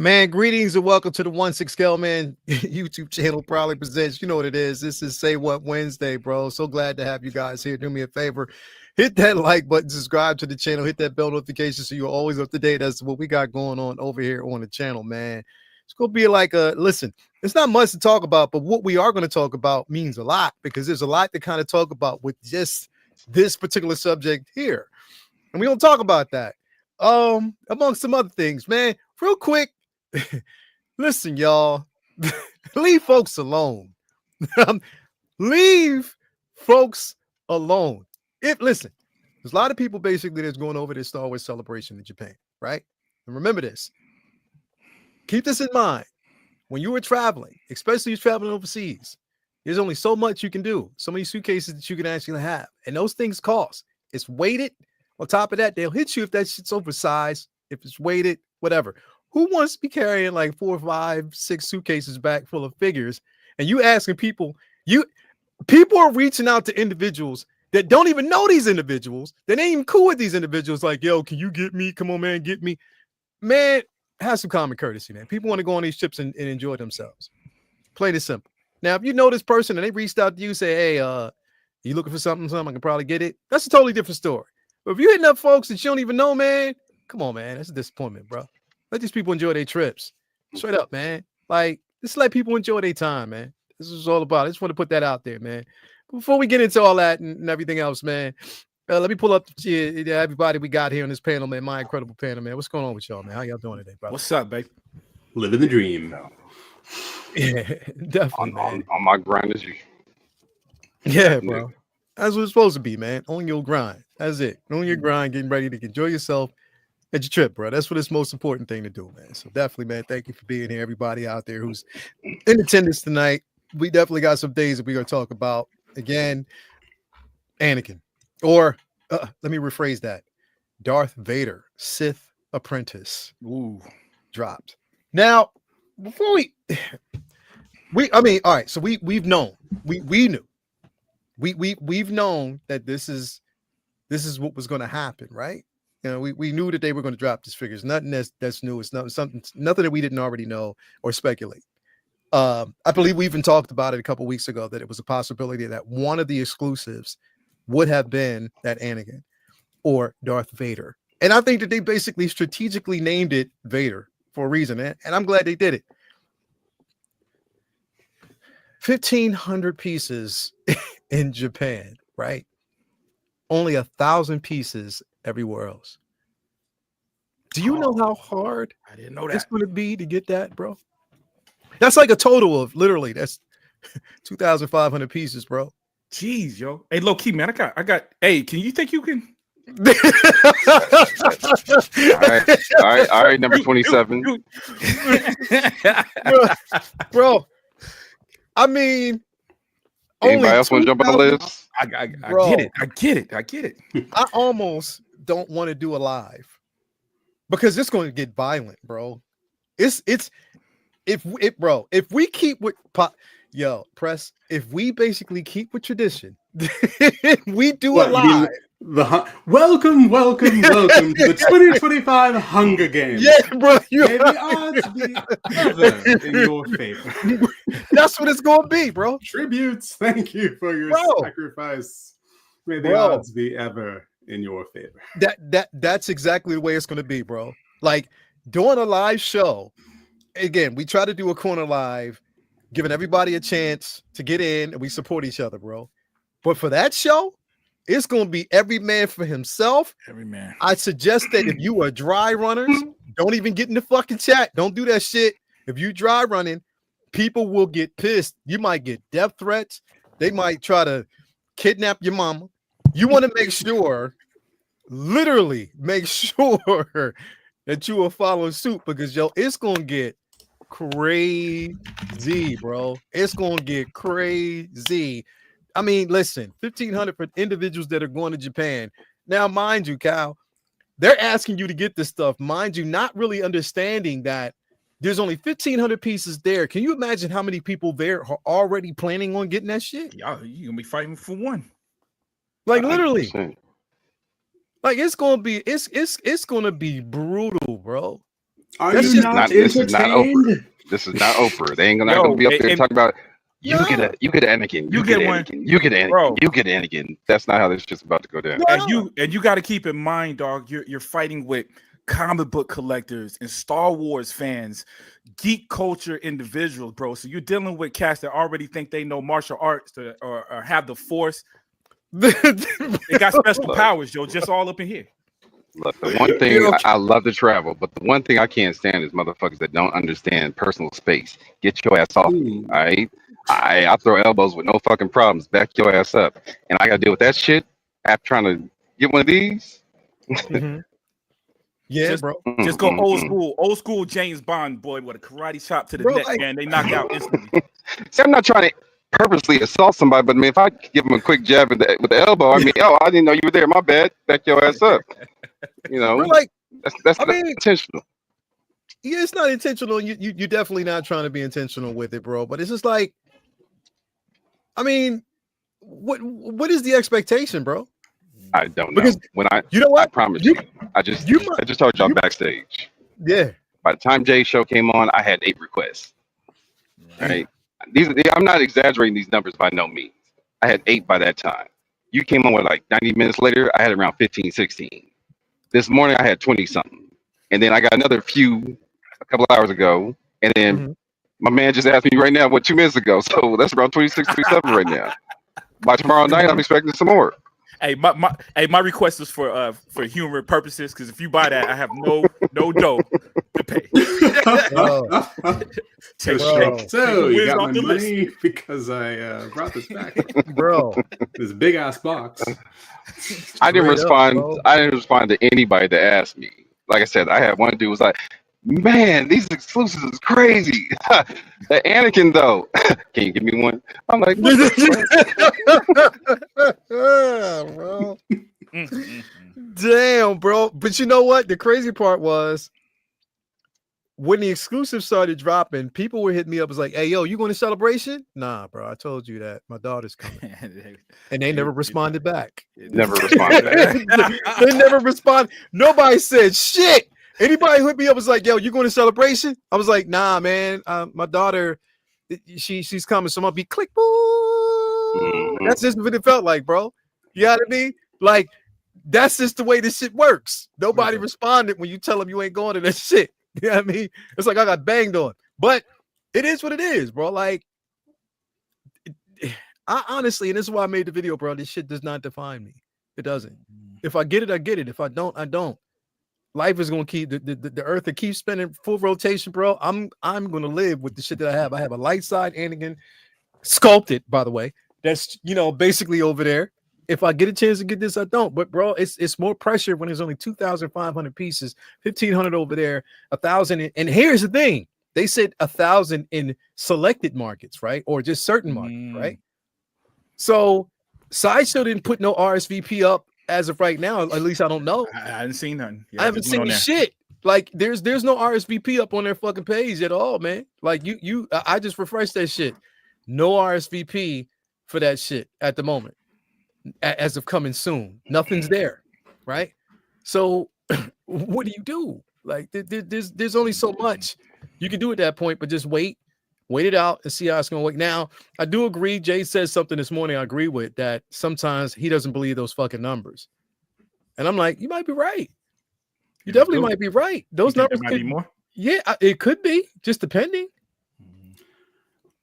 Man, greetings and welcome to the 1-6 Scale Man YouTube channel. Proudly presents, you know what it is. This is Say What Wednesday, bro. So glad to have you guys here. Do me a favor, hit that like button, subscribe to the channel, hit that bell notification so you're always up to date as to what we got going on over here on the channel, man. It's gonna be like listen, it's not much to talk about, but what we are going to talk about means a lot because there's a lot to kind of talk about with just this particular subject here, and we're gonna talk about that amongst some other things, man. Real quick. Listen, y'all, leave folks alone. Leave folks alone. Listen, there's a lot of people basically that's going over this Star Wars celebration in Japan, right? And remember this. Keep this in mind. When you were traveling, especially you're traveling overseas, there's only so much you can do, so many suitcases that you can actually have. And those things cost. It's weighted. On top of that, they'll hit you if that shit's oversized, if it's weighted, whatever. Who wants to be carrying like 4, 5, 6 suitcases back full of figures? And you asking people, people are reaching out to individuals that don't even know these individuals. That ain't even cool with these individuals. Like, yo, can you get me? Come on, man, get me. Man, have some common courtesy, man. People want to go on these trips and enjoy themselves. Plain and simple. Now, if you know this person and they reached out to you, say, hey, you looking for something, I can probably get it. That's a totally different story. But if you're hitting up folks that you don't even know, man, come on, man. That's a disappointment, bro. Let these people enjoy their trips. Straight up, man. Like, just let people enjoy their time, man. This is all about. I just want to put that out there, man. Before we get into all that and everything else, man, let me pull up everybody we got here on this panel, man. My incredible panel, man. What's going on with y'all, man? How y'all doing today, brother? What's up, babe? Living the dream. Yeah, definitely, man. On my grind as usual. Yeah, bro. That's what it's supposed to be, man. On your grind. That's it. On your grind, getting ready to enjoy yourself at your trip, bro. That's what it's most important thing to do, man. So definitely, man, thank you for being here. Everybody out there who's in attendance tonight. We definitely got some days that we're going to talk about. Again, Anakin. Or, let me rephrase that. Darth Vader, Sith Apprentice. Ooh. Dropped. Now, before all right, so we've known. We knew. We've known that this is what was going to happen, right? You know, we knew that they were going to drop these figures. Nothing that's new. It's nothing that we didn't already know or speculate. I believe we even talked about it a couple weeks ago that it was a possibility that one of the exclusives would have been that Anakin or Darth Vader. And I think that they basically strategically named it Vader for a reason, and I'm glad they did it. 1,500 pieces in Japan, right? Only 1,000 pieces everywhere else. Do you know how hard I didn't know that it's going to be to get that, bro? That's like a total of literally that's 2,500 pieces, bro. Jeez, yo. Hey, low key, man. I got. Hey, can you think you can? All right. Number 27, bro. I mean, anybody else want to jump on the list? I get it. I almost don't want to do a live because it's going to get violent, bro. If we keep with press, if we basically keep with tradition, we do a live. Welcome to the 2025 Hunger Games. Yeah, bro. May the odds be ever in your favor. That's what it's gonna be, bro. Tributes, thank you for your sacrifice. May the odds be ever in your favor. That's exactly the way it's gonna be, bro. Like doing a live show. Again, we try to do a corner live, giving everybody a chance to get in, and we support each other, bro. But for that show, it's going to be every man for himself. Every man. I suggest that if you are dry runners, don't even get in the fucking chat. Don't do that shit. If you dry running, people will get pissed. You might get death threats. They might try to kidnap your mama. You want to make sure, literally make sure that you are following suit because, it's going to get crazy, bro. It's going to get crazy. I mean, listen, 1,500 for individuals that are going to Japan. Now, mind you, Kyle, they're asking you to get this stuff. Mind you, not really understanding that there's only 1,500 pieces there. Can you imagine how many people there are already planning on getting that shit? Y'all, you're going to be fighting for one. Like, literally. 100%. Like, it's going to be brutal, bro. Are That's you just not this is not entertained? Oprah. This is not Oprah. They ain't gonna Yo, be up there talking about you No. get Anakin, You get one. Anakin, you get Anakin, Bro. you get Anakin. That's not how this shit's about to go down. No. And you got to keep in mind, dog. You're fighting with comic book collectors and Star Wars fans, geek culture individuals, bro. So you're dealing with cats that already think they know martial arts or have the Force. They got special powers, yo. Just all up in here. Look, the one thing I love to travel, but the one thing I can't stand is motherfuckers that don't understand personal space. Get your ass off me, all right? I throw elbows with no fucking problems. Back your ass up, and I gotta deal with that shit after trying to get one of these. Mhm. Yeah, bro. Just go old school James Bond boy with a karate chop to the neck, like, man. They knock out instantly. See, I'm not trying to purposely assault somebody, but I mean, if I give them a quick jab with the elbow, I mean, oh, I didn't know you were there. My bad. Back your ass up. You know, Bro, like, that's I mean, intentional. yeah, it's not intentional. You're definitely not trying to be intentional with it, bro. But it's just like, I mean, what is the expectation, bro? I don't know. Because you know what? I promise you. I just told y'all backstage. Yeah. By the time Jay's show came on, I had 8 requests. Right? I'm not exaggerating these numbers by no means. I had 8 by that time. You came on with like 90 minutes later, I had around 15, 16. This morning I had 20 something. And then I got another few a couple hours ago. And then my man just asked me right now, 2 minutes ago. So that's around 26, 27 right now. By tomorrow night, I'm expecting some more. Hey, my request is for humor purposes, because if you buy that, I have no dough to pay. So you got my money because I brought this back, bro. This big ass box. I didn't respond. I didn't respond to anybody that asked me. Like I said, I had one dude was like, "Man, these exclusives is crazy." The Anakin though, can you give me one? I'm like, bro. Damn, bro. But you know what? The crazy part was when the exclusive started dropping, people were hitting me up. Was like, "Hey, yo, you going to Celebration?" Nah, bro. I told you that my daughter's coming, and they never responded back. Never responded. They never responded. Nobody said shit. Anybody who hit me up was like, "Yo, you going to Celebration?" I was like, "Nah, man. My daughter, she's coming, so I'm gonna be click." That's just what it felt like, bro. You know what I mean? Like, that's just the way this shit works. Nobody responded when you tell them you ain't going to that shit. You know what I mean? It's like I got banged on, but it is what it is, bro. Like, I honestly, and this is why I made the video, bro. This shit does not define me. It doesn't. If I get it, I get it. If I don't, I don't. Life is gonna keep the earth to keep spinning full rotation, bro. I'm gonna live with the shit that I have. I have a light side Anakin, sculpted, by the way. That's basically over there. If I get a chance to get this, I don't. But bro, it's more pressure when there's only 2,500 pieces, 1,500 over there, 1,000. And here's the thing: they said 1,000 in selected markets, right, or just certain markets, right? So Sideshow didn't put no RSVP up as of right now. At least I don't know. I haven't seen none. Yeah, I haven't seen shit. Like there's no RSVP up on their fucking page at all, man. Like I just refreshed that shit. No RSVP for that shit at the moment. As of coming soon, nothing's there, right? So what do you do? Like there's only so much you can do at that point, but just wait it out and see how it's gonna work. Now, I do agree. Jay says something this morning I agree with, that sometimes he doesn't believe those fucking numbers. And I'm like, you might be right. You definitely might be right. Those numbers might be more. Yeah, it could be, just depending.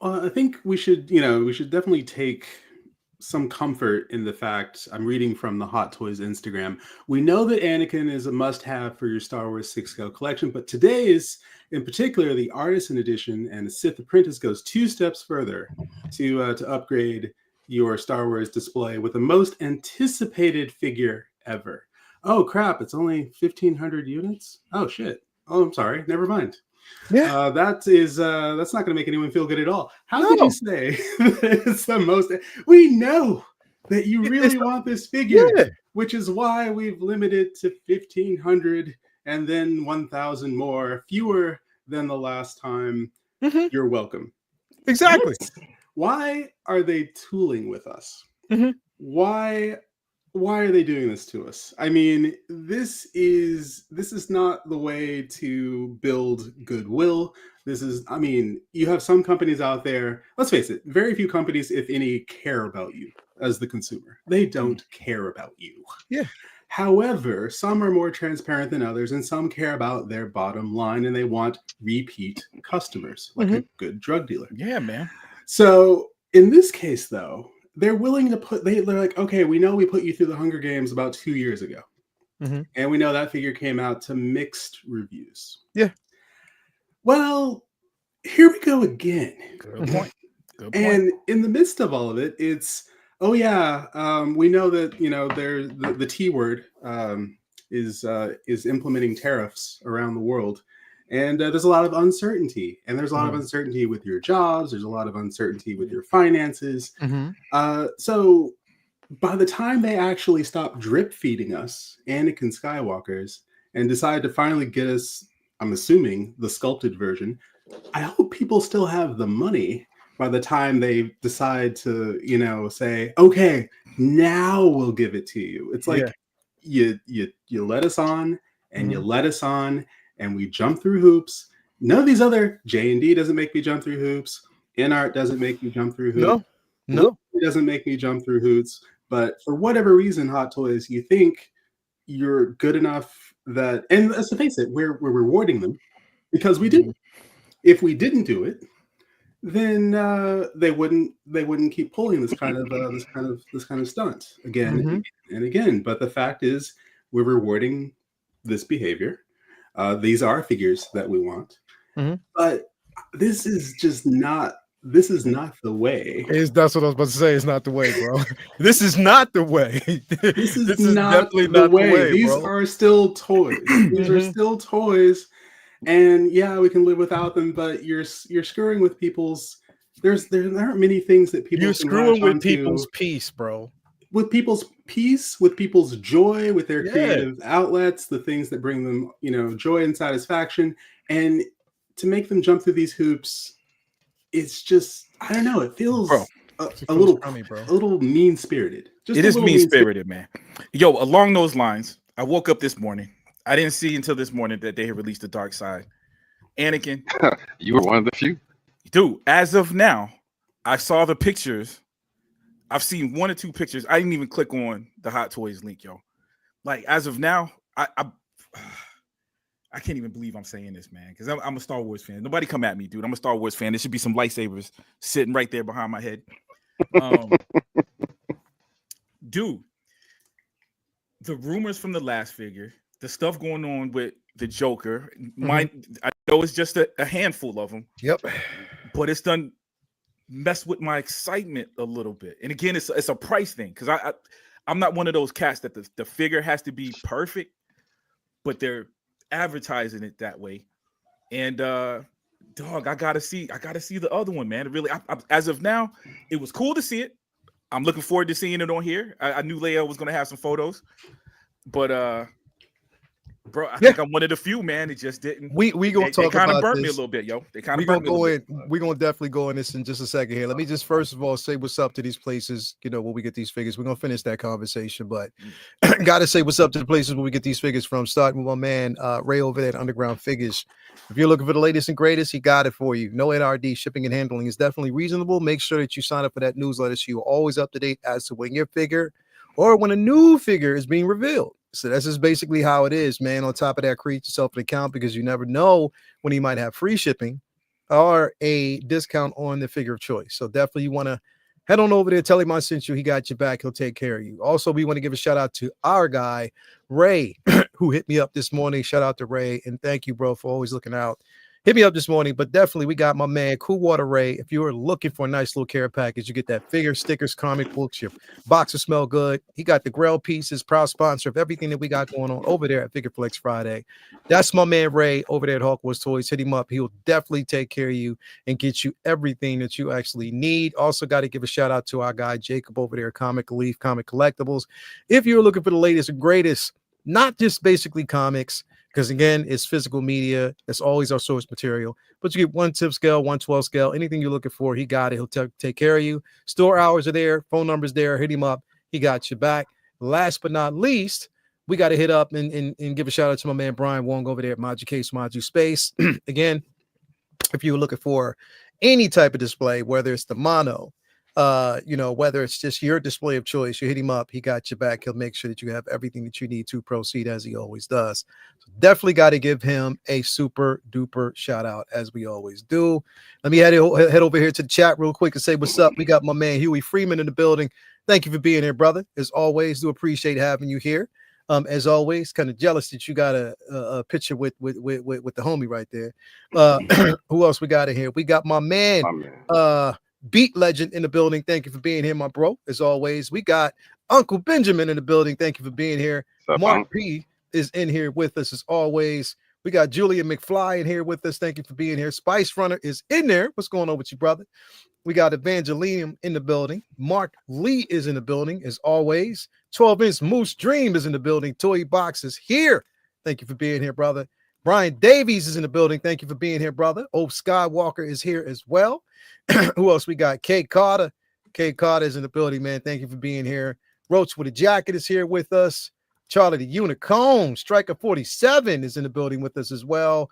I think we should definitely take some comfort in the fact, I'm reading from the Hot Toys Instagram, we know that Anakin is a must-have for your Star Wars 6-scale collection, but today's, in particular, the Artisan edition and the Sith Apprentice goes 2 steps further to upgrade your Star Wars display with the most anticipated figure ever. Oh crap, it's only 1,500 units? Oh shit. Oh, I'm sorry, never mind. Yeah, that's not going to make anyone feel good at all. How could you say it's the most? We know that you really want this figure, which is why we've limited to 1,500 and then 1,000 more, fewer than the last time. You're welcome. Exactly. Why are they tooling with us? Why why are they doing this to us? I mean, this is not the way to build goodwill. I mean, you have some companies out there, let's face it, very few companies, if any, care about you as the consumer. They don't care about you. Yeah. However, some are more transparent than others, and some care about their bottom line, and they want repeat customers, like a good drug dealer. Yeah, man. So in this case, though, they're willing to they're like, okay, we know we put you through the Hunger Games about 2 years ago. And we know that figure came out to mixed reviews. Yeah. Well, here we go again. Good point. Good point. And in the midst of all of it, it's, oh yeah, we know that, you know, there's the T word is implementing tariffs around the world. And there's a lot of uncertainty. And there's a lot of uncertainty with your jobs. There's a lot of uncertainty with your finances. So by the time they actually stop drip feeding us Anakin Skywalkers and decide to finally get us, I'm assuming, the sculpted version, I hope people still have the money by the time they decide to, you know, say, okay, now we'll give it to you. It's like you let us on and you let us on and we jump through hoops. None of these other J&D doesn't make me jump through hoops. InArt doesn't make me jump through hoops. No. It doesn't make me jump through hoops. But for whatever reason, Hot Toys, you think you're good enough that, and let's face it, we're rewarding them because we do. If we didn't do it, then they wouldn't keep pulling this kind of stunt again and again. But the fact is, we're rewarding this behavior. These are figures that we want, but this is just not. This is not the way. That's what I was about to say. It's not the way, bro. This is not the way. This is definitely not the way. These are still toys. These are still toys. And yeah, we can live without them, but you're screwing with people's. There aren't many things that people. You're screwing with people's peace, bro. With people's peace, with people's joy, with their creative outlets, the things that bring them, you know, joy and satisfaction, and to make them jump through these hoops, it's just, I don't know. It feels a little mean spirited. It is mean spirited, man. Yo, along those lines, I woke up this morning. I didn't see until this morning that they had released the dark side. Anakin. You were one of the few. Dude, as of now, I saw the pictures. I've seen 1 or 2 pictures. I didn't even click on the Hot Toys link, yo. Like, as of now, I can't even believe I'm saying this, man, because I'm a Star Wars fan. Nobody come at me, dude. I'm a Star Wars fan. There should be some lightsabers sitting right there behind my head. Dude, the rumors from the last figure, the stuff going on with the Joker, I know it's just a handful of them. Yep. But it's done mess with my excitement a little bit. And again, it's a price thing, because I'm not one of those cats that the figure has to be perfect, but they're advertising it that way. And dog, I gotta see the other one, man. Really, as of now, it was cool to see it. I'm looking forward to seeing it on here. I knew Leia was gonna have some photos, but bro, I think I'm one of the few, man. It just didn't. We gonna talk about this. They kind of burnt me a little bit, yo. They kind of burnt me a little bit. We're gonna definitely go in this in just a second here. Let me just first of all say what's up to these places. You know, where we get these figures. We're gonna finish that conversation, but gotta say what's up to the places where we get these figures from. Starting with my man Ray over there at Underground Figures. If you're looking for the latest and greatest, he got it for you. No NRD, shipping and handling is definitely reasonable. Make sure that you sign up for that newsletter so you're always up to date as to when your figure or when a new figure is being revealed. So that's just basically how it is, man. On top of that, create yourself an account because you never know when he might have free shipping or a discount on the figure of choice. So definitely you want to head on over there, tell him I sent you. He got your back. He'll take care of you. Also, we want to give a shout out to our guy, Ray, who hit me up this morning. Shout out to Ray. And thank you, bro, for always looking out. Hit me up this morning, but definitely we got my man Cool Water Ray. If you are looking for a nice little care package, you get that figure, stickers, comic books, your boxes smell good. He got the grill pieces, proud sponsor of everything that we got going on over there at Figure Flex Friday. That's my man Ray over there at Hawkwood's Toys. Hit him up. He'll definitely take care of you and get you everything that you actually need. Also got to give a shout out to our guy Jacob over there at Comic Relief, Comic Collectibles. If you're looking for the latest and greatest, not just basically comics, because again, it's physical media. It's always our source material. But you get 1 tip scale, 1 12 scale, anything you're looking for, he got it. He'll take care of you. Store hours are there. Phone number's there. Hit him up. He got your back. last but not least, we got to hit up and give a shout out to my man Brian Wong over there at Maju Case, Maju Space. Again, if you're looking for any type of display, whether it's the mono, whether it's just your display of choice, you hit him up. He got your back. He'll make sure that you have everything that you need to proceed, as he always does. So definitely got to give him a super duper shout out, as we always do. Let me head over here to the chat real quick and say what's up. We got my man Huey Freeman in the building. Thank you for being here, brother. As always, do appreciate having you here. As always, kind of jealous that you got a picture with the homie right there. Who else we got in here? We got my man, Beat Legend in the building. Thank you for being here, my bro. As always, we got Uncle Benjamin in the building. Thank you for being here. Mark P is in here with us as always. We got Julia McFly in here with us. Thank you for being here. Spice Runner is in there. What's going on with you, brother? We got Evangeline in the building. Mark Lee is in the building as always. 12-inch Moose Dream is in the building. Toy Box is here. Thank you for being here, brother. Brian Davies is in the building. Thank you for being here, brother. Old Skywalker is here as well. Who else we got? Kay Carter. Kay Carter is in the building, man. Thank you for being here. Roach with a Jacket is here with us. Charlie the Unicorn. Striker 47 is in the building with us as well.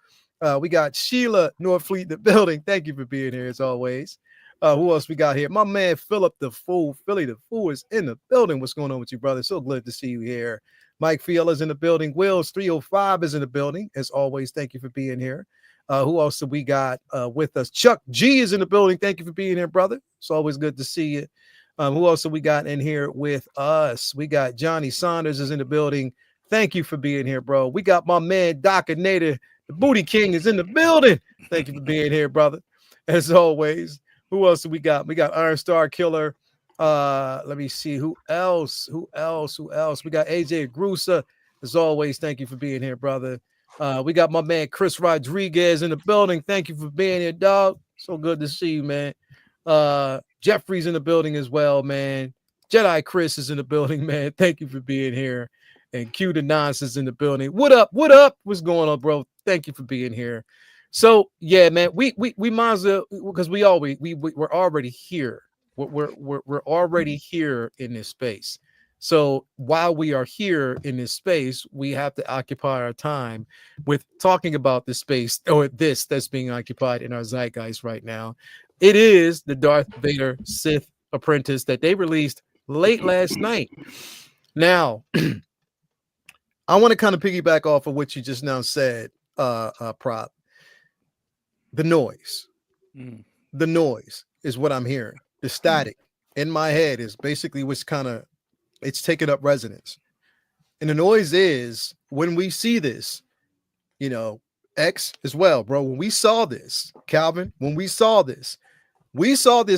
We got Sheila Northfleet in the building. Thank you for being here as always. Who else we got here? My man Philip the Fool. Philly the Fool is in the building. What's going on with you, brother? So glad to see you here. Mike Fiela's in the building. Wills 305 is in the building. As always, thank you for being here. Who else do we got with us? Chuck G is in the building. Thank you for being here, brother. It's always good to see you. Who else do we got in here with us? We got Johnny Saunders is in the building. Thank you for being here, bro. We got my man Doc Nader, the Booty King, is in the building. Thank you for being here, brother. As always. Who else do we got? We got Iron Star Killer. Let me see. Who else? We got AJ Grusa. As always, thank you for being here, brother. We got my man Chris Rodriguez in the building. Thank you for being here, dog. So good to see you, man. Jeffrey's in the building as well, man. Jedi Chris is in the building, man. Thank you for being here. And Q the Nonsense is in the building. What up? What up? What's going on, bro? Thank you for being here. So yeah, man, we might as well, because we're already here. We're already here in this space. So while we are here in this space, we have to occupy our time with talking about the space or this that's being occupied in our zeitgeist right now. It is the Darth Vader Sith Apprentice that they released late last night. Now, I want to kind of piggyback off of what you just now said, Prop. The noise. The noise is what I'm hearing. The static in my head is basically what's kind of, it's taking up resonance. And the noise is when we see this, X as well, bro. When we saw this, Calvin, when we saw this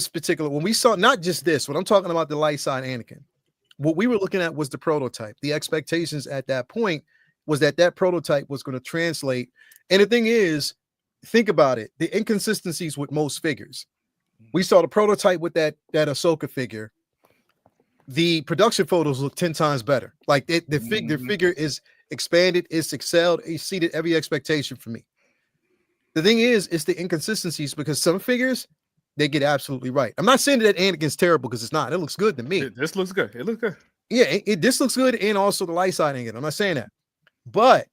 particular, when we saw not just this, when I'm talking about the light side Anakin, what we were looking at was the prototype. The expectations at that point was that prototype was going to translate. And the thing is, think about it, the inconsistencies with most figures. We saw the prototype with that Ahsoka figure. The production photos look 10 times better. Like the figure is expanded, it's excelled, it exceeded every expectation for me. The thing is, it's the inconsistencies because some figures, they get absolutely right. I'm not saying that Anakin's terrible because it's not. It looks good to me. This looks good. It looks good. Yeah, this looks good, and also the light side Anakin. I'm not saying that. But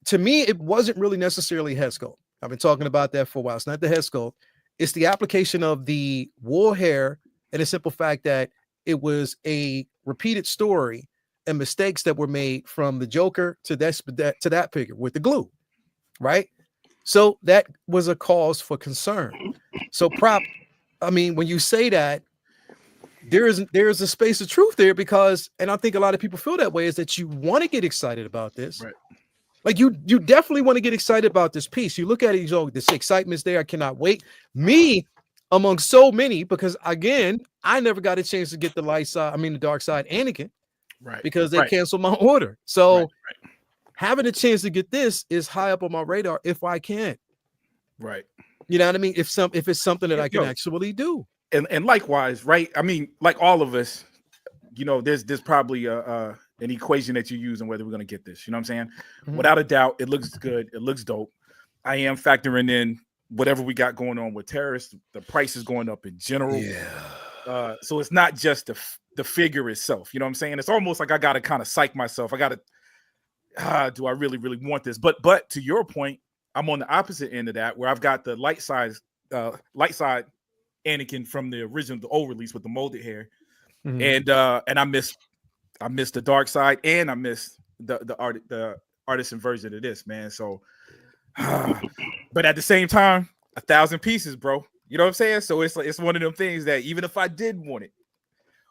to me, it wasn't really necessarily head sculpt. I've been talking about that for a while. It's not the head sculpt. It's the application of the war hair and the simple fact that it was a repeated story and mistakes that were made from the Joker to that figure with the glue, right? So that was a cause for concern. So Prop, I mean, when you say that, there is a space of truth there because, and I think a lot of people feel that way, is that you want to get excited about this. Right. Like you definitely want to get excited about this piece. You look at it, you go, this excitement's there. I cannot wait. Me, among so many, because again, I never got a chance to get the the dark side Anakin, right? Because they canceled my order. So having a chance to get this is high up on my radar if I can. Right. You know what I mean? If it's something that I can actually do. And likewise, right? I mean, like all of us, there's probably an equation that you use on whether we're going to get this. You know what I'm saying? Mm-hmm. Without a doubt, it looks good. It looks dope. I am factoring in whatever we got going on with terrorists. The price is going up in general. Yeah. So it's not just the figure itself. You know what I'm saying? It's almost like I got to kind of psych myself. I got to, do I really, really want this? But to your point, I'm on the opposite end of that, where I've got the light side Anakin from the original, the old release with the molded hair, and I missed the dark side, and I missed the Artisan version of this, man. So, but at the same time, 1,000 pieces, bro. You know what I'm saying? So it's like, it's one of them things that even if I did want it,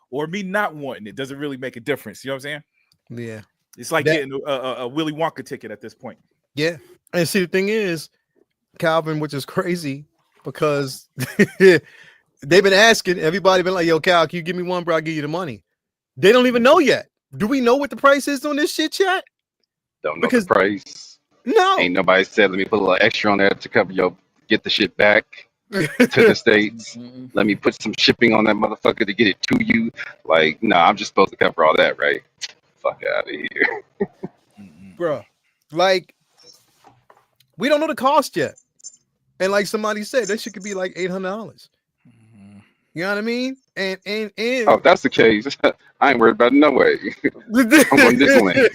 or me not wanting it, doesn't really make a difference. You know what I'm saying? Yeah. It's like getting a Willy Wonka ticket at this point. Yeah. And see, the thing is, Calvin, which is crazy, because they've been asking, everybody been like, yo, Cal, can you give me one, bro? I'll give you the money. They don't even know yet. Do we know what the price is on this shit yet? Don't know the price. No. Ain't nobody said, let me put a little extra on there to cover get the shit back to the States. Let me put some shipping on that motherfucker to get it to you. Like, no, I'm just supposed to cover all that, right? Fuck out of here. Bro, like, we don't know the cost yet. And like somebody said, that shit could be like $800. You know what I mean? And oh, if that's the case, I ain't worried about it no way. I'm on this lane.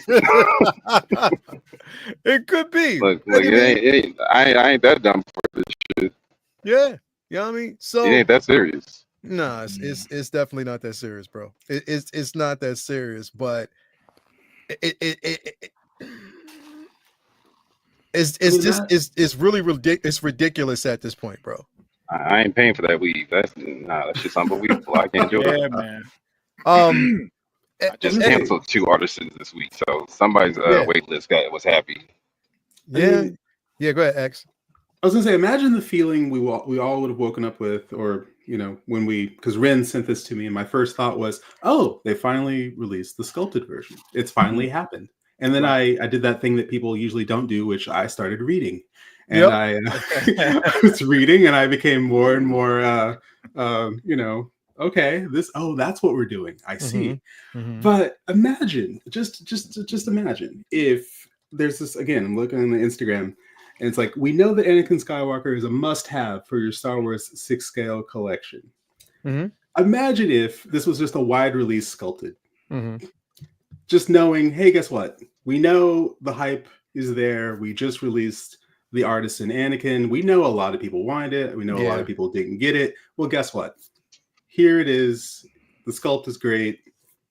It could be. Look, I ain't that dumb for this shit. Yeah. You know what I mean? So it ain't that serious. No, it's definitely not that serious, bro. It's not that serious, but it's really it's ridiculous at this point, bro. I ain't paying for that weave. That's shit's unbelievable. I can't do it. Yeah, man. I just canceled 2 artisans this week, so somebody's wait list was happy. Yeah, go ahead, X. I was gonna say, imagine the feeling we all would have woken up with, or when because Ren sent this to me, and my first thought was, oh, they finally released the sculpted version. It's finally happened. And then I did that thing that people usually don't do, which I started reading. And I was reading, and I became more and more, okay, that's what we're doing. I see. But imagine, just imagine if there's this, again, I'm looking on the Instagram, and it's like, we know that Anakin Skywalker is a must-have for your Star Wars 6-scale collection. Imagine if this was just a wide release sculpted. Just knowing, hey, guess what? We know the hype is there. We just released the Artisan Anakin. We know a lot of people wanted it. We know a lot of people didn't get it. Well, guess what? Here it is. The sculpt is great,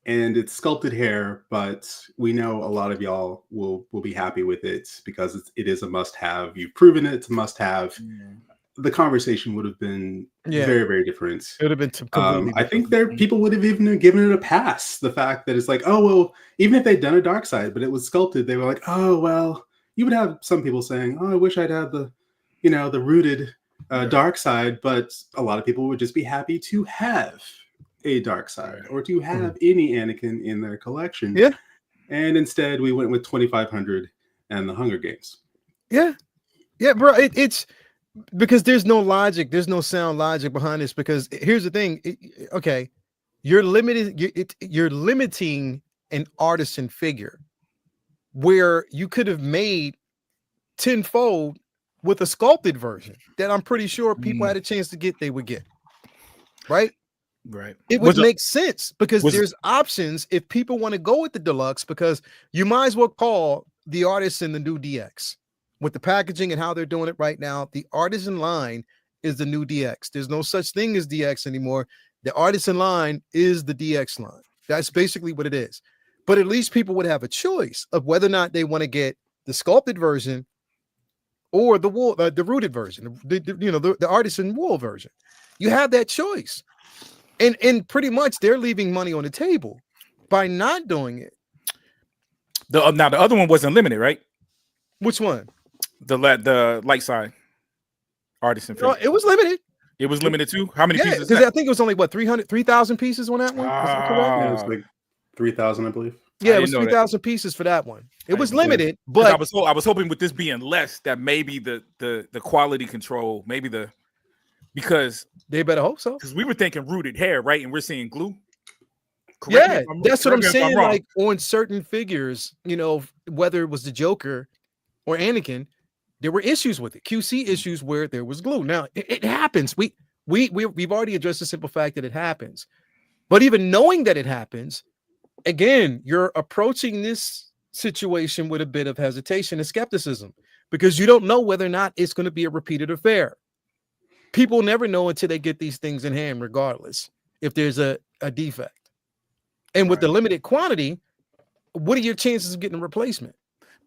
and it's sculpted hair, but we know a lot of y'all will be happy with it because it is a must-have. You've proven it. It's a must-have. The conversation would have been very, very different. It would have been completely I think people would have even given it a pass. The fact that it's like, oh, well, even if they'd done a dark side, but it was sculpted, they were like, oh, well, you would have some people saying, oh, I wish I'd had the rooted dark side, but a lot of people would just be happy to have a dark side or to have any Anakin in their collection. Yeah. And instead we went with 2,500 and the Hunger Games. Yeah. Yeah, bro. It's because there's no logic. There's no sound logic behind this, because here's the thing. Okay. You're limiting an artisan figure where you could have made tenfold with a sculpted version that I'm pretty sure people had a chance to get, they would get. Right? Right. It would make sense because there's options if people want to go with the deluxe, because you might as well call the Artisan the new DX with the packaging and how they're doing it right now. The Artisan line is the new DX. There's no such thing as DX anymore. The Artisan line is the DX line. That's basically what it is. But at least people would have a choice of whether or not they want to get the sculpted version or the wool, the rooted version, the Artisan wool version. You have that choice. And pretty much they're leaving money on the table by not doing it. Now the other one wasn't limited, right? Which one? The light side Artisan. It was limited. It was limited too. How many pieces? Because I think it was only 3,000 pieces on that one. Is that correct? Yeah, it was like 3,000, I believe. Yeah, it was 3,000 pieces for that one. It was limited, but I was hoping with this being less that maybe the quality control, because they better hope so. Because we were thinking rooted hair, right? And we're seeing glue. That's what I'm saying. Like on certain figures, whether it was the Joker or Anakin, there were issues with it. QC issues where there was glue. Now it happens. We've already addressed the simple fact that it happens. But even knowing that it happens, again, you're approaching this situation with a bit of hesitation and skepticism because you don't know whether or not it's going to be a repeated affair. People never know until they get these things in hand, regardless if there's a defect. And with the limited quantity, what are your chances of getting a replacement?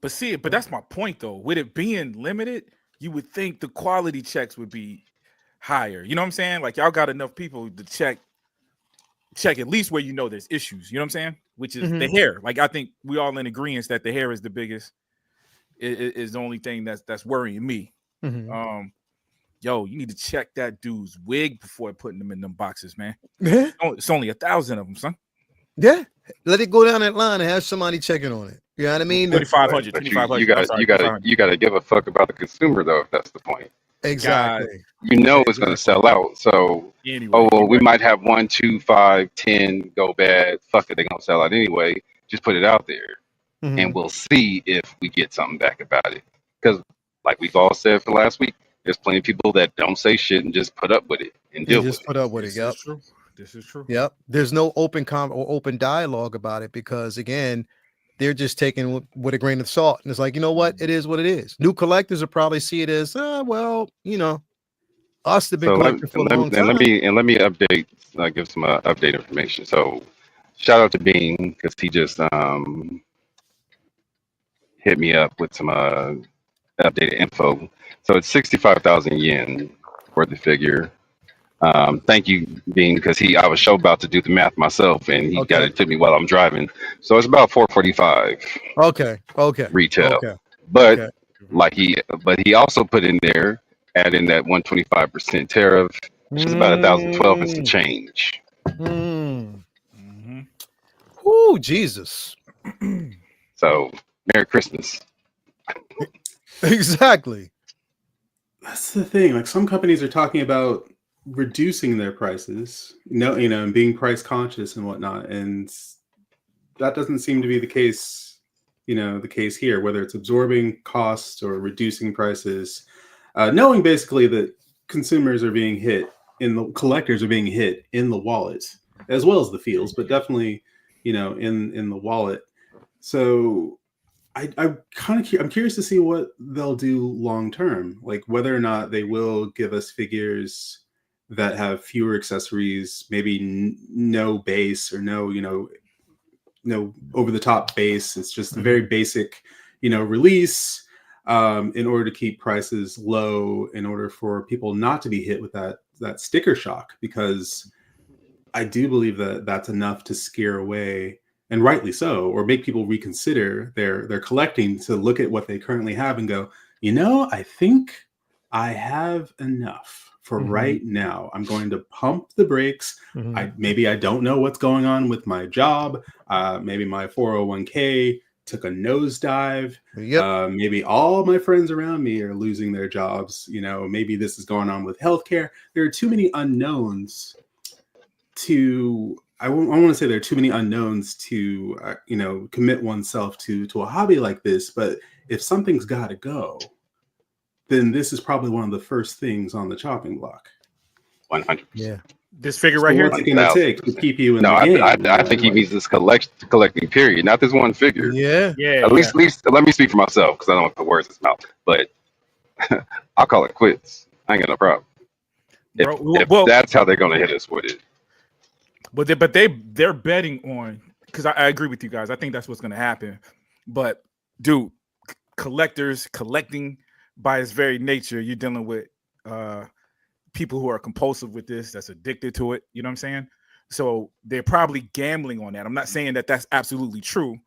But that's my point, though. With it being limited, you would think the quality checks would be higher. You know what I'm saying? Like, y'all got enough people to check at least where you know there's issues. You know what I'm saying? Which is the hair. Like, I think we all in agreement that the hair is the biggest, is the only thing that's worrying me. Yo, you need to check that dude's wig before putting them in them boxes, man. It's only 1,000 of them, son. Yeah, let it go down that line and have somebody checking on it. You know what I mean? 2,500. You gotta give a fuck about the consumer, though, if that's the point. Exactly. You know it's gonna sell out. So we might have 1, 2, 5, 10 go bad. Fuck it, they're gonna sell out anyway. Just put it out there, and we'll see if we get something back about it. Because, like we've all said for last week, there's plenty of people that don't say shit and just put up with it and deal with it. Put up with it. Yep. This is true. Yep. There's no open or open dialogue about it because, again, they're just taking with a grain of salt. And it's like, you know what? It is what it is. New collectors will probably see it as, well, you know, us have been collecting for a long time. Let me update, give some update information. So shout out to Bean because he just hit me up with some updated info. So it's 65,000 yen for the figure. Thank you, Bean, because I was about to do the math myself, and he got it to me while I'm driving. So it's about 445. Okay. Retail. Okay. But he also put in there, add in that 125% tariff, which is about 1,012 and some change. Oh, Jesus. So Merry Christmas. Exactly. That's the thing. Like, some companies are talking about reducing their prices, and being price conscious and whatnot, and that doesn't seem to be the case. The case here, whether it's absorbing costs or reducing prices, knowing basically that consumers are being hit collectors are being hit in the wallet as well as the feels, but definitely in the wallet. So I'm curious to see what they'll do long term, like whether or not they will give us figures that have fewer accessories, maybe no base or no over the top base. It's just a very basic, release, in order to keep prices low, in order for people not to be hit with that sticker shock, because I do believe that that's enough to scare away, and rightly so, or make people reconsider their collecting, to look at what they currently have and go, I think I have enough for right now. I'm going to pump the brakes. Maybe I don't know what's going on with my job. Maybe my 401k took a nosedive. Maybe all my friends around me are losing their jobs. Maybe this is going on with healthcare. There are too many unknowns to, I want to say there are too many unknowns to, commit oneself to a hobby like this. But if something's got to go, then this is probably one of the first things on the chopping block. 100%. Yeah. This figure right here. What's it going to take to keep you in the game? I think he means this collecting period, not this one figure. Yeah. At least let me speak for myself, because I don't want to put words in his mouth. But I'll call it quits. I ain't got no problem. If that's how they're going to hit us with it. But they're betting on, because I agree with you guys. I think that's what's going to happen. But dude, collecting by its very nature, you're dealing with people who are compulsive with this, that's addicted to it. You know what I'm saying? So they're probably gambling on that. I'm not saying that that's absolutely true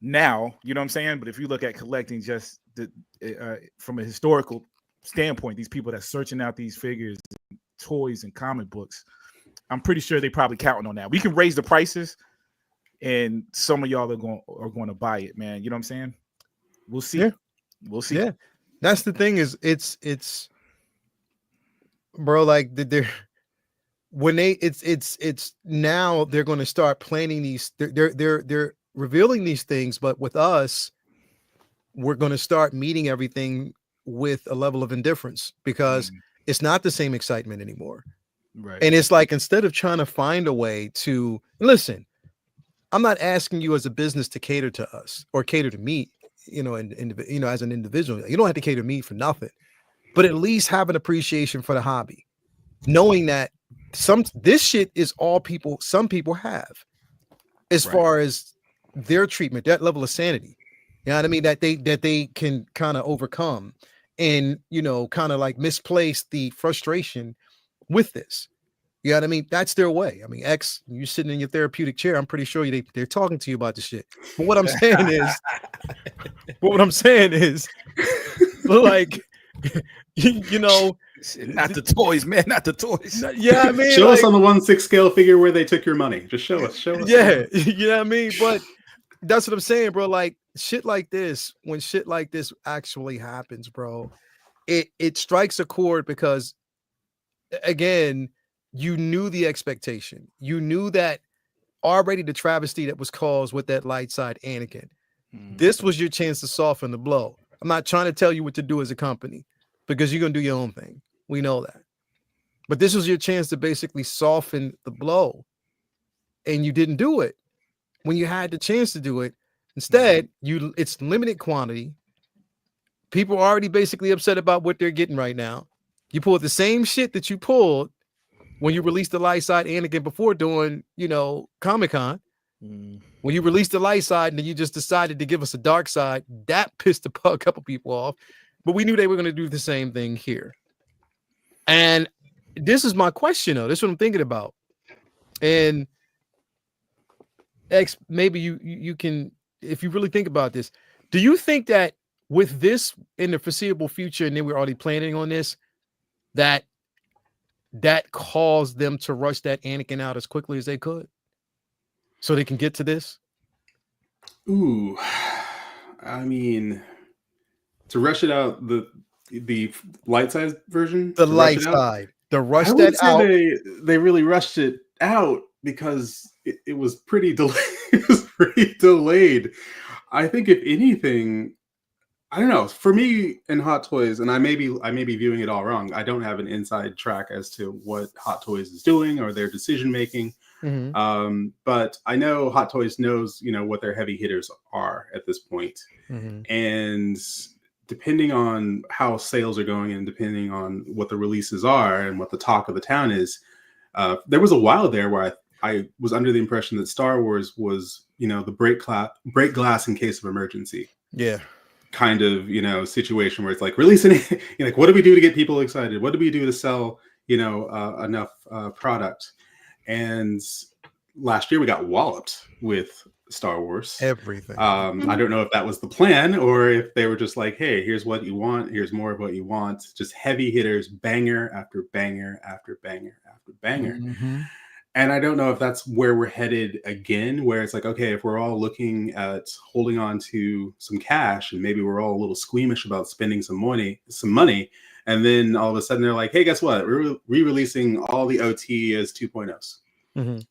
now, you know what I'm saying? But if you look at collecting just from a historical standpoint, these people that's searching out these figures, toys, and comic books, I'm pretty sure they probably counting on that. We can raise the prices, and some of y'all are going to buy it, man. You know what I'm saying? We'll see. Yeah. We'll see. Yeah. That's the thing, is it's bro, like they're now they're going to start planning these, they're revealing these things, but with us, we're going to start meeting everything with a level of indifference, because it's not the same excitement anymore. Right. And it's like, instead of trying to find a way to listen, I'm not asking you as a business to cater to us or cater to me, and as an individual. You don't have to cater to me for nothing, but at least have an appreciation for the hobby, knowing that this shit is all some people have, as far as their treatment, that level of sanity. You know what I mean? That they can kind of overcome and, kind of like misplace the frustration with this. You know what I mean? That's their way. I mean, you sitting in your therapeutic chair, I'm pretty sure they're talking to you about the shit. But what I'm saying is, like, not the toys, man, not the toys. Yeah, I mean, show us on the 1/6 scale figure where they took your money. Just show us. Yeah, you know what I mean? But that's what I'm saying, bro. Like, shit like this, when shit like this actually happens, bro, it strikes a chord, because, again, you knew the expectation. You knew that already, the travesty that was caused with that light side Anakin. This was your chance to soften the blow. I'm not trying to tell you what to do as a company, because you're going to do your own thing. We know that. But this was your chance to basically soften the blow. And you didn't do it when you had the chance to do it. Instead, it's limited quantity. People are already basically upset about what they're getting right now. You pulled the same shit that you pulled when you released the light side Anakin before doing, Comic-Con. When you released the light side and then you just decided to give us a dark side, that pissed a couple people off. But we knew they were going to do the same thing here. And this is my question, though. This is what I'm thinking about. And X, maybe you can, if you really think about this, do you think that with this in the foreseeable future, and then we're already planning on this, that caused them to rush that Anakin out as quickly as they could so they can get to this? Ooh, I mean, to rush it out, the light size version, the light side, the rush I that would say out. they really rushed it out because it was pretty delayed. It was pretty delayed. I think, if anything, I don't know. For me and Hot Toys, and I may be viewing it all wrong. I don't have an inside track as to what Hot Toys is doing or their decision making. But I know Hot Toys knows, what their heavy hitters are at this point. And depending on how sales are going and depending on what the releases are and what the talk of the town is, there was a while there where I was under the impression that Star Wars was, the break glass in case of emergency. Yeah. Kind of, situation where it's like, releasing, like, what do we do to get people excited? What do we do to sell, enough product? And last year we got walloped with Star Wars. Everything. I don't know if that was the plan or if they were just like, hey, here's what you want. Here's more of what you want. Just heavy hitters, banger after banger after banger after banger. And I don't know if that's where we're headed again, where it's like, okay, if we're all looking at holding on to some cash and maybe we're all a little squeamish about spending some money, and then all of a sudden they're like, hey, guess what? We're re-releasing all the OT as 2.0s.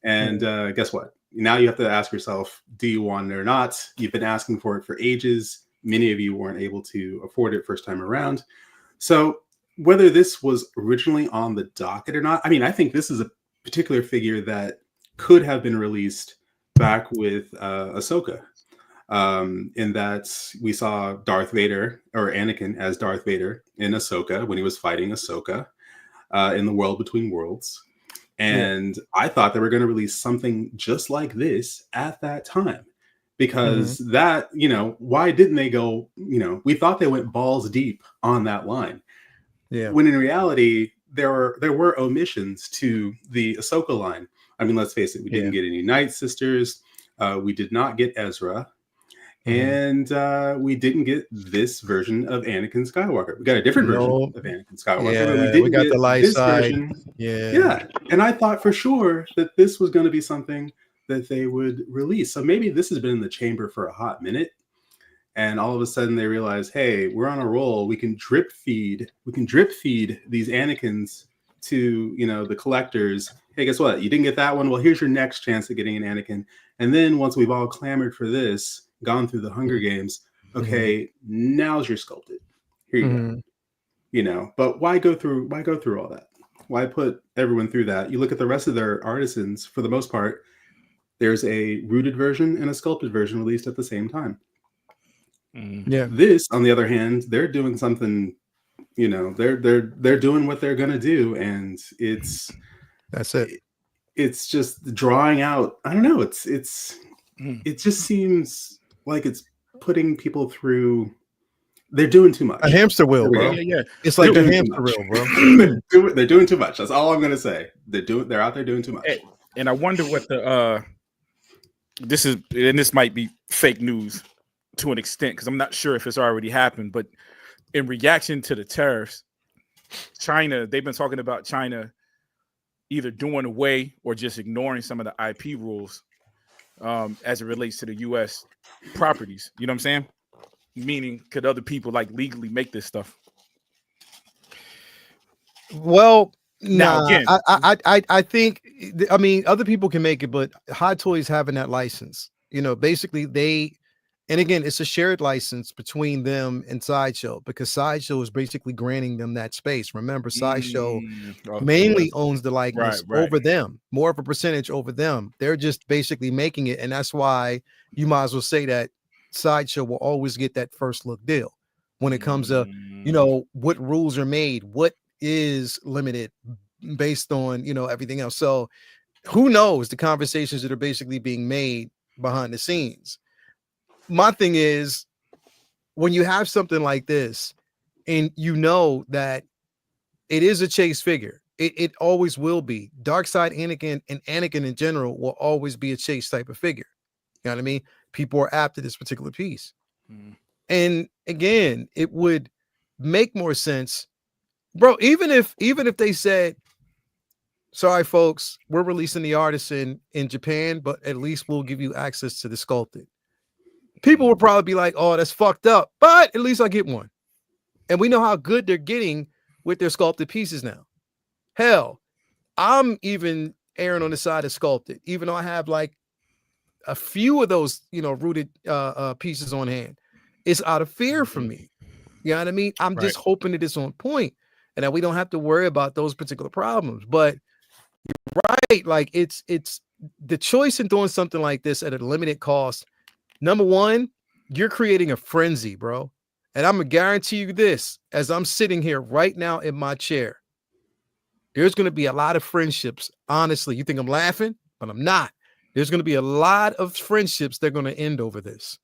And guess what? Now you have to ask yourself, do you want it or not? You've been asking for it for ages. Many of you weren't able to afford it first time around. So whether this was originally on the docket or not, I mean, I think this is a particular figure that could have been released back with Ahsoka, in that we saw Darth Vader or Anakin as Darth Vader in Ahsoka when he was fighting Ahsoka in the World Between Worlds. And I thought they were going to release something just like this at that time, because that, why didn't they go, we thought they went balls deep on that line. Yeah. When in reality, there were omissions to the Ahsoka line. I mean, let's face it, we didn't get any Night Sisters. We did not get Ezra. And we didn't get this version of Anakin Skywalker. We got a different version of Anakin Skywalker. Yeah, but we didn't got get the light this side. version. Yeah. And I thought for sure that this was going to be something that they would release. So maybe this has been in the chamber for a hot minute. And all of a sudden they realize, hey, we're on a roll. We can drip feed these Anakins to, the collectors. Hey, guess what? You didn't get that one. Well, here's your next chance at getting an Anakin. And then once we've all clamored for this, gone through the Hunger Games, okay, now's your sculpted. Here you go. But why go through all that? Why put everyone through that? You look at the rest of their artisans, for the most part, there's a rooted version and a sculpted version released at the same time. Yeah. This, on the other hand, they're doing something, you know, they're doing what they're gonna do, and That's it. It's just drawing out. I don't know. It just seems like it's putting people through. They're doing too much. A hamster wheel, bro. Yeah. It's like They're a doing hamster too wheel, much. bro. They're doing too much. That's all I'm gonna say. They're out there doing too much. And I wonder what this might be fake news to an extent, because I'm not sure if it's already happened, but in reaction to the tariffs, China, they've been talking about China either doing away or just ignoring some of the IP rules as it relates to the U.S. properties. You know what I'm saying? Meaning, could other people like legally make this stuff? Well, Now, again, I think, I mean, other people can make it, but Hot Toys having that license, you know, basically and again, it's a shared license between them and Sideshow, because Sideshow is basically granting them that space. Remember, Sideshow mainly owns the likeness over them, more of a percentage over them. They're just basically making it. And that's why you might as well say that Sideshow will always get that first look deal when it comes to, you know, what rules are made, what is limited based on, you know, everything else. So who knows the conversations that are basically being made behind the scenes. My thing is, when you have something like this and you know that it is a chase figure, it always will be. Darkseid Anakin and Anakin in general will always be a chase type of figure. You know what I mean? People are apt to this particular piece. And again, it would make more sense, bro, even if they said, sorry folks, we're releasing the Artisan in Japan, but at least we'll give you access to the sculpted. People would probably be like, oh, that's fucked up, but at least I get one. And we know how good they're getting with their sculpted pieces now. Hell, I'm even erring on the side of sculpted, even though I have like a few of those, you know, rooted pieces on hand. It's out of fear for me. You know what I mean? I'm just hoping that it's on point and that we don't have to worry about those particular problems. But you're right, like it's the choice in doing something like this at a limited cost. Number one, you're creating a frenzy, bro. And I'm gonna guarantee you this, as I'm sitting here right now in my chair, there's gonna be a lot of friendships. Honestly, you think I'm laughing, but I'm not. There's gonna be a lot of friendships that are gonna end over this.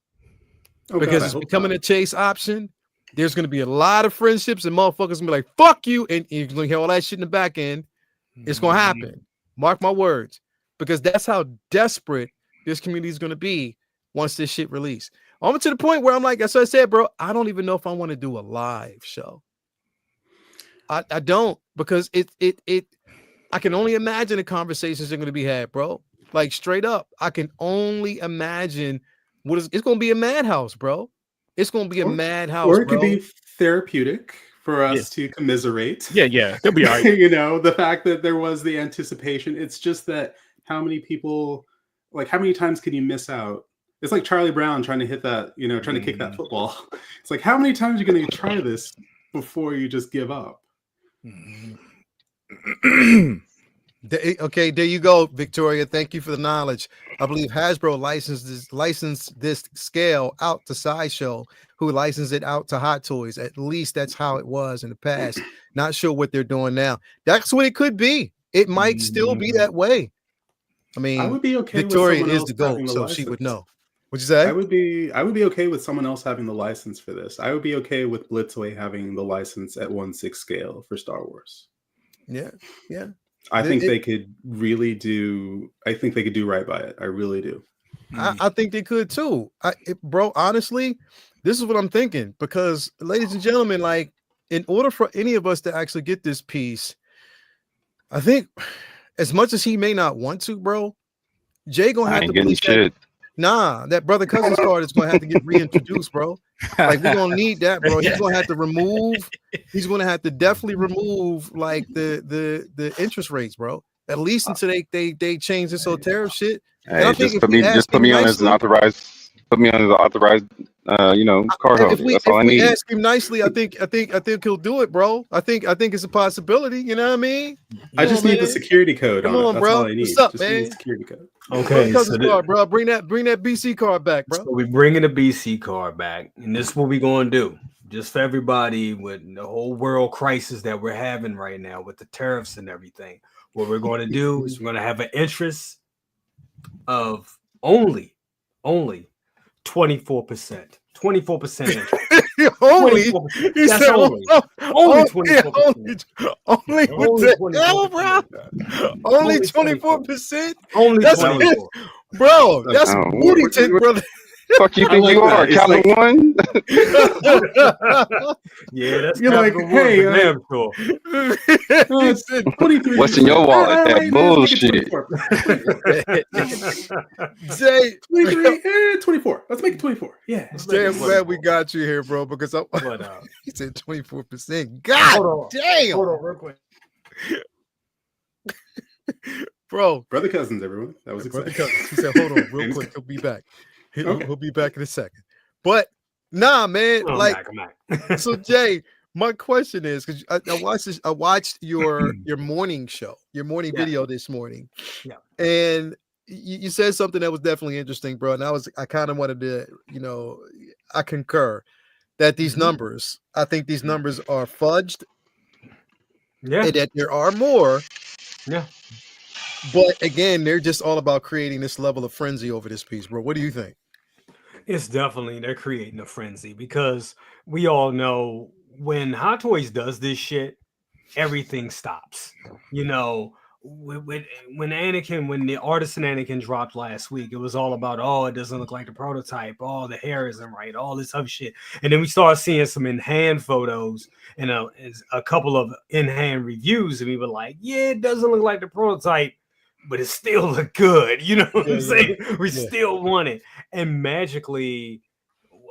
Because it's becoming a chase option. There's gonna be a lot of friendships, and motherfuckers gonna be like, fuck you, and you're gonna hear all that shit in the back end. It's gonna happen. Mark my words, because that's how desperate this community is gonna be once this shit released. I'm to the point where I'm like, as I said, bro, I don't even know if I want to do a live show. I don't, because I can only imagine the conversations that are going to be had, bro. Like straight up, I can only imagine it's going to be a madhouse, bro. It's going to be a madhouse, or it could be therapeutic for us to commiserate. Yeah, they'll be all right. You know, the fact that there was the anticipation. It's just that how many people, like, how many times can you miss out? It's like Charlie Brown trying to hit that, you know, trying to kick that football. It's like, how many times are you going to try this before you just give up? Okay, there you go, Victoria. Thank you for the knowledge. I believe Hasbro licensed this scale out to Sideshow, who licensed it out to Hot Toys. At least that's how it was in the past. Not sure what they're doing now. That's what it could be. It might still be that way. I mean, I would be okay. Victoria with is the GOAT, so she would know. What'd you say? I would be okay with someone else having the license for this. I would be okay with Blitzway having the license at 1/6 scale for Star Wars. Yeah. I think they could really do. I think they could do right by it. I really do. I think they could too. Bro, honestly, this is what I'm thinking, because, ladies and gentlemen, like, in order for any of us to actually get this piece, I think, as much as he may not want to, bro, Jay gonna have to release that. Nah, that brother cousins card is gonna have to get reintroduced, bro. Like, we're gonna need that, bro. He's gonna have to remove. He's gonna have to definitely remove like the interest rates, bro. At least until they change this whole tariff shit. Hey, just put me on as an authorized. Put me on as an authorized card holder. That's all I if we need. ask him nicely, I think he'll do it, bro. I think it's a possibility. You know what I mean? I just need the security code Come on it. on, That's bro. all I need. What's up, Just need man? the security code. Okay, Cousin's card, bro. Bring that BC card back, bro. So we're bringing the BC card back, and this is what we're going to do. Just for everybody, with the whole world crisis that we're having right now with the tariffs and everything, what we're going to do is we're going to have an interest of only 24%. 24% interest. Only 24%. he That's said only 24%. Only what the hell, bro? Only 24%? Only That's 24. Bro, that's Oh, booty what- tint, what- brother. Fuck you I think like you that. are, It's Calvin like- One? Yeah, that's You're like, capital hey, one, damn sure. He said, 23%. What's in your wallet? All That right, man, let's make it bullshit. 24. Jay, 23, 24. Let's make it 24. Yeah. Jay, I'm glad we got you here, bro, because he said 24%. God Hold on. damn. Hold on, real quick. Bro, Brother cousins, everyone. That was brother exciting. Cousins, he said, hold on, real quick. He'll be back. He'll be back in a second. But nah, man, I'm like, back. so Jay, my question is, because I watched your morning show, your morning video this morning. Yeah. And you said something that was definitely interesting, bro. And I kind of wanted to, I concur that these numbers, I think these numbers are fudged. Yeah. And that there are more. Yeah. But again, they're just all about creating this level of frenzy over this piece, bro. What do you think? It's definitely, they're creating a frenzy because we all know when Hot Toys does this shit, everything stops. When the Artisan Anakin dropped last week, it was all about, oh, it doesn't look like the prototype, oh, the hair isn't right, all this other shit. And then we start seeing some in-hand photos and a couple of in-hand reviews, and we were like, yeah, it doesn't look like the prototype, but it still look good. You know what I'm saying? We still want it. And magically,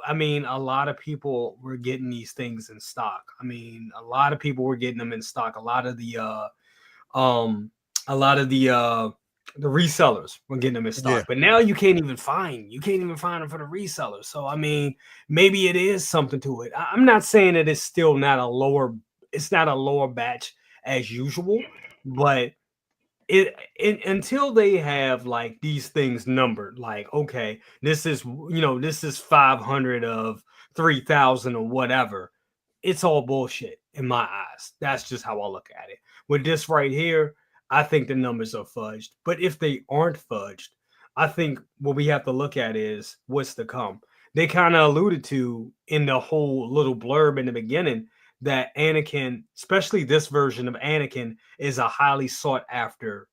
I mean, a lot of people were getting these things in stock. I mean, a lot of people were getting them in stock. A lot of the resellers were getting them in stock. But now you can't even find them for the resellers. So I mean, maybe it is something to it. I'm not saying that it's still not a lower batch as usual, but it until they have like these things numbered, like, okay, this is 500 of 3,000 or whatever, it's all bullshit in my eyes. That's just how I look at it. With this right here, I think the numbers are fudged. But if they aren't fudged, I think what we have to look at is what's to come. They kind of alluded to in the whole little blurb in the beginning that Anakin, especially this version of Anakin, is a highly sought after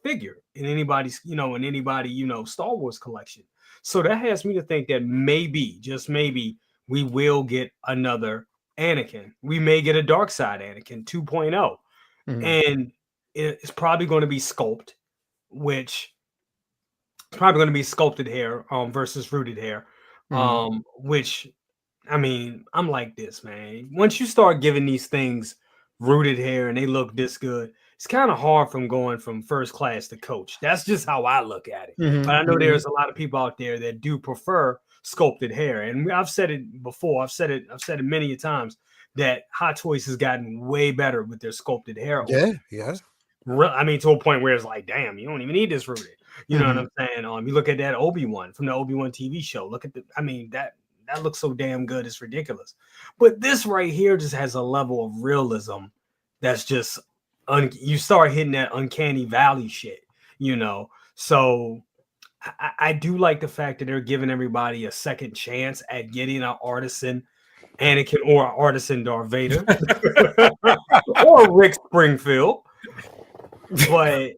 figure in anybody's, Star Wars collection. So that has me to think that maybe, just maybe, we will get another Anakin. We may get a dark side Anakin 2.0. And it's probably going to be sculpted, which is probably going to be sculpted hair versus rooted hair. Which, I mean, I'm like this, man. Once you start giving these things rooted hair and they look this good, it's kind of hard from going from first class to coach. That's just how I look at it. But I know there's a lot of people out there that do prefer sculpted hair. And I've said it before. I've said it many times that Hot Toys has gotten way better with their sculpted hair. Yeah. I mean, to a point where it's like, damn, you don't even need this rooted. You know what I'm saying? You look at that Obi-Wan from the Obi-Wan TV show. Look at that looks so damn good. It's ridiculous. But this right here just has a level of realism that's just you start hitting that uncanny valley shit, So I do like the fact that they're giving everybody a second chance at getting an Artisan Anakin or an Artisan Darth Vader or Rick Springfield. But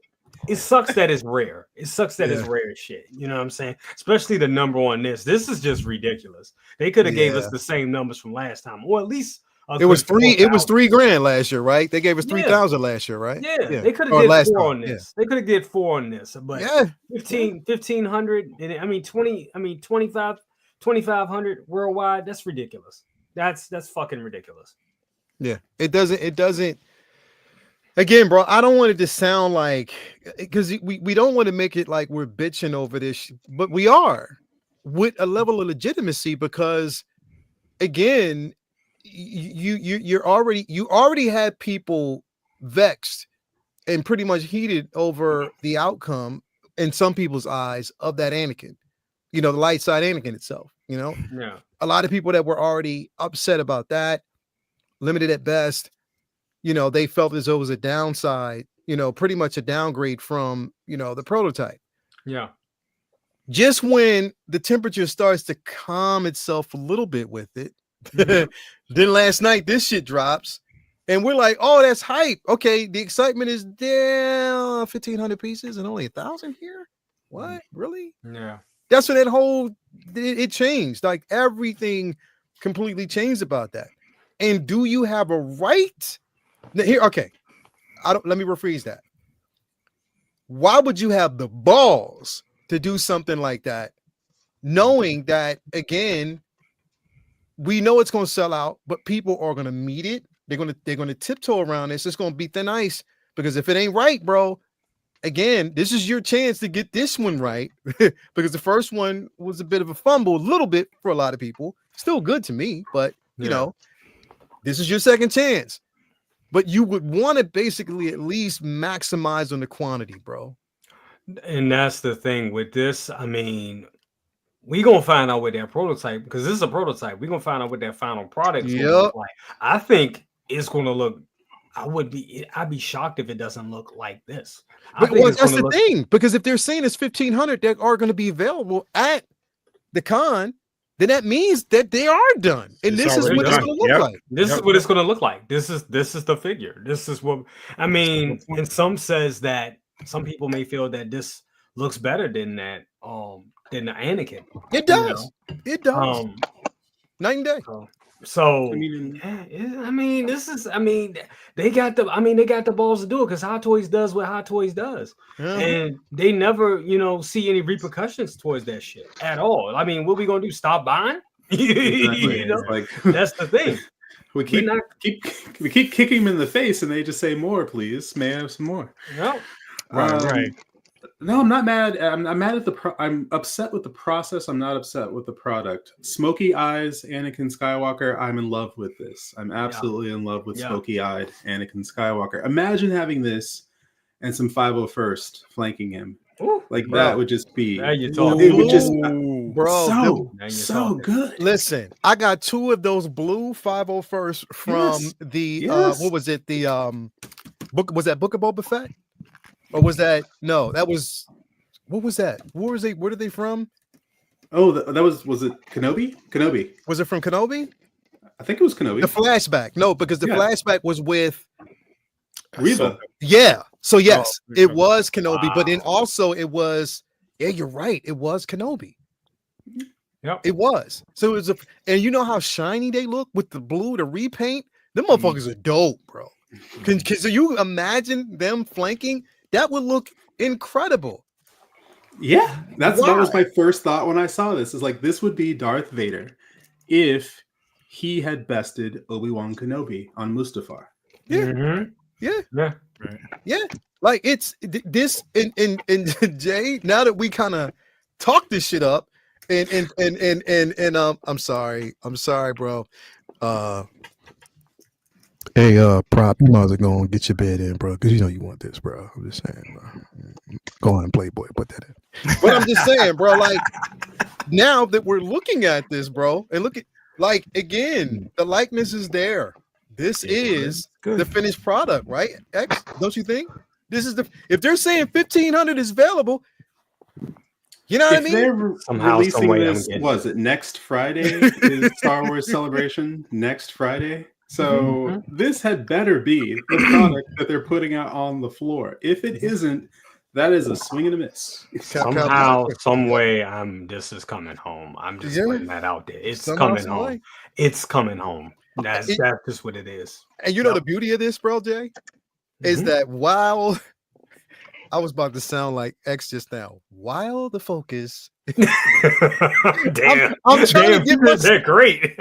it sucks that it's rare. It sucks that it's rare shit. You know what I'm saying? Especially the number on this. This is just ridiculous. They could have gave us the same numbers from last time, or at least it was $3,000 last year, right? They gave us 3,000 last year, right? Yeah. They could have did 4 on this. They could have did 4 on this, but 1,500 and I mean 2,500 worldwide. That's ridiculous. That's fucking ridiculous. Yeah, it doesn't. Again, bro, I don't want it to sound like, because we don't want to make it like we're bitching over this, but we are. with a level of legitimacy, because again, you already had people vexed and pretty much heated over the outcome in some people's eyes of that Anakin, the light side Anakin itself. Yeah. A lot of people that were already upset about that, limited at best, they felt as though it was a downside, pretty much a downgrade from, the prototype. Yeah. Just when the temperature starts to calm itself a little bit with it, then last night this shit drops, and we're like, oh, that's hype. Okay, the excitement is down 1,500 pieces and only 1,000 here. What? Really? Yeah. That's when it changed. Like everything completely changed about that. And do you have a right? Here, okay. Let me rephrase that. Why would you have the balls to do something like that, knowing that, again, we know it's going to sell out, but people are going to meet it. They're going to tiptoe around this. It's going to be thin ice, because if it ain't right, bro, again, this is your chance to get this one right, because the first one was a bit of a fumble, a little bit for a lot of people. Still good to me, but this is your second chance. But you would want to basically at least maximize on the quantity, bro. And that's the thing with this. I mean, we're going to find out with that prototype, because this is a prototype. We're going to find out what that final product is going to look like. I think it's going to look, I'd be shocked if it doesn't look like this. But that's the thing, because if they're saying it's 1,500 that are going to be available at the con, then that means that they are done. And this is what it's going to look like. This is what it's going to look like. This is the figure. This is what, I mean, and some people may feel that this looks better than that, than the Anakin. It does. It does. Night and day. So they got the balls to do it, because Hot Toys does what Hot Toys does, and they never, see any repercussions towards that shit at all. I mean, what we gonna do? Stop buying? Like, that's the thing. We keep kicking them in the face, and they just say, "More, please. May I have some more?" No, right. No, I'm not mad. I'm mad at I'm upset with the process. I'm not upset with the product. Smoky eyes, Anakin Skywalker. I'm in love with this. I'm absolutely in love with smoky-eyed Anakin Skywalker. Imagine having this and some 501st flanking him. Ooh, that would just be. It would just, so good. Listen, I got 2 of those blue 501st from the what was it? The book, was that Book of Boba Fett? Or was that that was, what was that? Where are they from? Oh, was it Kenobi? Kenobi. Was it from Kenobi? I think it was Kenobi. The flashback. No, because the flashback was with Reva. Yeah. So yes, it was Kenobi, but then also it was, you're right. It was Kenobi. Yeah, it was. So it was and you know how shiny they look with the blue, the repaint? Them motherfuckers are dope, bro. Can you imagine them flanking? That would look incredible. Yeah, that was my first thought when I saw this. Is like, this would be Darth Vader if he had bested Obi-Wan Kenobi on Mustafar. Yeah, yeah. Like it's this and Jay. Now that we kind of talk this shit up, and I'm sorry, bro. Hey, Prop, you might as well go and get your bed in, bro, because you want this, bro. I'm just saying, bro. Go on and Playboy, put that in. But I'm just saying, bro, like, now that we're looking at this, bro, and look at, like, again, the likeness is there. This is the finished product, right? X, don't you think? This is if they're saying 1,500 is available, you know what I mean? They're releasing this, was it next Friday? Is Star Wars Celebration next Friday? So this had better be the product that they're putting out on the floor. If it isn't, that is a swing and a miss. Somehow, some way, this is coming home. I'm just putting that out there. It's coming home. It's coming home. That's just what it is. And you know the beauty of this, bro, Jay, is that while I was about to sound like X just now, while the focus. Damn, I'm trying to get they're great.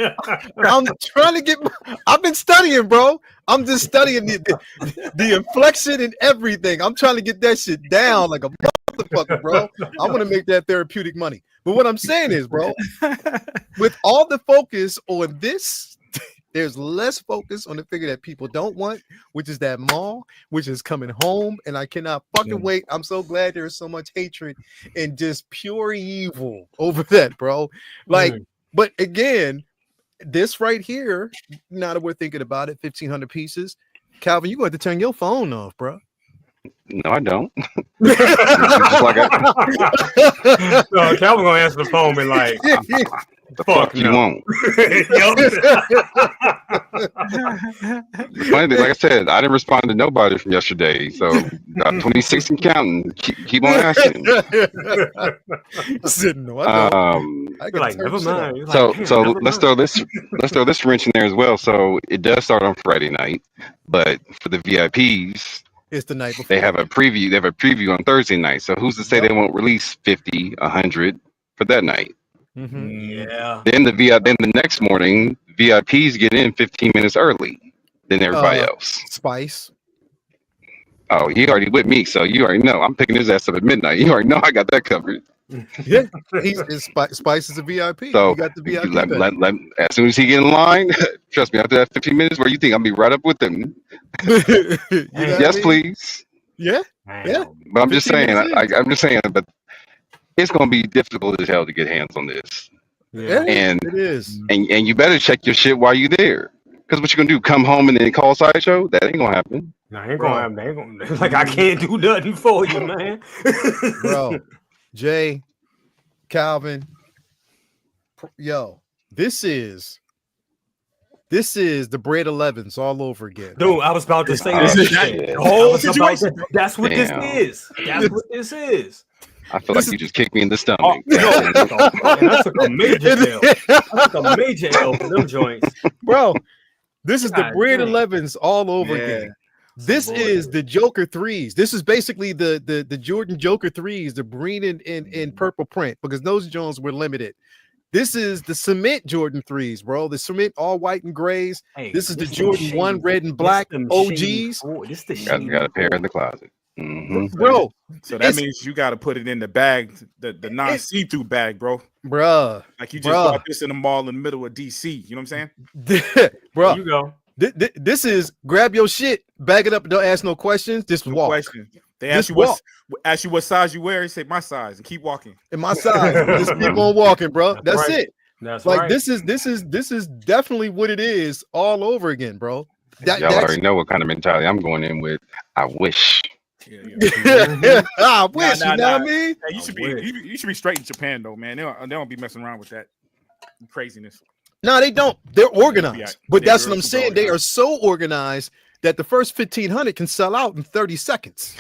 I've been studying, bro. I'm just studying the inflection and everything. I'm trying to get that shit down like a motherfucker, bro. I want to make that therapeutic money. But what I'm saying is, bro, with all the focus on this, there's less focus on the figure that people don't want, which is that Maul, which is coming home. And I cannot fucking wait. I'm so glad there's so much hatred and just pure evil over that, bro. Like, but again, this right here, now that we're thinking about it, 1,500 pieces. Calvin, you going to turn your phone off, bro. No, I don't. No, Calvin gonna answer the phone and like, the fuck you won't. Funny thing, like I said, I didn't respond to nobody from yesterday, so 26 and counting. Keep on asking. I like, never mind. So let's throw this wrench in there as well. So it does start on Friday night, but for the VIPs, it's the night before. They have a preview. They have a preview on Thursday night. So who's to say they won't release 50, 100 for that night? Yeah. Then the next morning, VIPs get in 15 minutes early than everybody else. Spice. Oh, he already with me, so you already know. I'm picking his ass up at midnight. You already know I got that covered. Yeah, Spice is a VIP. So you got the VIP. As soon as he get in line, trust me, after that 15 minutes, where you think I'll be right up with him? Yes, please. Yeah. But I'm just saying, but it's gonna be difficult as hell to get hands on this. Yeah, and it is. And you better check your shit while you're there, because what you gonna do? Come home and then call Sideshow? That ain't gonna happen. No, ain't gonna happen. Like, I can't do nothing for you, man. Bro, Jay, Calvin, yo, this is the Bread 11s all over again. Dude, I was about to say that's what this is. That's what this is. I feel like you just kicked me in the stomach. That's a major L. That's a major L for them joints. Bro, this is the Bread 11s all over again. This is the Joker 3s. This is basically the Jordan Joker 3s, the green and purple print, because those Jones were limited. This is the cement Jordan 3s, bro. The cement all white and grays. Hey, this is the Jordan 1 red and black OGs. Got a pair in the closet. Bro. So that means you got to put it in the bag, the non-see-through bag, bro. Bruh. Like you just bought this in the mall in the middle of DC. You know what I'm saying? Bro. There you go. This is grab your shit, bag it up, don't ask no questions. Just walk. Question. They ask you what size you wear. You say my size and keep walking. In my size, just keep on walking, bro. That's right. it. That's like right. This is definitely what it is all over again, bro. Y'all already know what kind of mentality I'm going in with. I wish. I wish. You know what I mean? Hey, you should be straight in Japan though, man. They don't be messing around with that craziness. No, they don't. They're organized. But that's what I'm saying. They are so organized that the first 1,500 can sell out in 30 seconds.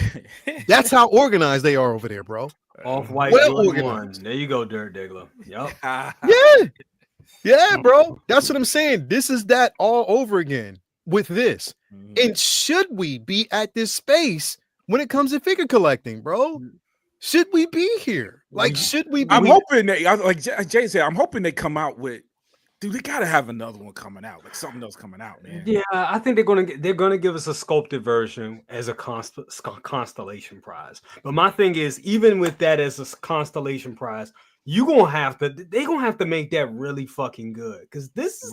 That's how organized they are over there, bro. Off-white organized. There you go, Dirt Diggler. Yep. Yeah, bro. That's what I'm saying. This is that all over again with this. And should we be at this space when it comes to figure collecting, bro? Should we be here? Like, should we be? I'm hoping they, like Jay said, I'm hoping they come out with. Dude, they gotta have another one coming out, like something else coming out, man. Yeah, I think they're gonna give us a sculpted version as a constellation prize. But my thing is, even with that as a constellation prize, they're gonna have to make that really fucking good, because this is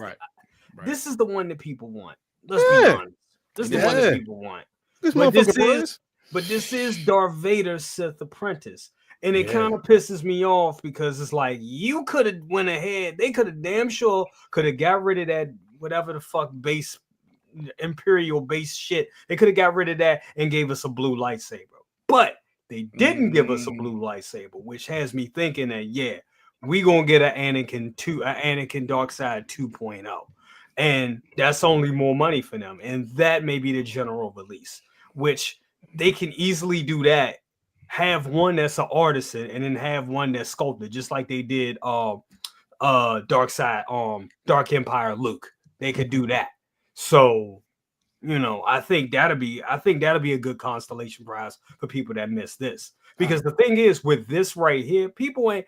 this is the one that people want. Let's be honest, this is the one that people want. But this is Darth Vader Sith Apprentice. And it kind of pisses me off, because it's like, you could have went ahead. They could have got rid of that whatever the fuck base Imperial base shit. They could have got rid of that and gave us a blue lightsaber. But they didn't give us a blue lightsaber, which has me thinking that we gonna get an Anakin Dark Side 2.0. And that's only more money for them. And that may be the general release, which they can easily do that. Have one that's an artisan and then have one that's sculpted, just like they did Dark Side, Dark Empire Luke. They could do that. So, I think that'll be a good constellation prize for people that miss this. Because the thing is, with this right here, people ain't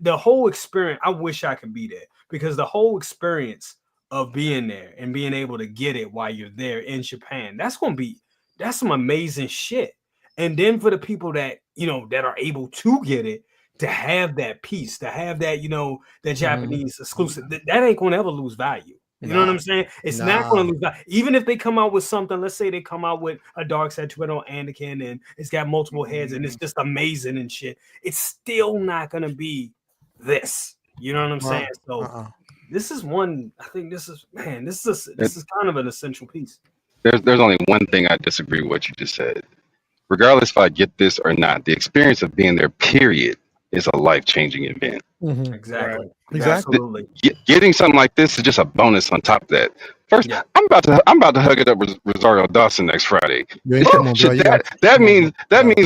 the whole experience. I wish I could be there, because the whole experience of being there and being able to get it while you're there in Japan, that's some amazing shit. And then for the people that, you know, that are able to get it, to have that piece, to have that, you know, that Japanese exclusive, that ain't gonna ever lose value. You know what I'm saying? It's not going to lose value. Even if they come out with something, let's say they come out with a dark side twin on Anakin and it's got multiple heads and it's just amazing and shit, it's still not going to be this. You know what I'm saying? So this is one, I think this is kind of an essential piece. There's only one thing I disagree with what you just said. Regardless if I get this or not, the experience of being there, period, is a life-changing event. Exactly. Absolutely. Getting something like this is just a bonus on top of that. First, I'm about to hug it up with Rosario Dawson next Friday. That means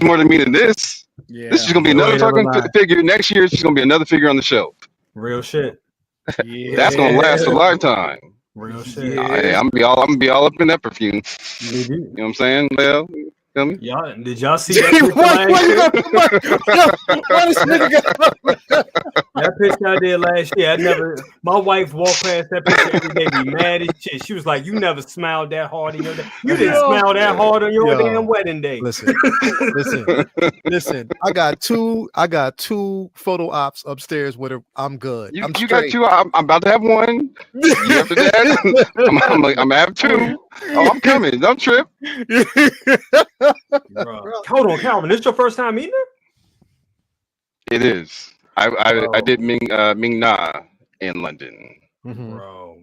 more to me than this. Yeah. This is gonna be another fucking figure. Next year, it's gonna be another figure on the shelf. Real shit. That's gonna last a lifetime. Real shit. I'm gonna be all up in that perfume. You know what I'm saying? Well, y'all, did y'all see that picture I did last year? My wife walked past that picture every day, be mad as shit. She was like, "You never smiled that hard in your day. You didn't smile that hard on your damn wedding day." Listen. I got two photo ops upstairs with her. I'm good. You got two. I'm about to have one. After that, I'm gonna have two. Oh, I'm coming. Don't trip. Hold on, Calvin. This your first time meeting her? It is. I did Ming Na in London. Bro.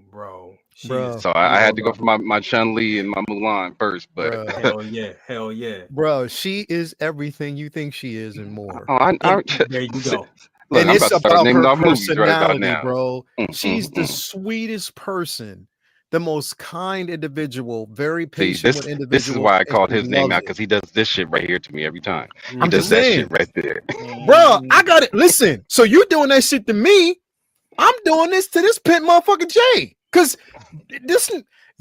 So I had to go for my Chun-Li and my Mulan first, but hell yeah. Bro, she is everything you think she is and more. There you go. Look, and it's about her personality, right bro. She's the sweetest person. The most kind individual, very patient with individuals. This is why I called his name out, because he does this shit right here to me every time. He does that shit right there. Bro, I got it. Listen, so you doing that shit to me, I'm doing this to this pimp motherfucker Jay. Cause this,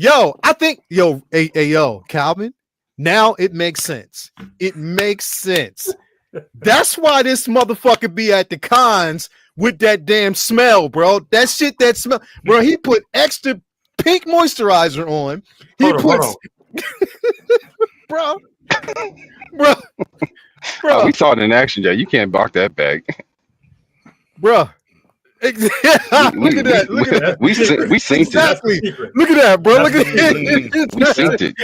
I think, Calvin, now it makes sense. It makes sense. That's why this motherfucker be at the cons with that damn smell, bro. That shit, that smell. Bro, he put extra pink moisturizer on. Hold on. bro. Oh, we saw it in action, Jay. You can't block that back, bro. Look at that. We synced exactly. It. Look at that, bro. Look at it. We synced it.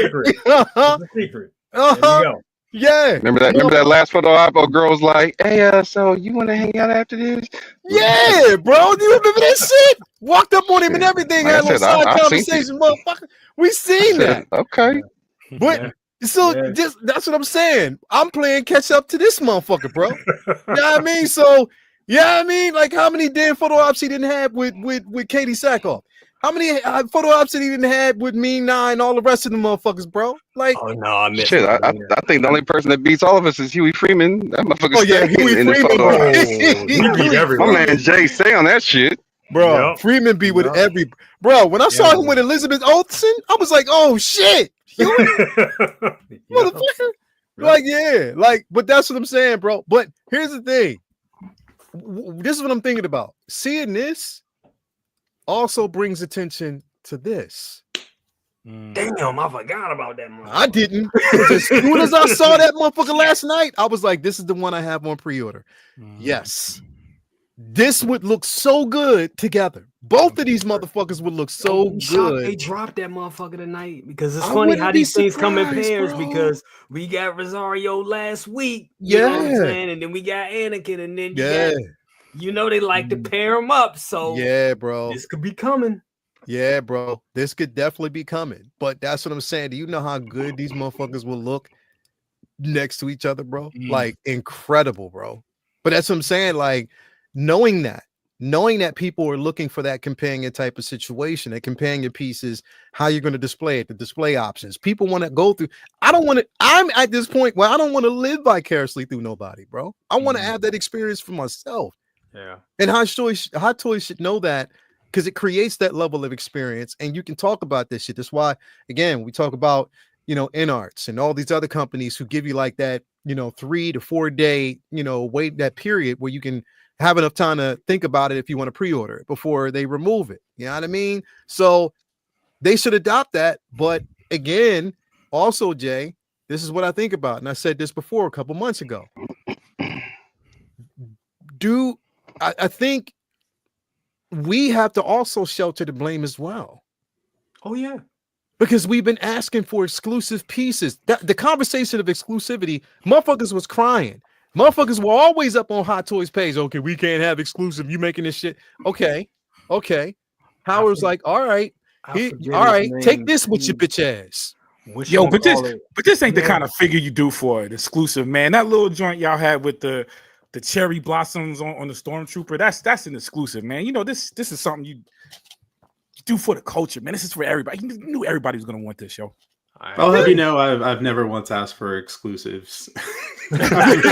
Secret. There you go. Yeah. Remember that last photo op? Girl was like, "Hey, so you want to hang out after this?" Yeah, bro. Do you remember that shit? Walked up on him and everything. Had a little side conversation, motherfucker. We seen that. Okay. But just that's what I'm saying. I'm playing catch up to this motherfucker, bro. You know what I mean? So, like how many damn photo ops he didn't have with Katie Sackhoff? How many photo ops he didn't have with me, and all the rest of the motherfuckers, bro? Like, oh no, I missed shit. I think the only person that beats all of us is Huey Freeman. That motherfucker. Oh yeah, Huey Freeman. He beat everyone. My man Jay say on that shit, bro. Yep. Freeman be with every bro. When I saw him with Elizabeth Olsen, I was like, oh shit, motherfucker. Like, but that's what I'm saying, bro. But here's the thing. This is what I'm thinking about. Seeing this also brings attention to this. Damn, I forgot about that. I didn't. As soon as I saw that motherfucker last night, I was like, this is the one I have on pre-order. Yes. This would look so good together. Both of these motherfuckers would look so good. They dropped that motherfucker tonight because it's funny how these things come in pairs, bro. Because we got Rosario last week. You know what I'm saying? And then we got Anakin, and then they like to pair them up. So bro, this could be coming. Yeah, bro, this could definitely be coming. But that's what I'm saying. Do you know how good these motherfuckers will look next to each other, bro? Like incredible, bro. But that's what I'm saying. Like knowing that people are looking for that companion type of situation, that companion pieces, how you're going to display it, the display options. People want to go through. I'm at this point where I don't want to live vicariously through nobody, bro. I want to have that experience for myself. Yeah. And Hot Toys should know that, because it creates that level of experience, and you can talk about this shit. That's why, again, we talk about, InArts and all these other companies who give you like that, 3 to 4 day, wait, that period where you can have enough time to think about it if you want to pre-order it before they remove it. You know what I mean? So they should adopt that. But again, also, Jay, this is what I think about, and I said this before a couple months ago. I think we have to also shelter the blame as well. Oh yeah. Because we've been asking for exclusive pieces. The conversation of exclusivity, motherfuckers was crying. Motherfuckers were always up on Hot Toys page. Okay, we can't have exclusive. You making this shit. Okay. Howard's like, all right, take this with your bitch ass. Yo, but this ain't the kind of figure you do for it. Exclusive, man. That little joint y'all had with the cherry blossoms on the Stormtrooper. That's an exclusive, man. You know, this is something you do for the culture, man. This is for everybody. You knew everybody was gonna want this, yo. I'll have you know, I've never once asked for exclusives. I've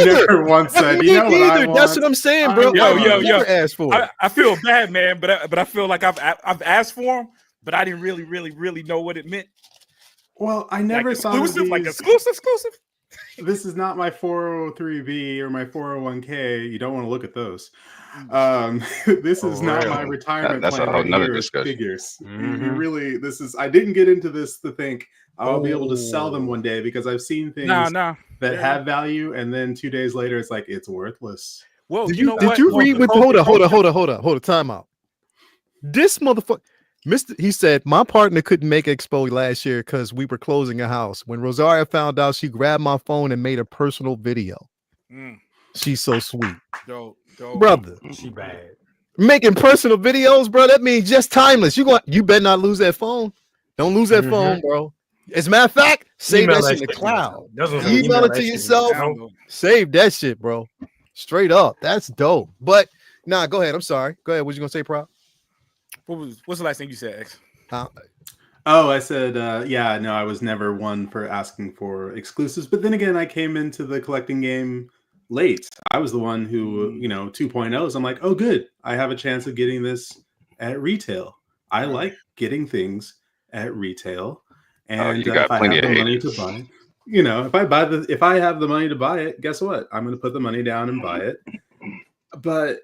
never once said, you know what I want. That's what I'm saying, bro. Yo. Asked for. I feel bad, man, but I feel like I've asked for them, but I didn't really know what it meant. Well, I never like saw exclusive, like exclusive. This is not my 403b or my 401k. You don't want to look at those. This is not my retirement That's plan. a whole nother discussion. Figures. You really, I didn't get into this to think I'll be able to sell them one day, because I've seen things that have value, and then 2 days later it's like it's worthless. Well, did you know you read with hold on, time out. This motherfucker, he said, my partner couldn't make Expo last year because we were closing a house. When Rosaria found out, she grabbed my phone and made a personal video. She's so sweet. Dope. Brother. She bad. Making personal videos, bro. That means just timeless. You better not lose that phone. Don't lose that phone, bro. As a matter of fact, save that shit in the cloud. Email it to yourself. Save that shit, bro. Straight up. That's dope. But go ahead. I'm sorry. Go ahead. What you gonna say, Prop? What's the last thing you said, X? I said, I was never one for asking for exclusives. But then again, I came into the collecting game late. I was the one who, 2.0s. I'm like, oh, good. I have a chance of getting this at retail. I like getting things at retail. And if I have the money to buy it, if I have the money to buy it, guess what? I'm going to put the money down and buy it. But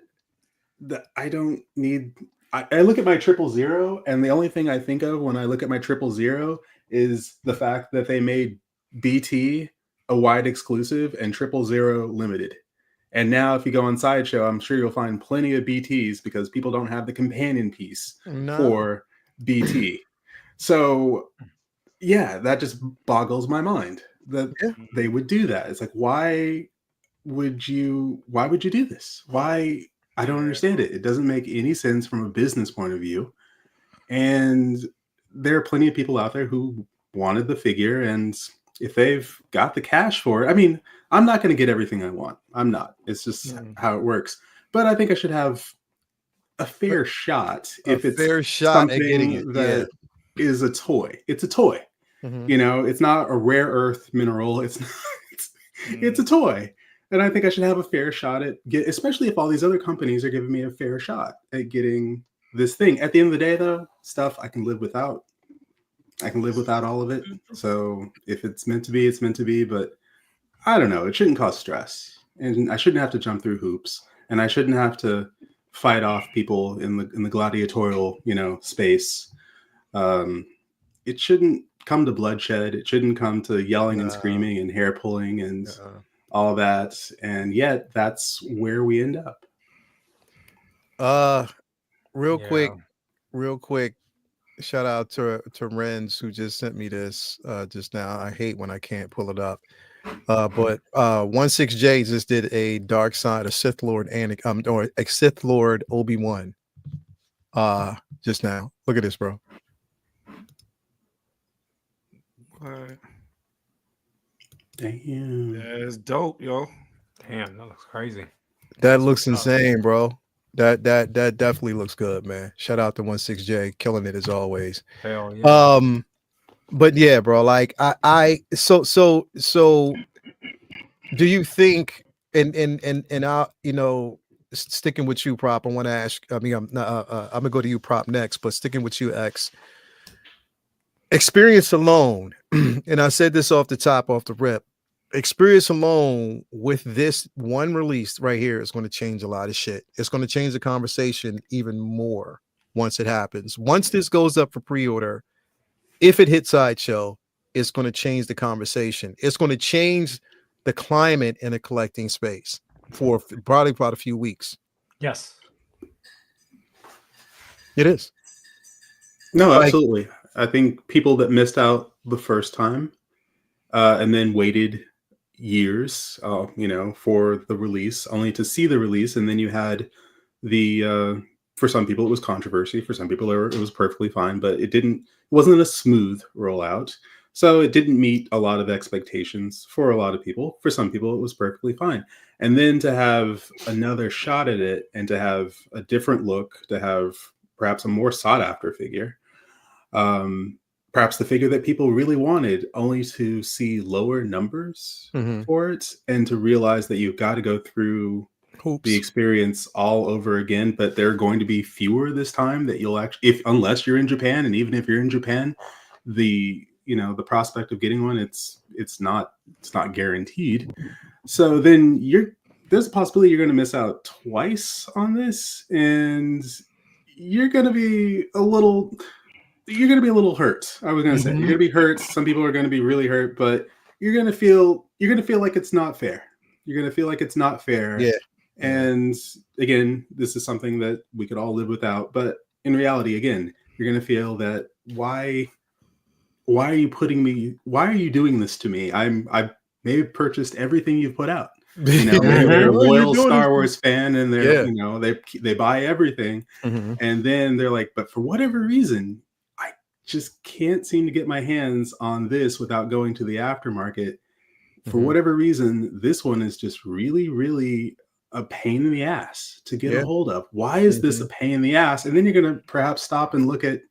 I don't need. I look at my 000, and the only thing I think of when I look at my 000 is the fact that they made BT a wide exclusive and 000 limited. And now if you go on Sideshow, I'm sure you'll find plenty of BTs because people don't have the companion piece for BT. So yeah, that just boggles my mind that they would do that. It's like, why would you do this? Why? I don't understand it. It doesn't make any sense from a business point of view. And there are plenty of people out there who wanted the figure, and if they've got the cash for it, I mean, I'm not going to get everything I want. I'm not. It's just how it works. But I think I should have a fair shot. If it's fair shot at getting it, that is a toy. It's a toy. It's not a rare earth mineral. It's a toy. And I think I should have a fair shot at especially if all these other companies are giving me a fair shot at getting this thing. At the end of the day, though, stuff I can live without. I can live without all of it. So if it's meant to be, it's meant to be. But I don't know. It shouldn't cause stress, and I shouldn't have to jump through hoops, and I shouldn't have to fight off people in the gladiatorial, space. It shouldn't come to bloodshed. It shouldn't come to yelling and screaming and hair pulling and all that. And yet that's where we end up. Real quick. Shout out to Renz, who just sent me this just now. I hate when I can't pull it up. But 16J just did a Dark Side of Sith Lord or a Sith Lord Obi-Wan just now. Look at this, bro. What? Damn. That's dope, yo. Damn, that looks crazy. That looks insane, bro. That definitely looks good, man. Shout out to 16J, killing it as always. Hell yeah. But yeah, bro, like so do you think and I, sticking with you, Prop, I want to ask, I'm gonna go to you, Prop, next, but sticking with you, X, experience alone, and I said this off the rip, experience alone with this one release right here is going to change a lot of shit. It's going to change the conversation even more once it happens. Once this goes up for pre-order, if it hits Sideshow, it's going to change the conversation. It's going to change the climate in a collecting space for probably about a few weeks. Yes. It is. No, Like- absolutely. I think people that missed out the first time and then waited years, for the release, only to see the release, and then you had the for some people it was controversy, for some people it was perfectly fine, but it wasn't a smooth rollout, so it didn't meet a lot of expectations for a lot of people. For some people it was perfectly fine, and then to have another shot at it and to have a different look, to have perhaps a more sought after figure, perhaps the figure that people really wanted, only to see lower numbers for it and to realize that you've got to go through Hoops. the experience all over again. But there are going to be fewer this time that you'll actually, unless you're in Japan, and even if you're in Japan, the prospect of getting one, it's not guaranteed. So then there's a possibility you're going to miss out twice on this, and you're going to be a little hurt. I was going to say, you're going to be hurt. Some people are going to be really hurt, but you're going to feel like it's not fair. You're going to feel like it's not fair. Yeah. And again, this is something that we could all live without, but in reality, again, you're going to feel that why are you doing this to me? I may have purchased everything you've put out. They're a loyal Star Wars fan, and they're they buy everything, and then they're like, but for whatever reason, I just can't seem to get my hands on this without going to the aftermarket. For whatever reason, this one is just really, really a pain in the ass to get a hold of. Why is this a pain in the ass? And then you're going to perhaps stop and look at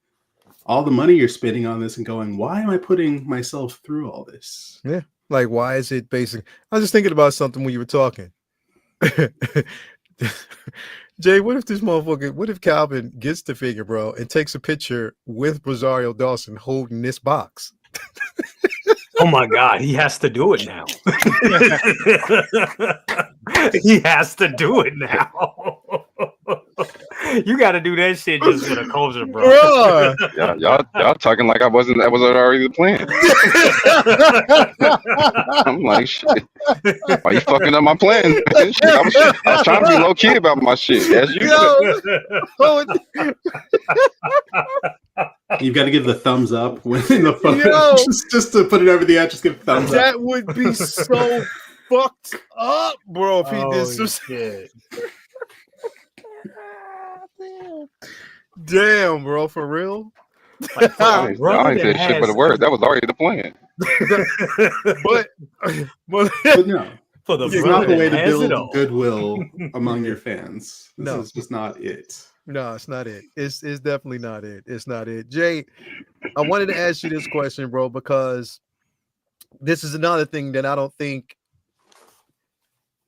all the money you're spending on this and going, why am I putting myself through all this? Yeah. Like, why is it basic? I was just thinking about something when you were talking. Jay, what if Calvin gets the figure, bro, and takes a picture with Rosario Dawson holding this box? Oh my God, he has to do it now. He has to do it now. You got to do that shit just for the culture, bro. Y'all talking like that wasn't already the plan. I'm like, shit. Why you fucking up my plan? Shit, I was trying to be low key about my shit. As usual. You've got to give the thumbs up when in the photo. Just to put it over the edge, just give a thumbs up. That would be so fucked up, bro, if he did some shit. Damn, bro, for real. Like, I ain't said shit but a word. That was already the plan. but no, for the it's not the way to build goodwill among your fans. This is just not it. No, it's not it. It's definitely not it. It's not it. Jay, I wanted to ask you this question, bro, because this is another thing that I don't think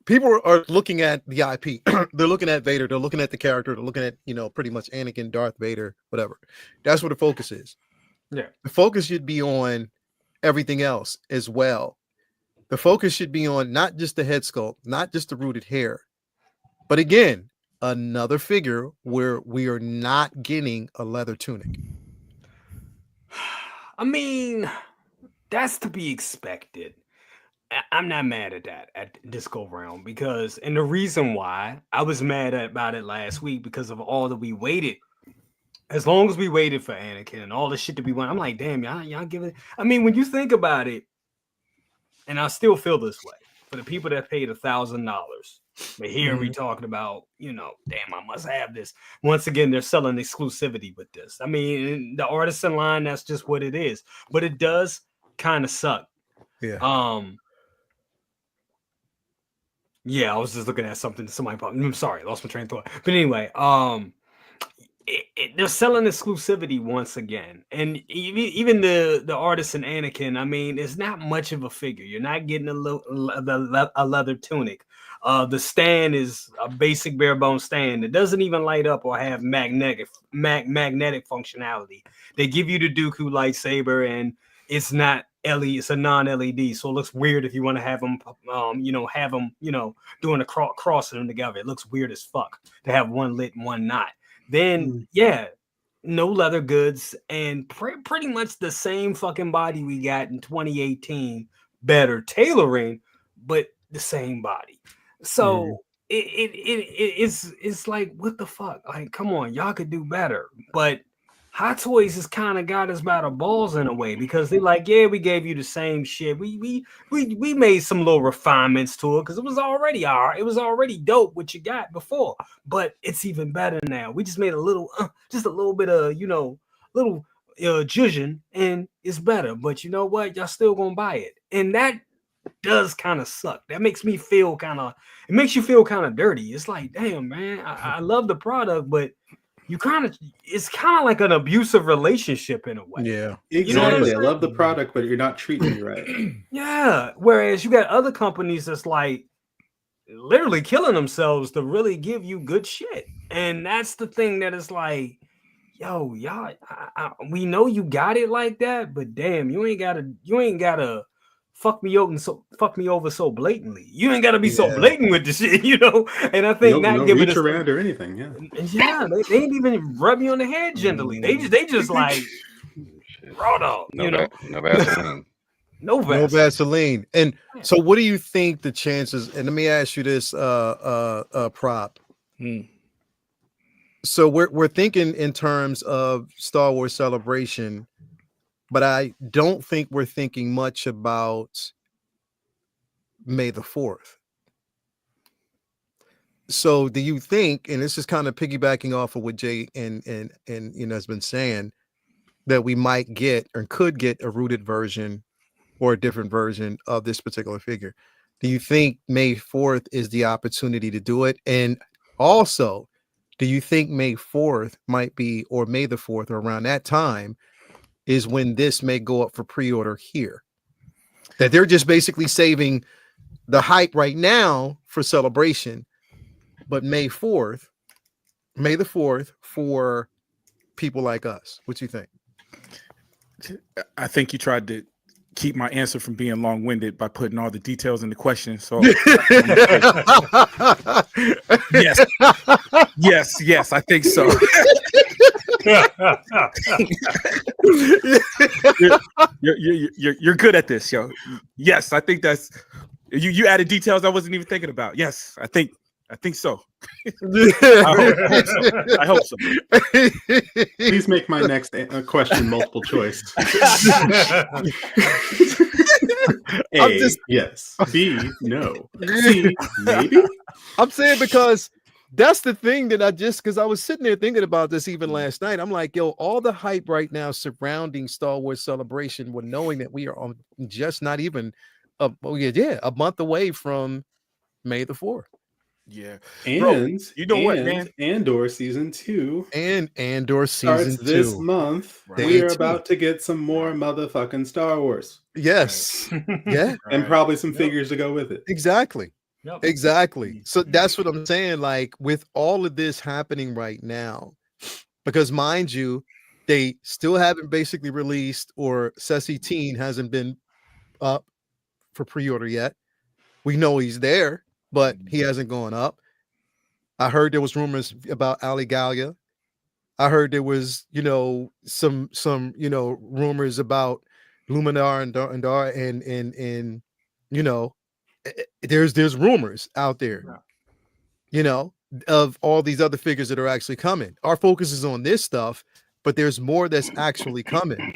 people are looking at the IP. They're looking at Vader. They're looking at the character. They're looking at, pretty much Anakin, Darth Vader, whatever. That's where the focus is. Yeah. The focus should be on everything else as well. The focus should be on not just the head sculpt, not just the rooted hair, but again, another figure where we are not getting a leather tunic. I mean, that's to be expected. I'm not mad at that at this go round because, and the reason why I was mad about it last week because of all that we waited. As long as we waited for Anakin and all the shit that we want, I'm like, damn, y'all give it. I mean, when you think about it, and I still feel this way for the people that paid $1,000. But here we talking about, damn, I must have this. Once again, they're selling exclusivity with this. I mean, the Artisan line, that's just what it is. But it does kind of suck. Yeah. Yeah, I was just looking at something. I'm sorry, I lost my train of thought. But anyway, they're selling exclusivity once again, and even the Artisan Anakin. I mean, it's not much of a figure. You're not getting a leather tunic. The stand is a basic bare bone stand. It doesn't even light up or have magnetic functionality. They give you the Dooku lightsaber, and it's not LED. It's a non-LED, so it looks weird if you want to have them, doing a crossing them together. It looks weird as fuck to have one lit and one not. Then no leather goods, and pretty much the same fucking body we got in 2018. Better tailoring, but the same body. So it's like, what the fuck? Like, come on, y'all could do better. But Hot Toys has kind of got us by the balls in a way, because they're like, yeah, we gave you the same shit. We made some little refinements to it because it was already dope what you got before, but it's even better now. We just made a little bit of little judging, and it's better. But you know what? Y'all still gonna buy it, and that does kind of suck. That makes me feel it makes you feel kind of dirty. It's like, damn, man, I love the product, but it's kind of like an abusive relationship in a way. Yeah, exactly. I love the product, but you're not treating me right. Yeah. Whereas you got other companies that's like literally killing themselves to really give you good shit. And that's the thing that is like, yo, y'all, we know you got it like that, but damn, you ain't gotta fuck me over so blatantly. You ain't gotta be so blatant with the shit, And I think no giving reach around or anything. Yeah, they ain't even rub you on the head gently. They just like raw dog. No Vaseline. No Vaseline. And so, what do you think the chances? And let me ask you this, prop. So we're thinking in terms of Star Wars Celebration, but I don't think we're thinking much about May the 4th. So do you think, and this is kind of piggybacking off of what Jay and has been saying, that we might get or could get a rooted version or a different version of this particular figure? Do you think May 4th is the opportunity to do it? And also, do you think May 4th might be, or May the 4th, or around that time, is when this may go up for pre-order here? That they're just basically saving the hype right now for Celebration, but May the 4th for people like us. What you think? I think you tried to keep my answer from being long-winded by putting all the details in the question. So yes, I think so. You're good at this, yo. Yes, I think that's you added details I wasn't even thinking about. Yes, I think so. I hope so. Please make my next question multiple choice. A, yes. B, no. C, maybe. I'm saying because that's the thing that because I was sitting there thinking about this even last night. I'm like, yo, all the hype right now surrounding Star Wars Celebration, with knowing that we are on just not even a month away from May the 4th. Yeah, and bro, you know what, man? Andor season 2 Andor season 2 this month. Right. We are about to get some more motherfucking Star Wars. Yes, yeah, and probably some figures to go with it. Exactly. Exactly. So that's what I'm saying. Like, with all of this happening right now, because mind you, they still haven't basically released, or Ceci Teen hasn't been up for pre-order yet. We know he's there, but he hasn't gone up. I heard there was rumors about Ali Galia. I heard there was, some rumors about Luminar and Dar, and there's rumors out there, of all these other figures that are actually coming. Our focus is on this stuff, but there's more that's actually coming.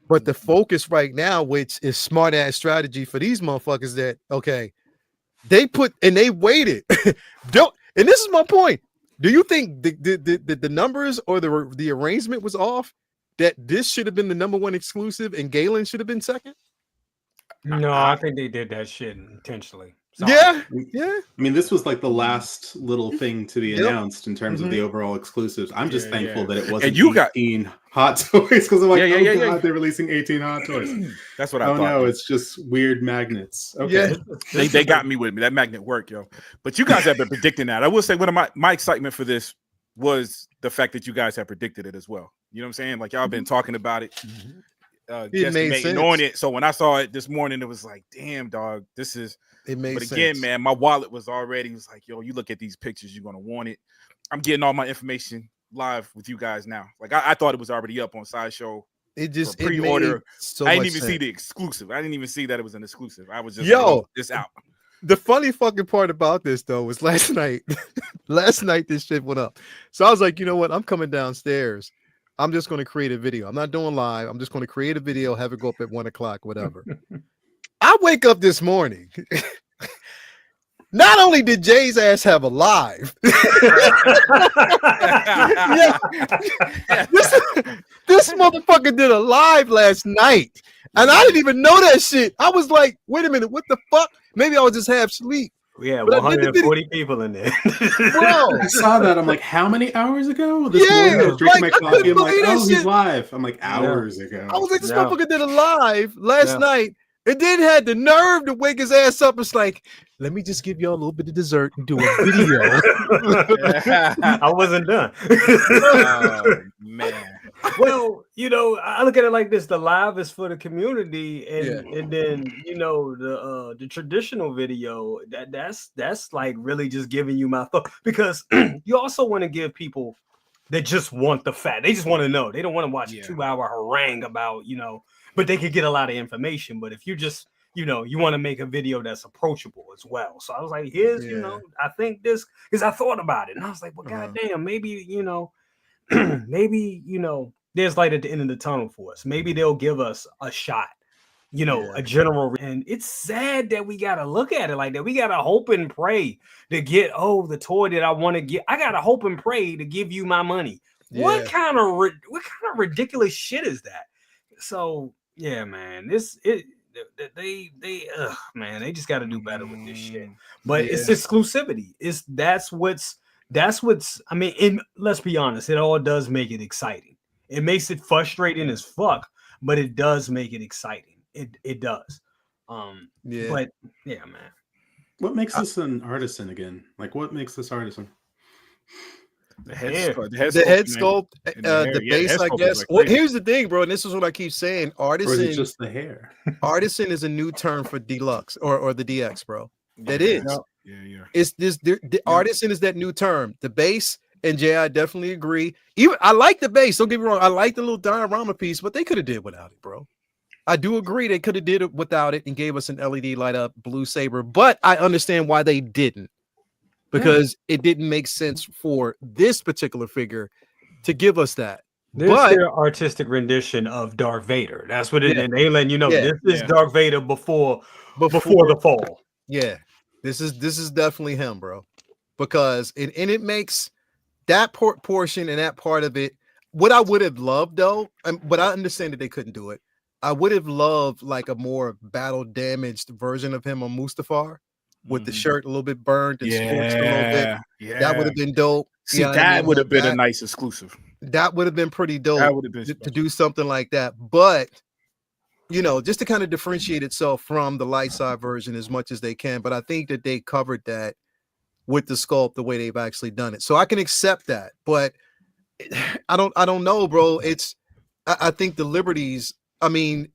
But the focus right now, which is smart ass strategy for these motherfuckers, that they waited. And this is my point. Do you think the numbers or the arrangement was off? That this should have been the number one exclusive and Galen should have been second? No, I think they did that shit intentionally. Sorry. Yeah. I mean, this was like the last little thing to be announced in terms of the overall exclusives. I'm just thankful that it wasn't 18 Hot Toys, because I'm like, God, they're releasing 18 Hot Toys. That's what I thought. No, it's just weird magnets. Okay. Yeah. They got me with me. That magnet worked, yo. But you guys have been predicting that. I will say one of my excitement for this was the fact that you guys have predicted it as well. You know what I'm saying? Like, y'all been talking about it. Guesstimating on it. So when I saw it this morning, it was like, damn, dog, this is. It made sense. But again, man, my wallet was already like, yo, you look at these pictures, you're gonna want it. I'm getting all my information live with you guys now. Like I thought it was already up on Sideshow. It just For pre-order. It made so I didn't much even sense. see the exclusive. I didn't even see that it was an exclusive. I was just Yo. like, this out. The funny fucking part about this though was last night. Last night this shit went up. So I was like, you know what? I'm coming downstairs. I'm just going to create a video. I'm not doing live. I'm just going to create a video, have it go up at 1 o'clock, whatever. I wake up this morning. Not only did Jay's ass have a live, this motherfucker did a live last night. And I didn't even know that shit. I was like, wait a minute, what the fuck? Maybe I was just half asleep. Yeah, But I did the 140 people in there. Bro, I saw that. I'm like, how many hours ago? This Yeah, morning I was drinking like, my I coffee. couldn't I'm like, believe that oh, he's shit. live. I'm like, hours ago. I was like, this Yeah. motherfucker did a live last Yeah. night. And then had the nerve to wake his ass up. It's like, let me just give y'all a little bit of dessert and do a video. I wasn't done. Oh, man. Well, you know, I look at it like this: the live is for the community, and then you know the traditional video that's like really just giving you my thought, because you also want to give people that just want the fact. They just want to know. They don't want to watch a 2-hour harangue about, you know, but they could get a lot of information. But if you just, you know, you want to make a video that's approachable as well. So I was like, here's, you know, I think this, because I thought about it and I was like, well, goddamn, maybe, you know, maybe, you know, there's light at the end of the tunnel for us. Maybe they'll give us a shot, you know, a general. And it's sad that we got to look at it like that. We got to hope and pray to get, the toy that I want to get. I got to hope and pray to give you my money. What kind of ridiculous shit is that? So, yeah, man, man, they just got to do better with this shit. But it's exclusivity. That's what's I mean, and let's be honest, it all does make it exciting. It makes it frustrating as fuck, but it does make it exciting. It does. But yeah, man. What makes this an artisan again? Like, what makes this artisan? The head sculpt, the base, I guess. Like, well, here's the thing, bro, and this is what I keep saying. Artisan, or is it just the hair? Artisan is a new term for deluxe or the DX, bro. That is. It's this. The artisan is that new term. The base, and Jay, I definitely agree. Even I like the base. Don't get me wrong. I like the little diorama piece, but they could have did without it, bro. I do agree they could have did it without it and gave us an LED light up blue saber, but I understand why they didn't. Because it didn't make sense for this particular figure to give us that. But their artistic rendition of Darth Vader. That's what it is. And they letting you know this is Darth Vader before the fall. Yeah, this is definitely him, bro. Because it makes that portion and that part of it. What I would have loved though, but I understand that they couldn't do it. I would have loved like a more battle damaged version of him on Mustafar. With the shirt a little bit burned and scorched a little bit. Yeah. That would have been dope. See, that would have been a nice exclusive. That would have been pretty dope. That would have been to do something like that. But, you know, just to kind of differentiate itself from the light side version as much as they can. But I think that they covered that with the sculpt the way they've actually done it. So I can accept that. But I don't know, bro. I think the liberties, I mean,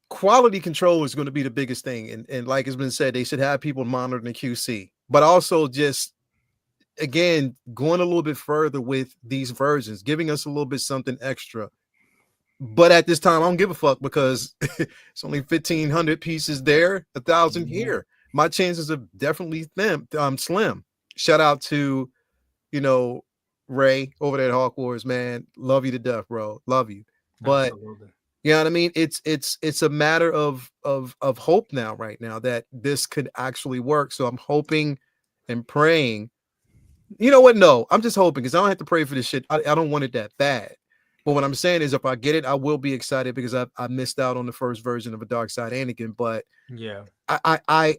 quality control is going to be the biggest thing. And like it's been said, they should have people monitoring the QC, but also just, again, going a little bit further with these versions, giving us a little bit something extra. But at this time, I don't give a fuck because it's only 1,500 pieces there, 1,000 here. My chances are definitely slim. Shout out to, you know, Ray over there at Hawk Wars, man. Love you to death, bro. Love you. But absolutely. You know what I mean? It's a matter of hope now, right now, that this could actually work. So I'm hoping and praying. You know what? No, I'm just hoping because I don't have to pray for this shit. I don't want it that bad. But what I'm saying is, if I get it, I will be excited because I missed out on the first version of a Dark Side Anakin. But yeah, I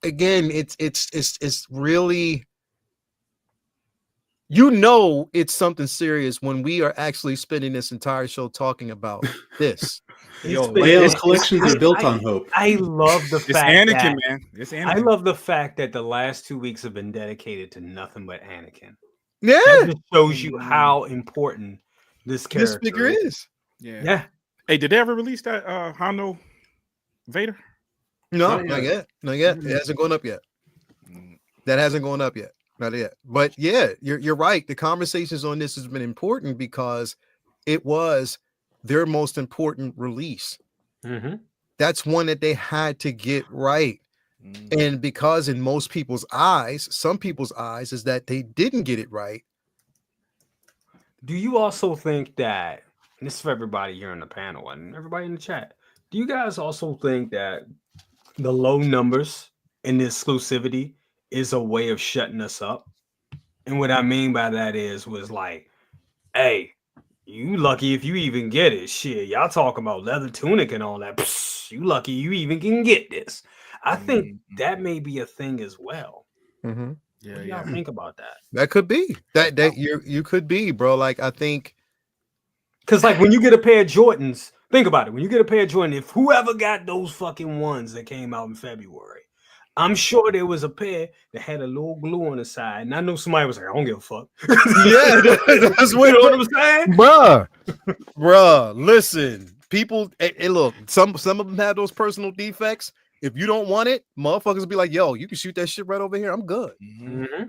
again, it's really. You know, it's something serious when we are actually spending this entire show talking about this. Leo's collections are built on hope. I love the fact Anakin, man. It's Anakin. I love the fact that the last 2 weeks have been dedicated to nothing but Anakin. Yeah, that just shows you how important this figure is. Yeah. Hey, did they ever release that Hondo Vader? No, not yet. Not yet. It hasn't gone up yet. That hasn't gone up yet. Not yet. But yeah, you're right. The conversations on this has been important because it was their most important release. Mm-hmm. That's one that they had to get right. And because in most people's eyes, some people's eyes, is that they didn't get it right. Do you also think that, and this is for everybody here on the panel and everybody in the chat, do you guys also think that the low numbers and the exclusivity is a way of shutting us up? And what I mean by that was like, hey, you lucky if you even get it. Shit, y'all talking about leather tunic and all that. Psst, you lucky you even can get this. I think that may be a thing as well. Mm-hmm. Yeah, What do y'all think about that? That could be that you could be, bro. Like I think, because like when you get a pair of Jordans, think about it. When you get a pair of Jordans, if whoever got those fucking ones that came out in February, I'm sure there was a pair that had a little glue on the side, and I know somebody was like, "I don't give a fuck." Yeah, that's what, you know what I'm saying, bruh. Listen, people. Hey, look, some of them have those personal defects. If you don't want it, motherfuckers be like, "Yo, you can shoot that shit right over here. I'm good." Mm-hmm.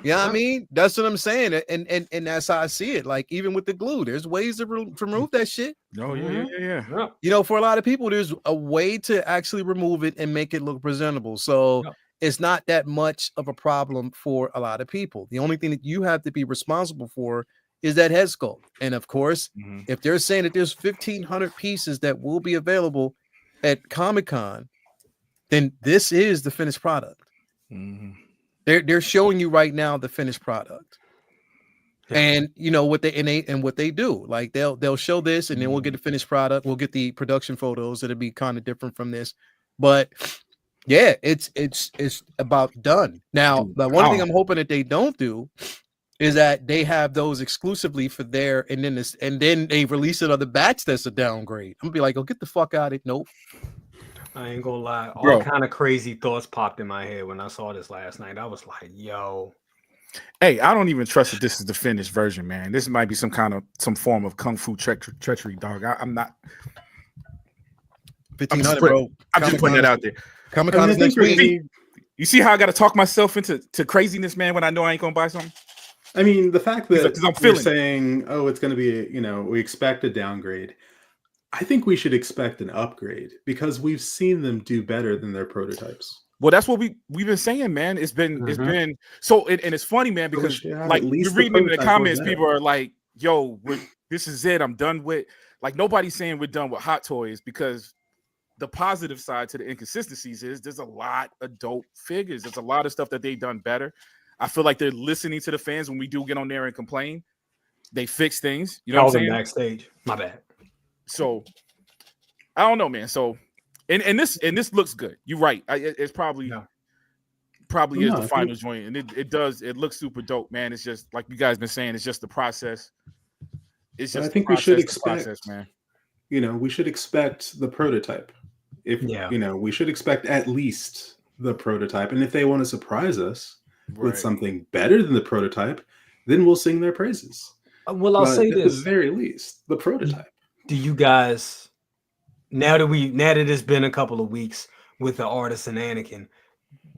Yeah, I mean, that's what I'm saying, and that's how I see it. Like even with the glue, there's ways to remove that shit. Oh yeah. You know, for a lot of people, there's a way to actually remove it and make it look presentable. So it's not that much of a problem for a lot of people. The only thing that you have to be responsible for is that head sculpt. And of course, if they're saying that there's 1,500 pieces that will be available at Comic-Con, then this is the finished product. They're showing you right now the finished product. And you know what they do, like they'll show this and then we'll get the finished product, we'll get the production photos that'll be kind of different from this, but yeah, it's about done now. The one thing I'm hoping that they don't do is that they have those exclusively for there, and then they release another batch that's a downgrade. I'm gonna be like, oh, get the fuck out of it. Nope. I ain't gonna lie, all kind of crazy thoughts popped in my head when I saw this last night. I was like, yo. Hey, I don't even trust that this is the finished version, man. This might be some form of kung fu treachery, dog. I'm not. 1,500, bro. I'm just putting that out there. Comic-Con is next week. You see how I got to talk myself into craziness, man, when I know I ain't gonna buy something? I mean, the fact that I'm we're saying, oh, it's going to be, we expect a downgrade. I think we should expect an upgrade because we've seen them do better than their prototypes. Well, that's what we've been saying, man. It's been so, and it's funny, man, because like you're reading in the comments, people are like, "Yo, this is it. I'm done with." Like nobody's saying we're done with Hot Toys, because the positive side to the inconsistencies is there's a lot of dope figures. There's a lot of stuff that they've done better. I feel like they're listening to the fans when we do get on there and complain. They fix things. You know what I'm saying? Backstage. My bad. So I don't know, man. So and this looks good. You're right. It's probably is the final joint, and it looks super dope, man. It's just like you guys been saying. It's just the process. It's just. I think we should expect, man. We should expect the prototype. We should expect at least the prototype, and if they want to surprise us with something better than the prototype, then we'll sing their praises. Well, I'll say this: at the very least, the prototype. Do you guys, now that it's been a couple of weeks with the Artisan Anakin,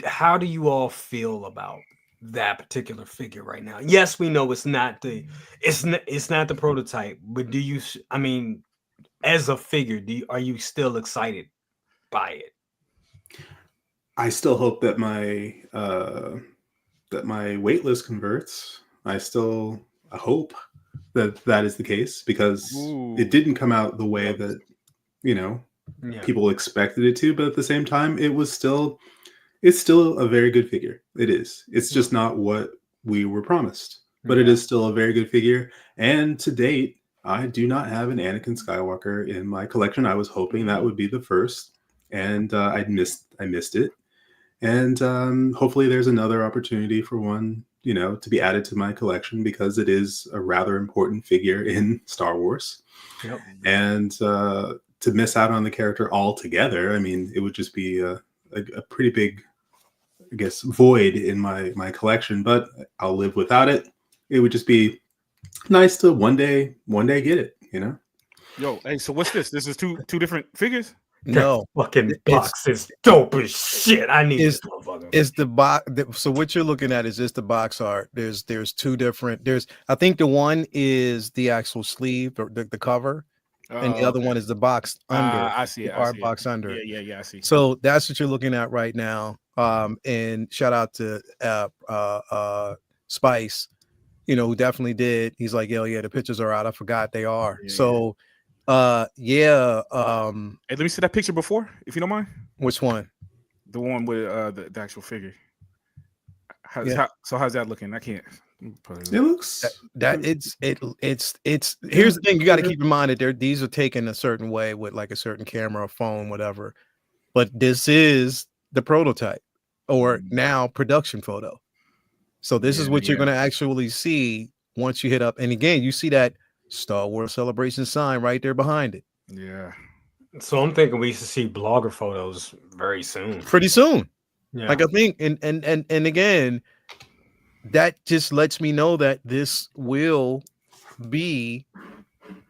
how do you all feel about that particular figure right now? Yes, we know it's not the prototype, but do you? I mean, as a figure, are you still excited by it? I still hope that my wait list converts. I hope that is the case, because it didn't come out the way that people expected it to, but at the same time it's still a very good figure. It's just not what we were promised, but it is still a very good figure. And to date, I do not have an Anakin Skywalker in my collection. I was hoping that would be the first, and I missed it. And hopefully there's another opportunity for one to be added to my collection, because it is a rather important figure in Star Wars. Yep. And to miss out on the character altogether, I mean, it would just be a pretty big, I guess, void in my collection, but I'll live without it. It would just be nice to one day get it, Yo, hey, so what's this? This is two different figures? No, fucking it's box is dope as shit. I need this motherfucker. it's the box. So what you're looking at is just the box art. There's two different. I think the one is the actual sleeve or the cover, and the other one is the box under. I see it. The I art see box it. under. Yeah. I see. So that's what you're looking at right now. And shout out to Spice, who definitely did. He's like, yo, yeah, the pictures are out. I forgot they are. Yeah, so Hey, let me see that picture before, if you don't mind. which one? The one with the actual figure. How's that looking? I can't. It looks That it's here's the thing you got to keep in mind that these are taken a certain way with like a certain camera or phone, whatever. But this is the prototype or now production photo. So this is what you're going to actually see once you hit up. And again, you see that Star Wars Celebration sign right there behind it. Yeah. So I'm thinking we should see blogger photos very soon. Pretty soon. Yeah. Like I think, and again, that just lets me know that this will be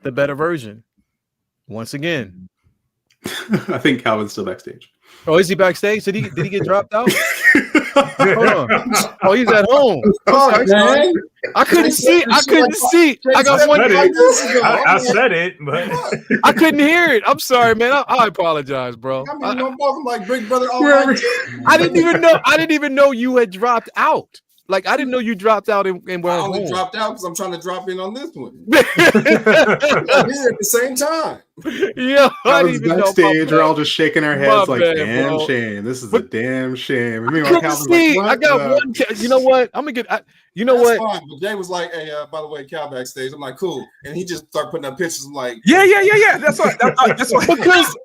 the better version. Once again. I think Calvin's still backstage. Oh, is he backstage? Did he get dropped out? Hold on. Oh, he's at home. Oh, man. I couldn't see. I got one. I said it, but I couldn't hear it. I'm sorry, man. I apologize, bro. I mean, I'm like Big Brother. I didn't even know you had dropped out. Like I didn't know you dropped out and were I at only home. dropped out because I'm trying to drop in on this one. I'm here at the same time. Yeah, I Calvin's didn't even backstage. We're all just shaking our heads like, bad, damn bro. shame. This is a damn shame. I mean, Couldn't Calvin's see. like, I got one. You know what? I'm gonna get. You know That's what? fine. But Jay was like, "Hey, by the way, Cal backstage." I'm like, "Cool," and he just started putting up pictures. I'm like, Yeah. That's what. That's what.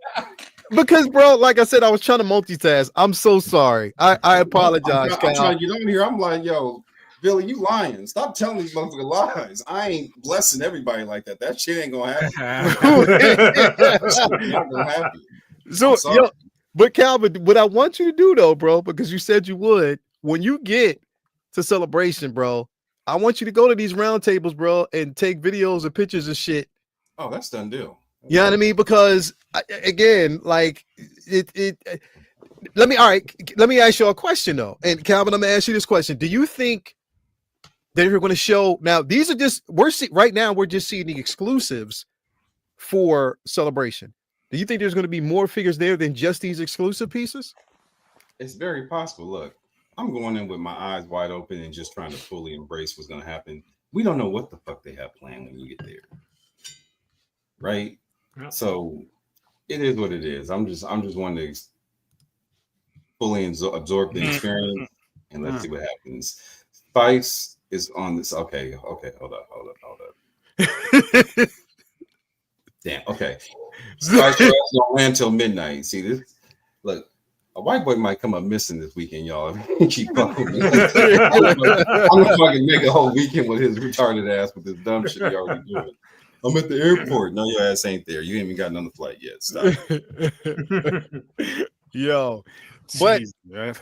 Because, bro, like I said, I was trying to multitask. I'm so sorry. I apologize, I'm Cal. trying to get on here. I'm like, "Yo, Billy, you lying? Stop telling these motherfucking lies. I ain't blessing everybody like that. That shit ain't gonna happen. That shit not gonna happen." So, but Calvin, what I want you to do though, bro, because you said you would, when you get to Celebration, bro, I want you to go to these round tables, bro, and take videos and pictures of shit. Oh, that's done deal. You know what I mean? Because again, like let me ask you a question though. And Calvin, I'm gonna ask you this question. Do you think that you're going to show now? These are just right now we're just seeing the exclusives for Celebration. Do you think there's going to be more figures there than just these exclusive pieces? It's very possible. Look, I'm going in with my eyes wide open and just trying to fully embrace what's going to happen. We don't know what the fuck they have planned when you get there, right? Yeah. So it is what it is. I'm just wanting to fully absorb the experience and let's see what happens. Spice is on this. Okay, hold up. Damn. Okay. Spice don't land till midnight. See this? Look, a white boy might come up missing this weekend, y'all. Keep fucking with me. I'm gonna fucking make a whole weekend with his retarded ass with this dumb shit he already doing. I'm at the airport. No, your ass ain't there. You ain't even gotten on the flight yet. Stop. Yo, but Jeez,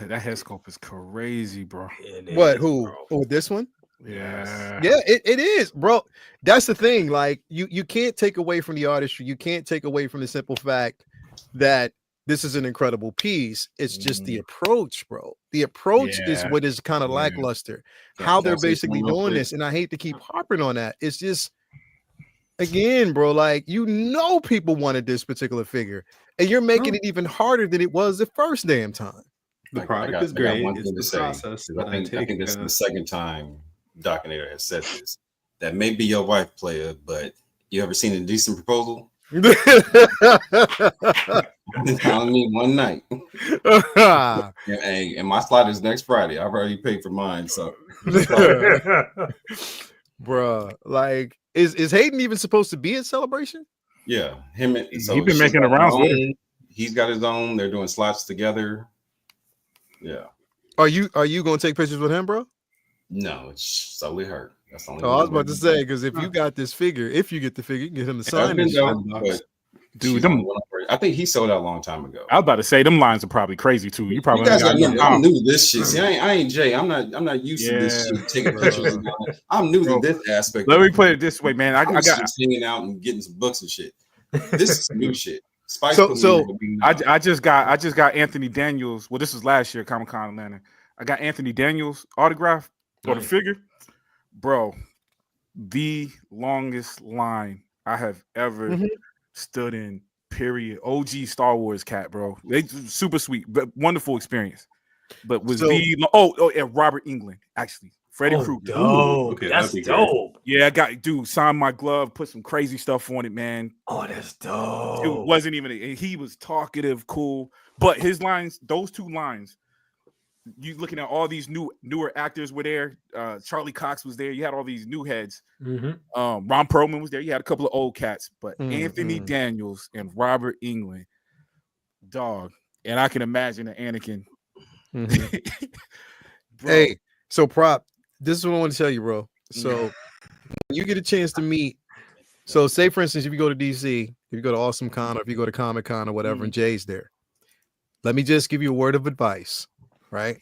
that head sculpt is crazy, bro. what? Who? Oh, this one? Yeah. Yeah, it is, bro. That's the thing. Like you can't take away from the artistry. You can't take away from the simple fact that this is an incredible piece. It's just the approach, bro. The approach is what is kind of lackluster. How they're basically doing this, and I hate to keep harping on that. It's just, again, bro, like people wanted this particular figure, and you're making it even harder than it was the first damn time. The product is great. One thing It's to the say. process. I think this is the second time Docinator has said this. That may be your wife, player, but you ever seen a decent proposal? Telling me one night. and my slot is next Friday. I've already paid for mine, so bruh, like is Hayden even supposed to be at Celebration? Yeah, him. So he's been making the rounds with him. He's got his own. They're doing slots together. Yeah. Are you going to take pictures with him, bro? No, it's solely her. That's the only. I was about to say, because if you got this figure, if you get the figure, you can get him to sign it. Dude, I think he sold out a long time ago. I was about to say them lines are probably crazy too. You probably I'm new to this shit. See, I ain't Jay. I'm not used to this shit. Taking pictures. I'm new to this aspect. Let me put it this way, man. I got hanging out and getting some books and shit. This is new shit. Spice So- Police so- would be I nice. just got Anthony Daniels. Well, this was last year, Comic-Con Atlanta. I got Anthony Daniels autograph or the Nice. figure. Bro, the longest line I have ever Mhm. stood in, period. OG Star Wars cat, bro. They super sweet, but wonderful experience. But was So- and Robert England, actually. Freddy Oh, Krueger. dope. okay, That's that'd be great. dope. Yeah, I got dude signed my glove, put some crazy stuff on it, man. Oh, that's It dope. wasn't even he was talkative, cool. But his lines, those two lines, you looking at all these newer actors were there. Charlie Cox was there. You had all these new heads. Mhm. Ron Perlman was there. You had a couple of old cats, but Anthony Mhm. Daniels and Robert England, dog. And I can imagine an Anakin. Mhm. Bro, Hey, so prop. This is what I want to tell you, bro. So when you get a chance to meet. So say for instance, if you go to DC, if you go to Awesome Con or if you go to Comic Con or whatever, and Jay's there, let me just give you a word of advice, right?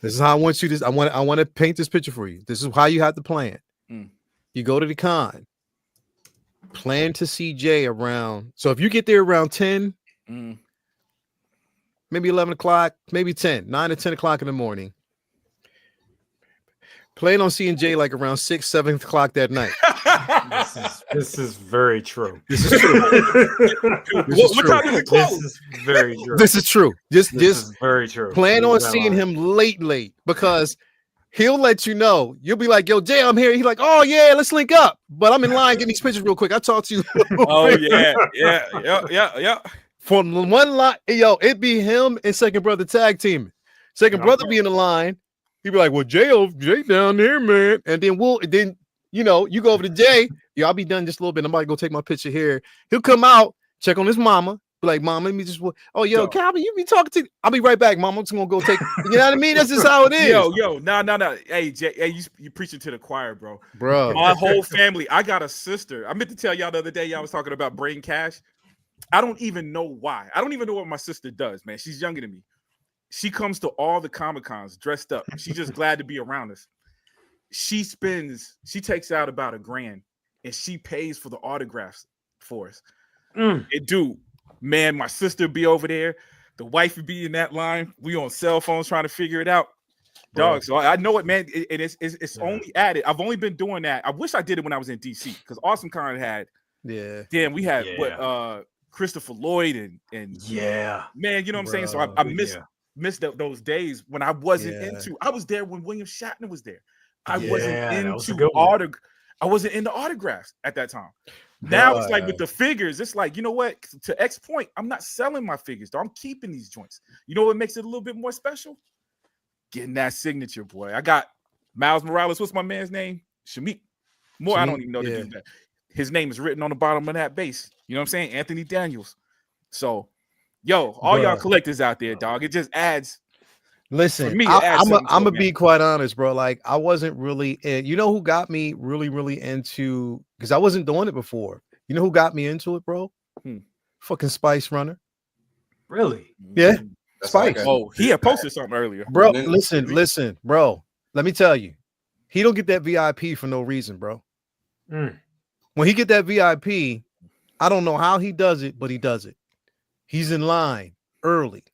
This is how I want you to. I want to paint this picture for you. This is how you have to plan. Mm. You go to the con. Plan to see Jay around. So if you get there around 10, mm, maybe 11 o'clock, maybe 10, 9 to 10 o'clock in the morning. Plan on seeing Jay like around 6, 7 o'clock that night. This is very true. This is true. This is what true. time does it This close? is very true. This is true. Just This is very true. plan You're on not seeing lying. him late because he'll let you know. You'll be like, yo, Jay, I'm here. He's like, oh yeah, let's link up. But I'm in line getting these pictures real quick. I'll talk to you. Oh yeah. From the one line, yo, it'd be him and second brother tag teaming. Second brother be in the line. He'd be like, well, Jay down there, man. And then you know, you go over to Jay. Yo, I'll be done just a little bit. I'm about to go take my picture here. He'll come out, check on his mama. Be like, mom, let me just. Oh, yo, Yo. Calvin, you be talking to. I'll be right back, mom. I'm just gonna go take. You know what I mean? That's just how it is, Yo, no. Hey, Jay, you preaching to the choir, bro. bro. My whole family. I got a sister. I meant to tell y'all the other day. Y'all was talking about brain cash. I don't even know why. I don't even know what my sister does, man. She's younger than me. She comes to all the Comic-Cons dressed up. She's just glad to be around us. She takes out about $1,000 and she pays for the autographs for us. Mm. And dude, man, my sister be over there. The wife would be in that line. We on cell phones trying to figure it out. Dog. So I know it, man. And it's only added. I've only been doing that. I wish I did it when I was in DC because Awesome Con had. Yeah. Damn, we had Yeah. Christopher Lloyd and Yeah. man, you know what I'm saying? So Bro, I missed those days when I wasn't Yeah. into. I was there when William Shatner was there. I Yeah, wasn't that was a into good one. I wasn't into autographs at that time. Now it's like with Bruh. the figures, it's like, you know what? To X point, I'm not selling my figures, though. I'm keeping these joints. You know what makes it a little bit more special? Getting that signature, boy. I got Miles Morales. What's my man's name? Shamik. I don't even know the yeah. dude that. His name is written on the bottom of that base. You know what I'm saying? Anthony Daniels. So, yo, all y'all Bruh. collectors out there, dog. It just adds. Listen, me, it I'm adds something to gonna it, be man. quite honest, bro. Like I wasn't really in. You know who got me really into? Because I wasn't doing it before. You know who got me into it, bro? Hmm. Fucking Spice Runner, Really? Yeah. That's why I Spice. got- Oh, he had posted something earlier. bro. Then- Listen, bro. Let me tell you, he don't get that VIP for no reason, bro. Mm. When he get that VIP, I don't know how he does it, but he does it. He's in line early.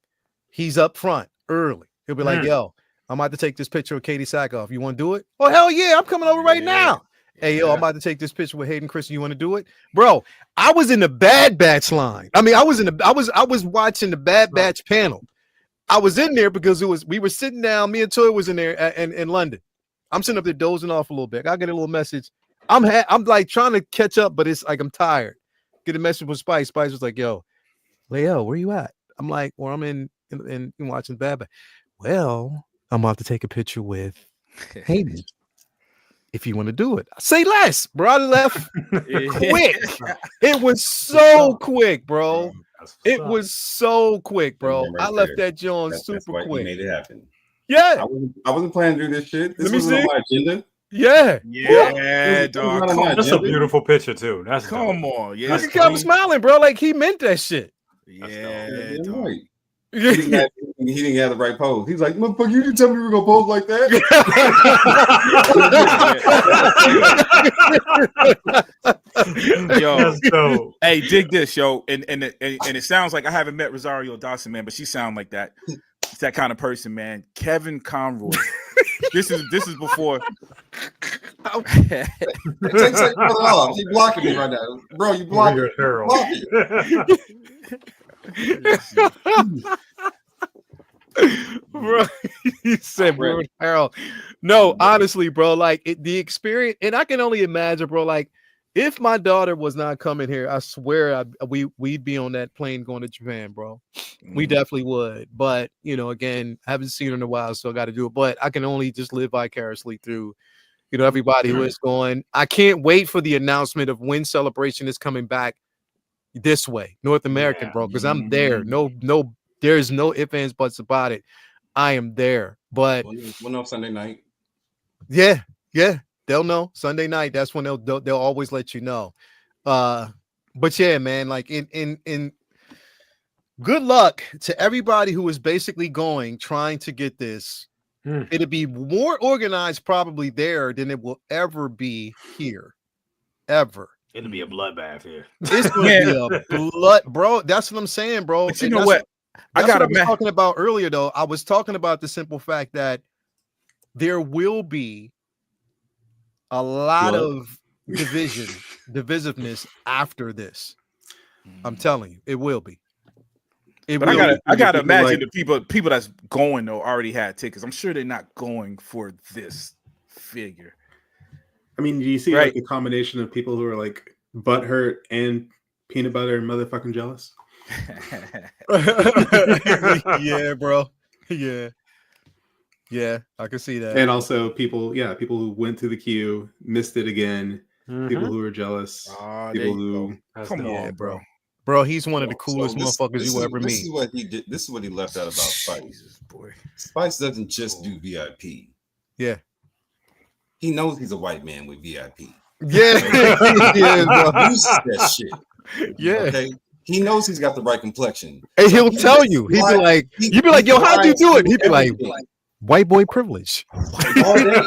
He's up front early. He'll be like, Mm. yo, I'm about to take this picture of Katie Sackhoff. You want to do it? Oh, hell yeah. I'm coming over right now. Hey, yo, I'm about to take this picture with Hayden Christensen. You want to do it? Bro, I was in the Bad Batch line. I mean, I was watching the Bad Batch panel. I was in there because we were sitting down. Me and Toy was in there in London. I'm sitting up there dozing off a little bit. I get a little message. I'm like trying to catch up, but it's like I'm tired. Get a message from Spice. Spice was like, yo, Leo, where you at? I'm like, well, I'm in watching Bad Batch. Well, I'm about to take a picture with Hayden. If you want to do it, say less, bro. I left quick. It was so quick, bro. That's what's It up. was so quick, bro. Right I left there. that joint That's super why he quick. made it happen. Yeah, I wasn't planning to do this shit. This Let me wasn't see. on my agenda. yeah. Yeah, This was dog. not on my That's a agenda. beautiful picture too. That's Come dope. on. Yeah. Look That's at Calvin clean. smiling, bro. Like he meant that shit. Yeah, Yeah, dog. right. He didn't have the right pose. He's like, motherfucker, you didn't tell me we were gonna pose like that. Yo, That's dope. hey, dig this, yo, and it sounds like I haven't met Rosario Dawson, man, but she sounds like that. It's that kind of person, man. Kevin Conroy. This is before. Take that off. You blocking me right now, bro. You blocking. Bro, he said, bro, Harold. No, honestly, bro, like the experience, and I can only imagine, bro, like if my daughter was not coming here, I swear we'd be on that plane going to Japan, bro. We definitely would. But again, I haven't seen her in a while, so I got to do it. But I can only just live vicariously through, everybody who is going. I can't wait for the announcement of when Celebration is coming back this way, North American, bro, because I'm there. No, there's no ifs, ands, buts about it. I am there. But we'll know Sunday night. Yeah, they'll know Sunday night. That's when they'll always let you know. But yeah, man, like in good luck to everybody who is basically trying to get this. It'll be more organized probably there than it will ever be here. Ever. It'll be a bloodbath here. It's gonna be a blood, bro. That's what I'm saying, bro. But you know what? I was talking about earlier, though. I was talking about the simple fact that there will be a lot of divisiveness after this. I'm telling you, it will be. But I gotta imagine the people that's going though already had tickets. I'm sure they're not going for this figure. I mean, do you see like a combination of people who are like butthurt and peanut butter and motherfucking jealous? Yeah, bro. Yeah, I can see that. And also people who went through the queue, missed it again. People who are jealous. People who come on, bro. Bro, he's one of the coolest motherfuckers you ever meet. This is what he did. This is what he left out about Spice. Boy, Spice doesn't just do VIP. Yeah, he knows he's a white man with VIP. Yeah, he uses that shit. Yeah, okay. He knows he's got the right complexion. And he'll tell you. He'd be like, "You'd be like, yo, how'd you do it?" He'd be like, "White boy privilege." All day.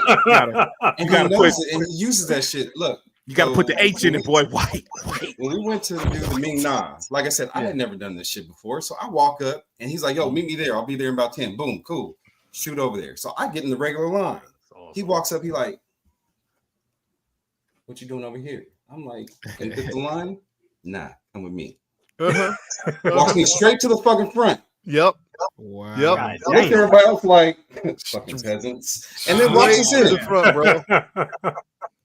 And he knows it, and he uses that shit. Look. You got to put the H in it, boy. White. When we went to do the Ming Na, like I said, I had never done this shit before. So I walk up and he's like, yo, meet me there. I'll be there in about 10. Boom, cool. Shoot over there. So I get in the regular line. Awesome. He walks up, he like, what you doing over here? I'm like, can you get the line? Nah, come with me. Walks me straight to the fucking front. Yep. Wow. Yep. Everybody else like fucking peasants. And then walks us in the front, bro.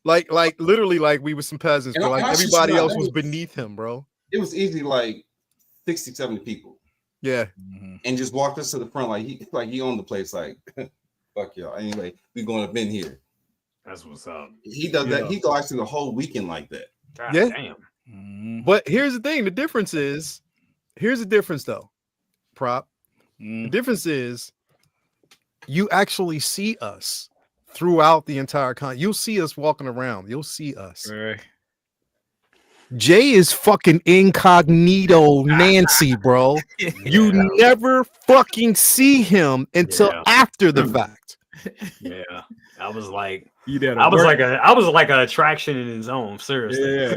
Like literally, like we were some peasants, but like everybody else was beneath him, bro. It was easy, like 60, 70 people. Yeah. And just walked us to the front like he owned the place, like fuck y'all. Anyway, we going up in here. That's what's up. He does that. He goes through the whole weekend like that. God damn. But here's the thing. Here's the difference though. Prop. The difference is you actually see us throughout the entire con. You'll see us walking around. You'll see us. Right. Jay is fucking incognito Nancy, bro. You never fucking see him until after the fact. Yeah. I was like, I was like an attraction in his own. Seriously. Yeah.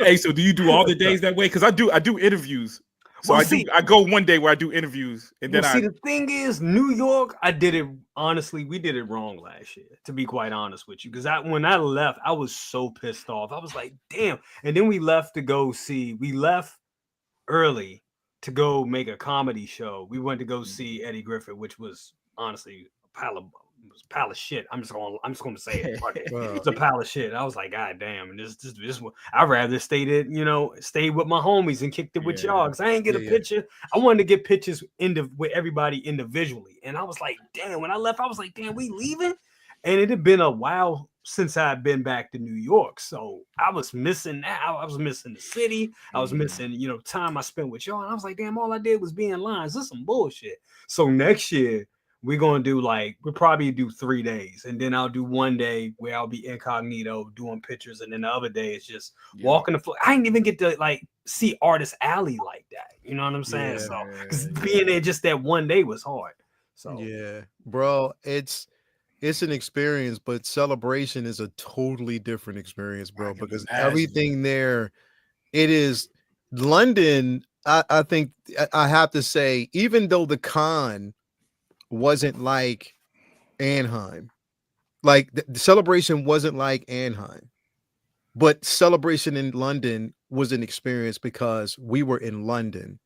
Hey, so do you do all the days that way? Because I do interviews. So I go one day where I do interviews, and then the thing is, New York, I did it honestly. We did it wrong last year, to be quite honest with you. Because when I left, I was so pissed off. I was like, damn. And then we left early to go make a comedy show. We went to go see Eddie Griffith, which was honestly a pile of shit. I'm just going to say it. It's a pile of shit. I was like, God damn. And this I'd rather stay with my homies and kicked it with y'all, because I ain't get a picture. I wanted to get pictures with everybody individually. And I was like, damn, when I left, I was like, damn, we leaving? And it had been a while since I had been back to New York. So I was missing that. I was missing the city. I was missing, time I spent with y'all. And I was like, damn, all I did was be in lines. This is some bullshit. So next year, we're going to do we'll probably do 3 days. And then I'll do one day where I'll be incognito doing pictures. And then the other day is just walking the floor. I didn't even get to see Artist Alley like that. You know what I'm saying? Because being there just that one day was hard. So yeah, bro, it's it's an experience, but Celebration is a totally different experience, bro. can Because imagine. everything there, it is London. I think I have to say, even though the con wasn't like Anaheim, like the Celebration wasn't like Anaheim, but Celebration in London was an experience because we were in London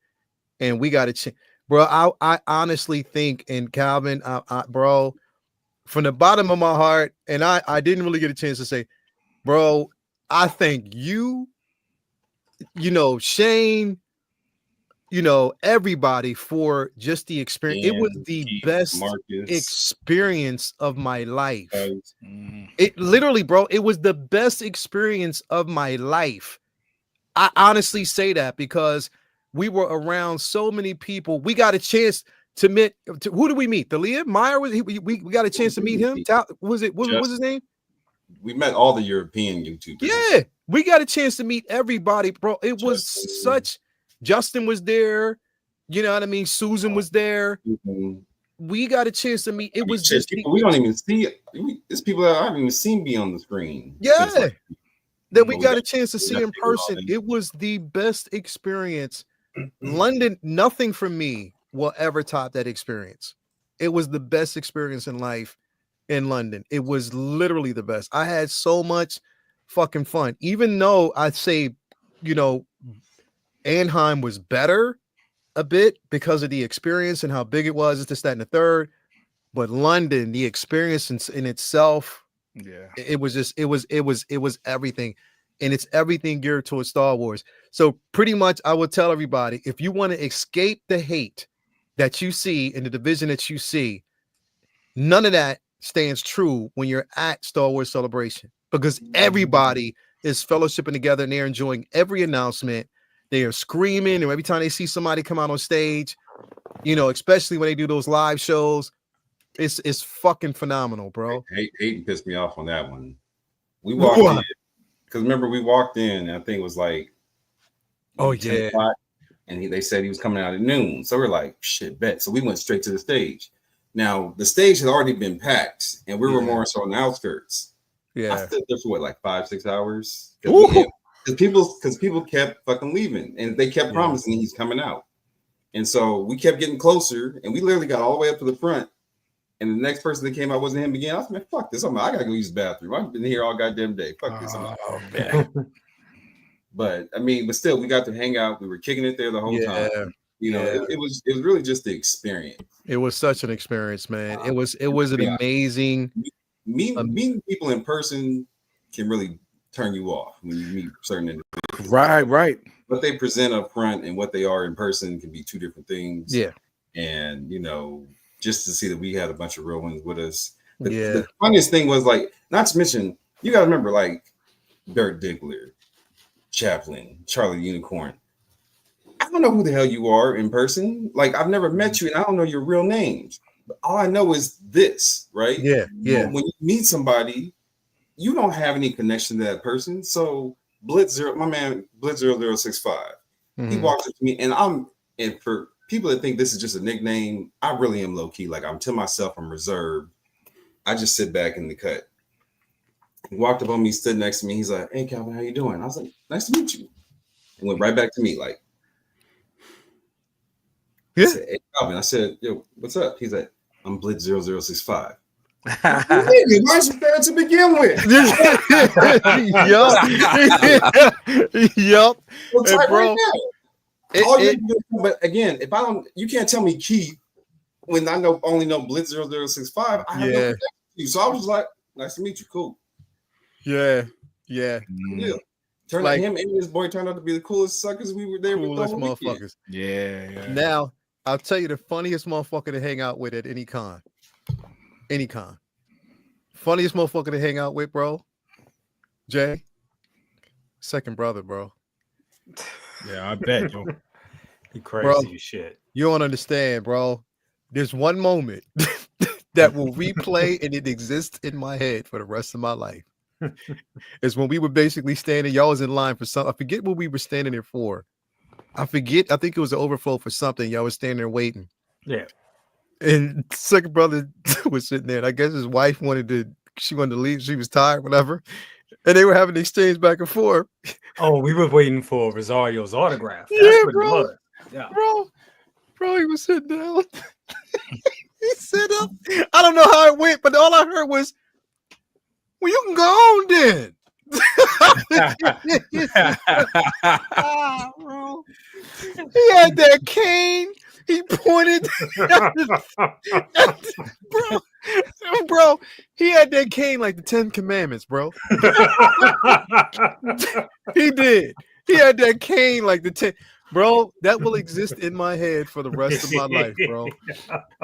and we got to bro. I honestly think, and Calvin, bro, from the bottom of my heart, and I didn't really get a chance to say, bro, I thank you, Shane, everybody for just the experience. It was And the Keith, best Marcus, experience of my life. Mhm. It literally, bro, it was the best experience of my life. I honestly say that because we were around so many people. We got a chance to meet. Who did we meet? The Leah Meyer was we got a chance to meet him. What was his name? we met all the European YouTubers. Yeah, we got a chance to meet everybody, bro. It was such. Justin was there. You know what I mean? Susan was there. We got a chance to meet. It was just people we don't even see. It's people that I haven't even seen be on the screen. Yeah, Like, that we got a chance to see in got people person. on It was the best experience. London, nothing for me will ever top that experience. It was the best experience in life in London. It was literally the best. I had so much fucking fun. Even though I'd say, Anaheim was better a bit because of the experience and how big it was. It's this, that, and the third. But London, the experience in itself, Yeah, it was everything. And it's everything geared towards Star Wars. So pretty much I will tell everybody, if you want to escape the hate that you see in the division that you see, none of that stands true when you're at Star Wars Celebration, because everybody is fellowshipping together and they're enjoying every announcement. They are screaming, and every time they see somebody come out on stage, especially when they do those live shows, it's fucking phenomenal, bro. Hayden pissed me off on that one. We walked in because remember we walked in, and I think it was like 10 o'clock, and they said he was coming out at noon. So we're like, shit, bet. So we went straight to the stage. Now the stage had already been packed, and we were more so on the outskirts. Yeah, I stood there for what, like 5-6 hours? Because people kept fucking leaving, and they kept promising he's coming out. And so we kept getting closer, and we literally got all the way up to the front. And the next person that came out wasn't him again. I was like, man, fuck this. I gotta go use the bathroom. I've been here all goddamn day. Fuck this. But I mean, but still, we got to hang out. We were kicking it there the whole time. It was really just the experience. It was such an experience, man. It was an amazing. Meeting people in person can really turn you off when you meet certain individuals. Right. What they present up front and what they are in person can be two different things. Yeah. And just to see that we had a bunch of real ones with us. The funniest thing was, like, not to mention, you gotta remember, like, Dirk Diggler, Chaplin, Charlie the Unicorn. I don't know who the hell you are in person. Like, I've never met you, and I don't know your real names. But all I know is this, right? Yeah. When you meet somebody, you don't have any connection to that person. So my man Blitz 0065, he walks up to me, and for people that think this is just a nickname, I really am low key. Like, I'm to myself, I'm reserved. I just sit back in the cut. He walked up on me, stood next to me. He's like, "Hey, Calvin, how you doing?" I was like, "Nice to meet you." And went right back to me, like, I said, "Hey, Calvin." I said, "Yo, what's up?" He's like, "I'm Blitz 0065. Why is you there to begin with? Yup. Well, bro, but again, if I don't, you can't tell me Keith when I only know Blitz 0065. I have no connection to you. So I was just like, "Nice to meet you, cool." Yeah. Turned out him and his boy turned out to be the coolest suckers we were there with. Coolest motherfuckers. Yeah. Now, I'll tell you the funniest motherfucker to hang out with at any con. Funniest motherfucker to hang out with, bro. Jay. Second brother, bro. Yeah, I bet, yo. He crazy Bro, as shit. You don't understand, bro. There's one moment that will replay and it exists in my head for the rest of my life. It's when we were basically standing, y'all was in line for something. I forget what we were standing there for. I think it was an overflow for something. Y'all was standing there waiting. Yeah. And second brother was sitting there, and I guess his wife wanted to leave. She was tired, whatever. And they were having an exchange back and forth. Oh, we were waiting for Rosario's autograph. That's Yeah, what bro. it was. Yeah. Bro, he was sitting down. He sat up. I don't know how it went, but all I heard was, well, you can go on then. Bro. He had that cane. He pointed bro, he had that cane like the 10 Commandments, bro. He did. He had that cane like the 10. Bro, that will exist in my head for the rest of my life, bro.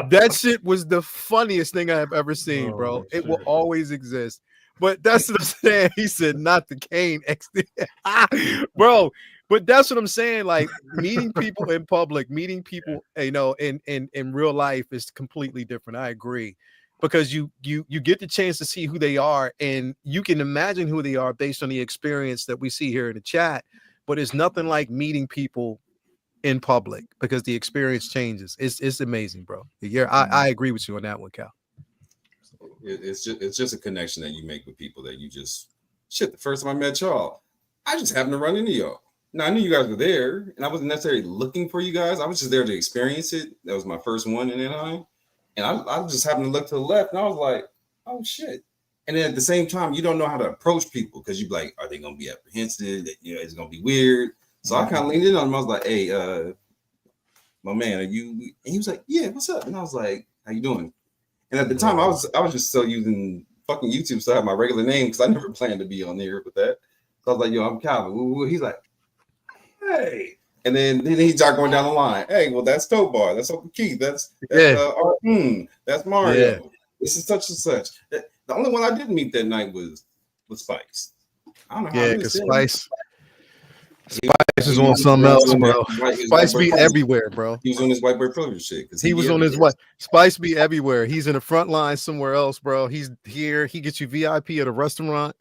That shit was the funniest thing I have ever seen, bro. It will always exist. But that's what I'm saying. He said, not the cane. Bro, but that's what I'm saying. Like, meeting people in public, meeting people, you know, in real life is completely different. I agree. Because you get the chance to see who they are, and you can imagine who they are based on the experience that we see here in the chat. But it's nothing like meeting people in public because the experience changes. It's amazing, bro. Yeah, I agree with you on that one, Cal. It's just a connection that you make with people that you just shit. The first time I met y'all, I just happened to run into y'all. Now I knew you guys were there, and I wasn't necessarily looking for you guys. I was just there to experience it. That was my first one in Anaheim, and I just happened to look to the left, and I was like, "Oh shit!" And then at the same time, you don't know how to approach people because you're like, "Are they gonna be apprehensive? You know, it's gonna be weird." So I kind of leaned in on him. I was like, "Hey, my man, are you?" And he was like, "Yeah, what's up?" And I was like, "How you doing?" And at the time, I was just still using fucking YouTube, so I had my regular name because I never planned to be on there with that. So I was like, "Yo, I'm Calvin." He's like, "Hey," and then he started going down the line. "Hey, well, that's Tobar. That's Uncle Keith. That's that's Mario. Yeah. This is such and such." The only one I didn't meet that night was Spice. I don't know how. Yeah, because Spice is on something else, bro. Spice be everywhere, bro. He was on his white boy privilege shit. He was on his what? Spice be everywhere. He's in the front line somewhere else, bro. He's here. He gets you VIP at a restaurant.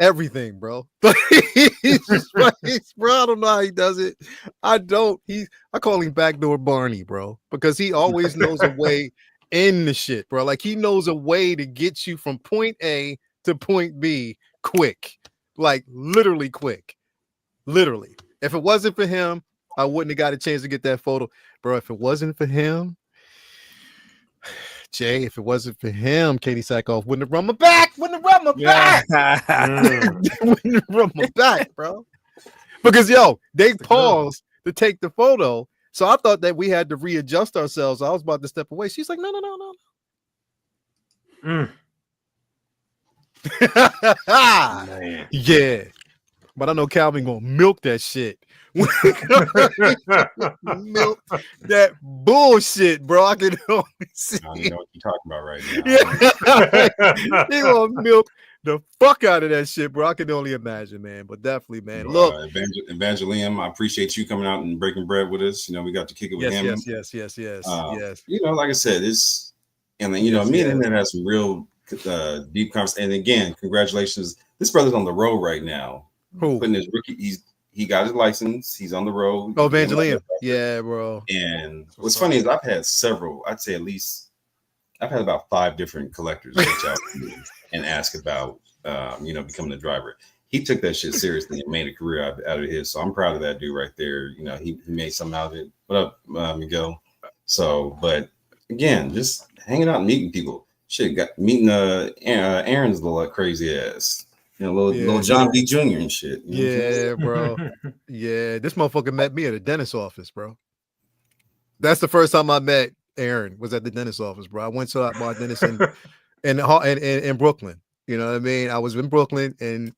Everything, bro. Spice, bro. I don't know how he does it. I call him Backdoor Barney, bro, because he always knows a way in the shit, bro. Like, he knows a way to get you from point A to point B quick, like literally quick. Literally. If it wasn't for him, I wouldn't have got a chance to get that photo, bro. If it wasn't for him, Jay, if it wasn't for him, Katie Sackhoff wouldn't have run my back. Wouldn't have run my back, bro. Because they paused to take the photo. So I thought that we had to readjust ourselves. I was about to step away. She's like, no. Yeah. But I know Calvin gonna milk that shit. Milk that bullshit, bro. I can only see. I don't know what you're talking about right now. Yeah. He gonna milk the fuck out of that shit, bro. I can only imagine, man. But definitely, man. Look, Evangeline, I appreciate you coming out and breaking bread with us. You know, we got to kick it with him. Yes. You know, like I said, me and him had some real deep conversation. And again, congratulations. This brother's on the road right now. Who? Putting his rookie, he got his license. He's on the road. Oh, Evangeline. Yeah, bro. And what's funny is I've had several. I'd say I've had about 5 different collectors reach out to me and ask about, becoming a driver. He took that shit seriously and made a career out of his. So I'm proud of that dude right there. You know, he made something out of it. What up, Miguel? So, but again, just hanging out and meeting people. Shit, meeting Aaron's little crazy ass. You know, little John B. Jr. and shit. Yeah, bro. Yeah, this motherfucker met me at a dentist office, bro. That's the first time I met Aaron, was at the dentist office, bro. I went to my dentist in Brooklyn. You know what I mean? I was in Brooklyn, and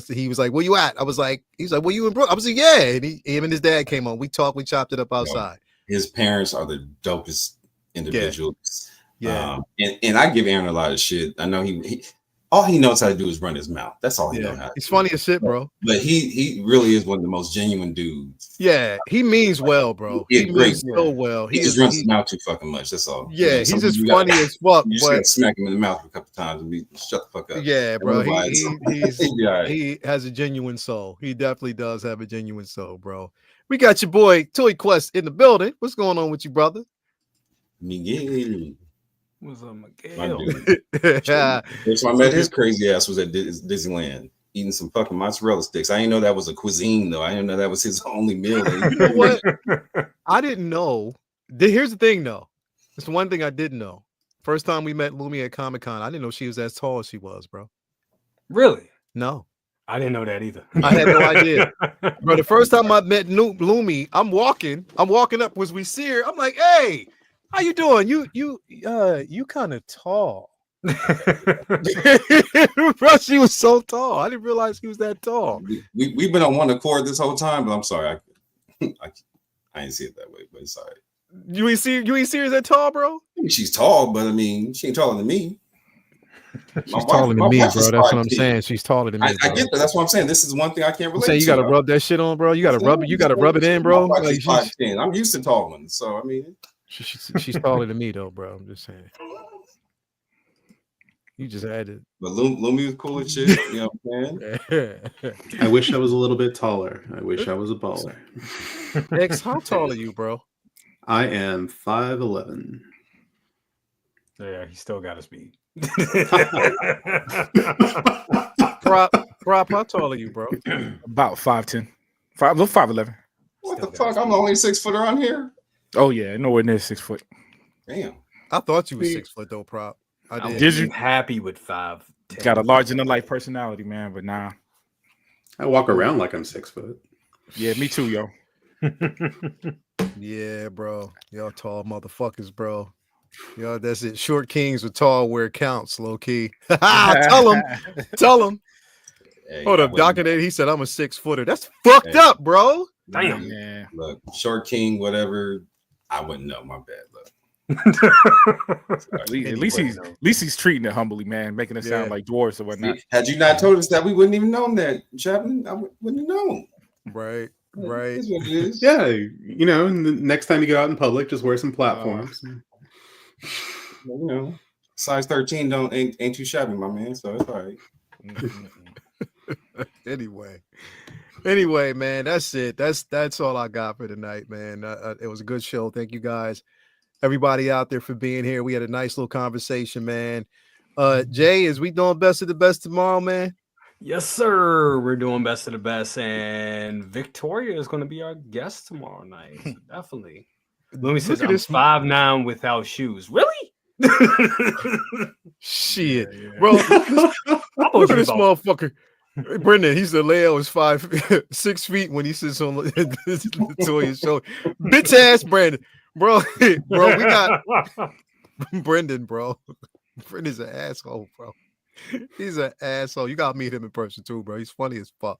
he was like, "Where you at?" He's like, "Where you in Brooklyn?" I was like, "Yeah." And him and his dad came on. We talked. We chopped it up outside. His parents are the dopest individuals. Yeah. And I give Aaron a lot of shit. I know he all he knows how to do is run his mouth. That's all he knows how to do. He's funny as shit, bro. But he really is one of the most genuine dudes. Yeah, he means well, bro. He means so well. He just runs his mouth too fucking much. That's all. Yeah, he's just funny as fuck. You just gotta smack him in the mouth a couple times and shut the fuck up. Yeah, bro. He has a genuine soul. He definitely does have a genuine soul, bro. We got your boy Toy Quest in the building. What's going on with you, brother? Miguel. What's up, My Miguel? dude. Yeah. First time I met his crazy ass was at Disneyland eating some fucking mozzarella sticks. I didn't know that was a cuisine though. I didn't know that was his only meal. That You know what? I didn't know. Here's the thing, though. It's the one thing I didn't know. First time we met Lumi at Comic-Con, I didn't know she was as tall as she was, bro. Really? No. I didn't know that either. I had no idea. Bro, the first time I met Lumi, I'm walking up as we see her. I'm like, hey, how you doing? You kind of tall. Bro, she was so tall. I didn't realize she was that tall. We've been on one accord this whole time, but I'm sorry. I didn't see it that way, but it's all right. You ain't see her that tall, bro? I mean, she's tall, but I mean, she ain't taller than me. She's taller than me, bro. That's what I'm saying. She's taller than me. I get that. That's what I'm saying. This is one thing I can't relate to. You gotta rub that shit on, bro. You gotta rub it in, bro. Like 5'10". I'm used to tall ones, so I mean, she's taller than me, though, bro. I'm just saying. You just had it. But Lumi was cool as shit. You know what I'm saying? I wish I was a little bit taller. I wish I was a baller. X, how tall are you, bro? I am 5'11". Yeah, he still got his speed. Prop, how tall are you, bro? About 5'10", 5'11". What the fuck? I'm the only 6 footer on here. Oh yeah, nowhere near 6 foot. Damn. I thought you were 6 foot though, Prop. I did. Did you? Happy with 5'10"? Got a larger than life personality, man. But nah. I walk around like I'm 6 foot. Yeah, me too, yo. Yeah, bro. Y'all tall motherfuckers, bro. Yo, that's it. Short kings with tall where it counts, low key. Tell him. Hey, Hold up, Doc. He said I'm a 6 footer. That's fucked up, bro. Damn. Yeah. Look, short king, whatever. I wouldn't know. My bad. Look. At least he's treating it humbly, man, making it sound like dwarves or whatnot. Had you not told us that, we wouldn't even known that, Chapman. I wouldn't have known. Right. That's what it is. Yeah, you know, and the next time you go out in public, just wear some platforms. You know, size 13 ain't too shabby, my man. So it's all right. Anyway, man, that's it. That's all I got for tonight, man. It was a good show. Thank you guys, everybody out there, for being here. We had a nice little conversation, man. Jay, is we doing best of the best tomorrow, man? Yes, sir. We're doing best of the best, and Victoria is going to be our guest tomorrow night. So definitely. Lumi says I'm 5'9" without shoes. Really? Shit, bro. Look at this motherfucker. Brendan, he said Leo is 6 feet when he sits on Latoya's shoulder. Bitch ass Brandon. Bro, we got Brendan, bro. Brendan's an asshole, bro. He's an asshole. You gotta meet him in person too, bro. He's funny as fuck.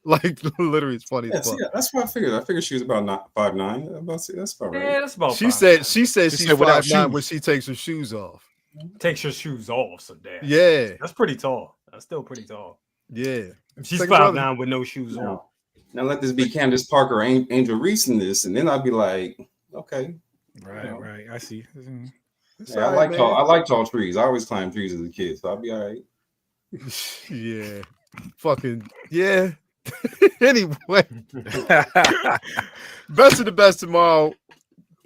Like literally, it's funny as fuck. Yeah, that's what I figured. I figured she was about 5'9". That's about right. Yeah, that's about. She said she's 5'9" when she takes her shoes off. Takes her shoes off, so damn. Yeah, that's pretty tall. That's still pretty tall. Yeah, if she's 5'9" with no shoes on. Now let this be Candace Parker or Angel Reese in this, and then I'd be like, okay, right. I see. Yeah, I like tall trees. I always climbed trees as a kid, so I'll be all right. Yeah, fucking yeah. Anyway, best of the best tomorrow.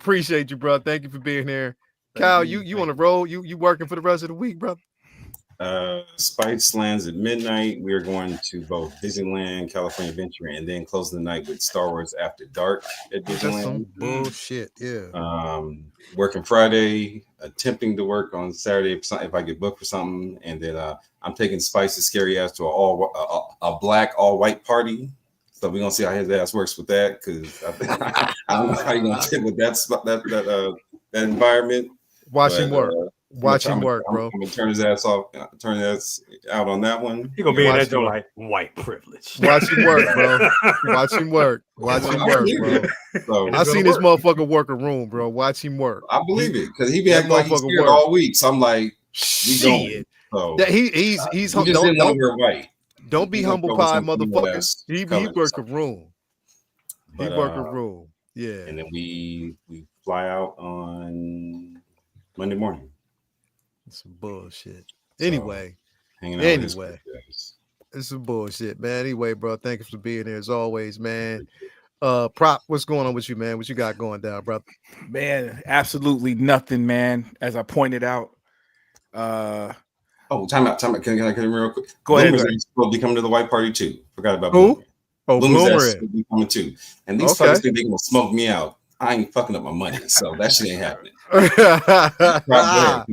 Appreciate you, bro. Thank you for being here. Kyle, you on the road? You working for the rest of the week, bro? Spice lands at midnight. We are going to both Disneyland, California Adventure, and then closing the night with Star Wars After Dark at Disneyland. That's some bullshit, yeah. Working Friday, attempting to work on Saturday if I get booked for something, and then I'm taking Spice's scary ass to a black all white party. So we're gonna see how his ass works with that, because I don't know how you're gonna fit with that environment. Watch him work. Watch him work, bro. I'm gonna turn his ass off, turn his ass out on that one. You're gonna be in that joint like white privilege. Watch him work, bro. Watch him work. Watch him work, bro. So, I seen this motherfucker work a room, bro. Watch him work. I believe it, because he be acting like he's scared all week. So I'm like, shit. So he's just didn't want to wear white. Don't be humble pie, motherfucker. He work a room. He work a room. Yeah. And then we fly out on Monday morning. Some bullshit. Anyway, it's some bullshit, man. Anyway, bro, thank you for being here as always, man. Prop, what's going on with you, man? What you got going down, brother? Man, absolutely nothing, man. As I pointed out. Oh, time out. Can I get him real quick? Go ahead. Bloomers is supposed to be coming to the white party too. Forgot about Who? Bloomer. Oh, Bloomers Bloomer supposed to be coming too. And these Okay. fuckers think they gonna smoke me out. I ain't fucking up my money, so that shit ain't happening. Prop, go ahead,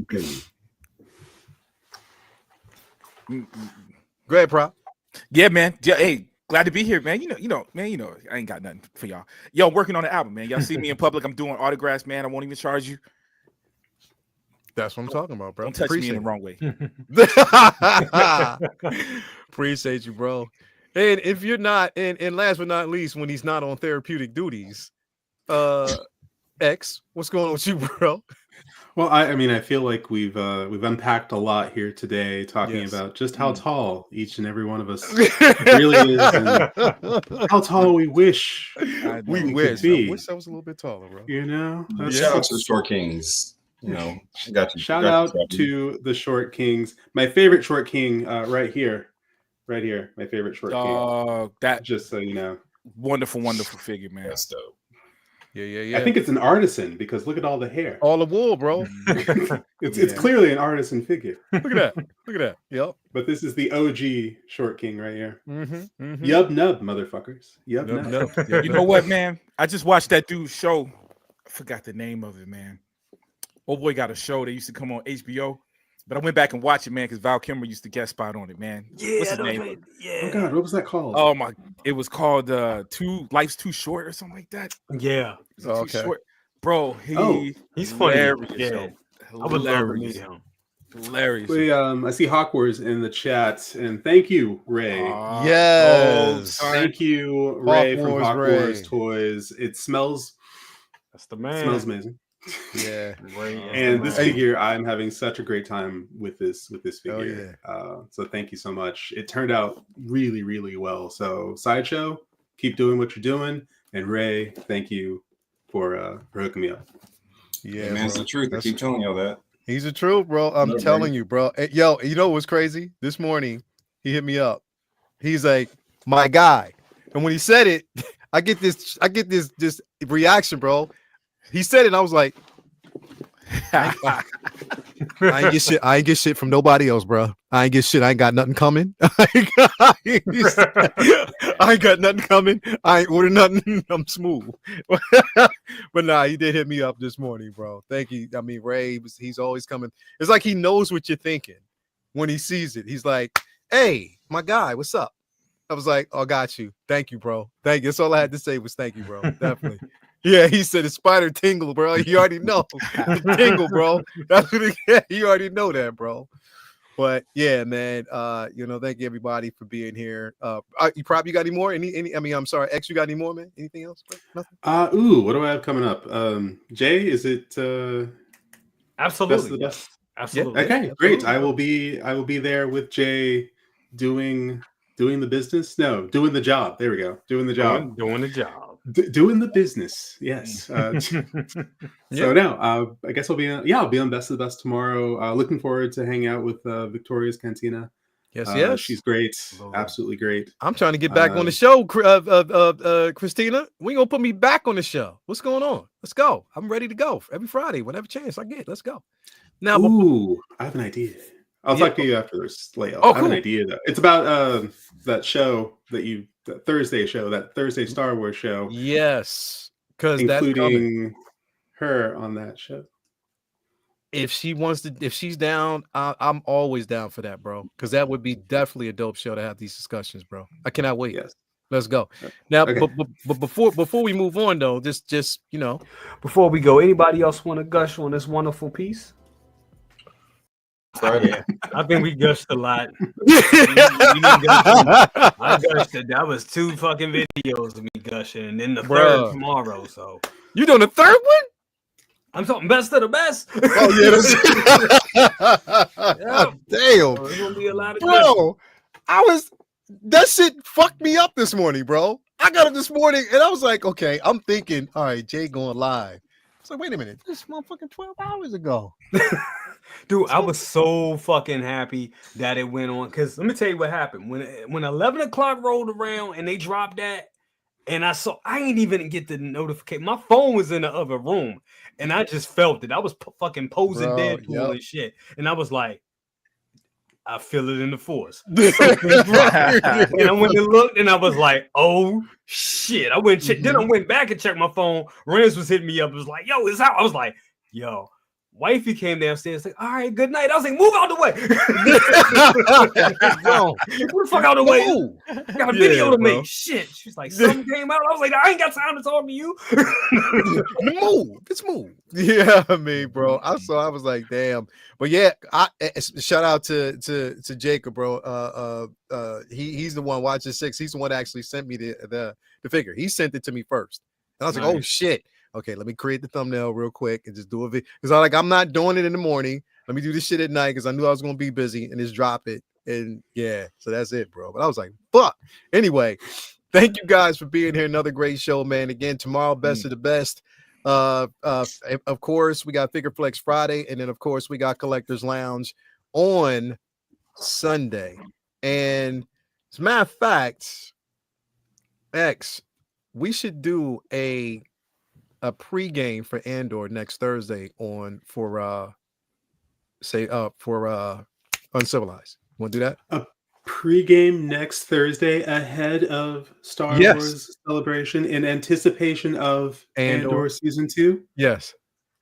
continue. Go ahead, Prop. Yeah, man. Yeah, hey, glad to be here, man. You know, man, I ain't got nothing for y'all. Yo, working on the album, man. Y'all see me in public. I'm doing autographs, man. I won't even charge you. That's what I'm talking about, bro. Don't touch me in the wrong way. Appreciate you, bro. And if you're not, and last but not least, when he's not on therapeutic duties, X, what's going on with you, bro? Well, I mean, I feel like we've unpacked a lot here today, talking about just how tall each and every one of us really is, and how tall we wish we wish. be. I wish I was a little bit taller, bro. You know, Shout out to the Short Kings. You know, I got you. Shout out to the Short Kings. My favorite Short King, right here. My favorite Short King. That just so you know, wonderful figure, man. That's dope. Yeah. I think it's an artisan because look at all the hair. All the wool, bro. It's clearly an artisan figure. Look at that. Yep. But this is the OG Short King right here. Mm-hmm. Yub nub, motherfuckers. Yub nub. You know what, man? I just watched that dude's show. I forgot the name of it, man. Old boy got a show that used to come on HBO, but I went back and watched it, man, because Val Kilmer used to guest spot on it, man. Yeah, what's his name? Yeah. Oh God, what was that called? Oh my, it was called Life's Too Short or something like that. Yeah. Too short. Bro, he's funny. Hilarious. Yeah. I would love to meet him. Hilarious. I see Hawkworth in the chat, and thank you, Ray. Yes. Thank you, Ray from Hawkworth Hawkworth Ray. Toys. It smells. That's the man. Smells amazing. Yeah. And this figure, I'm having such a great time with this figure. Oh, yeah. So thank you so much. It turned out really, really well. So Sideshow, keep doing what you're doing, and Ray, thank you for hooking me up. Yeah, man, it's the truth. I keep telling y'all that. He's the truth, bro. I'm telling you, bro. Hey, yo, you know what's crazy? This morning, he hit me up. He's like, my guy. And when he said it, I get this reaction, bro. He said it, and I was like, I ain't get shit from nobody else, bro. I ain't get shit. I ain't got nothing coming. I ain't got nothing coming. I ain't ordered nothing. I'm smooth. But nah, he did hit me up this morning, bro. Thank you. I mean, Ray, he's always coming. It's like he knows what you're thinking when he sees it. He's like, hey, my guy, what's up? I was like, oh, got you. Thank you, bro. Thank you. That's all I had to say was thank you, bro. Definitely. Yeah, he said it's spider tingle, bro. You already know the tingle, bro. That's what you already know that, bro. But yeah, man. Thank you everybody for being here. You probably got any more? I'm sorry, X, you got any more, man? Anything else, bro? Nothing? What do I have coming up? Jay, is it Absolutely. Best? Absolutely. Yeah, okay, absolutely. great. I will be there with Jay doing the business. No, doing the job. There we go. Doing the job. Doing the job. Doing the business. Yes. So no, I guess I'll be on Best of the Best tomorrow. Looking forward to hang out with Victoria's Cantina. Yes. She's great. Absolutely great. I'm trying to get back on the show, Christina. When you gonna put me back on the show? What's going on? Let's go. I'm ready to go every Friday, whenever chance I get. Let's go. Now, I have an idea. I'll talk to you after this layout. Oh, I have an idea though. It's about that show that Thursday Star Wars show. Yes, because including her on that show. If she's down, I'm always down for that, bro. Because that would be definitely a dope show to have these discussions, bro. I cannot wait. Yes. Let's go. Now, okay. but before we move on though, just before we go, anybody else want to gush on this wonderful piece? Friday. I think we gushed a lot. I gushed it. That was 2 fucking videos of me gushing, and then the third tomorrow. So you doing the third one? I'm talking best of the best. Oh yeah, damn. So there's gonna be a lot of bro. That shit fucked me up this morning, bro. I got up this morning and I was like, okay, I'm thinking, all right, Jay going live. So wait a minute, this motherfucking 12 hours ago. Dude, I was so fucking happy that it went on. Because let me tell you what happened. When 11 o'clock rolled around and they dropped that, And I ain't even get the notification. My phone was in the other room, and I just felt it. I was fucking posing Deadpool and shit, and I was like, I feel it in the force. And I went and looked, and I was like, oh shit. I went then I went back and checked my phone. Renz was hitting me up. It was like, yo, it's out. I was like, yo. Wifey came downstairs, like, all right, good night. I was like, move out the way. Bro, move the fuck out the way. I got a video to make. Shit. She's like, something came out. I was like, I ain't got time to talk to you. It's move. Yeah, I mean, bro. I was like, damn. But yeah, shout out to Jacob, bro. He's the one watching 6. He's the one that actually sent me the figure. He sent it to me first. And I was like, oh shit. Okay, let me create the thumbnail real quick and just do a video. Because I'm not doing it in the morning. Let me do this shit at night because I knew I was going to be busy and just drop it. And yeah, so that's it, bro. But I was like, fuck. Anyway, thank you guys for being here. Another great show, man. Again, tomorrow, best of the best. Of course, we got Figure Flex Friday. And then, of course, we got Collectors Lounge on Sunday. And as a matter of fact, X, we should do a pregame for Andor next Thursday for Uncivilized. Want to do that? A pregame next Thursday ahead of Star Wars Celebration in anticipation of Andor Season 2? Yes.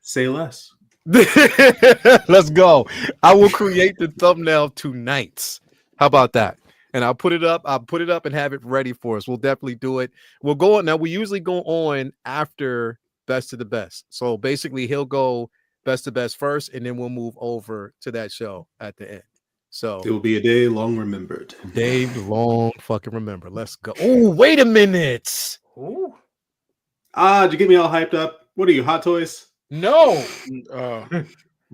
Say less. Let's go. I will create the thumbnail tonight. How about that? And I'll put it up and have it ready for us. We'll definitely do it. We'll go on. Now, we usually go on after Best of the Best. So basically he'll go Best of Best first, and then we'll move over to that show at the end. So it will be a day long remembered. Day long fucking remember. Let's go. Oh, wait a minute. Ooh. Did you get me all hyped up? What are you, Hot Toys? No.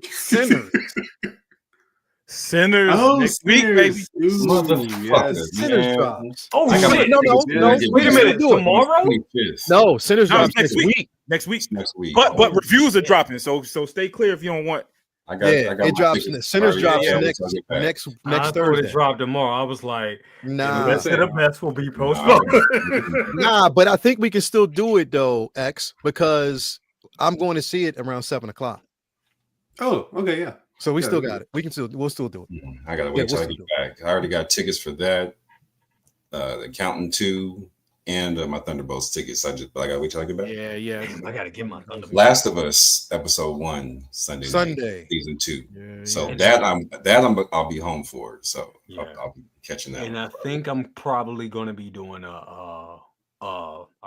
Sinners. Sinners. Oh, next week, baby. Yes. Sinners drops. Oh, shit. No. Wait a minute. Tomorrow? No, Sinners drops next week. Next week. But reviews are dropping, so stay clear if you don't want. I got it drops. Sinners drops next Thursday. It dropped tomorrow. I was like, nah. The best of the best will be postponed. Nah, but I think we can still do it though, X, because I'm going to see it around 7:00. Oh, okay, yeah. So we still got it. We'll still do it. I gotta wait till I get back. I already got tickets for that. The Accountant 2 and my Thunderbolts tickets. I gotta wait till I get back. Yeah. I gotta get my Thunderbolts. Last of Us episode 1 Sunday night, season 2. I'll be home for. So I'll be catching that. And I think I'm probably gonna be doing a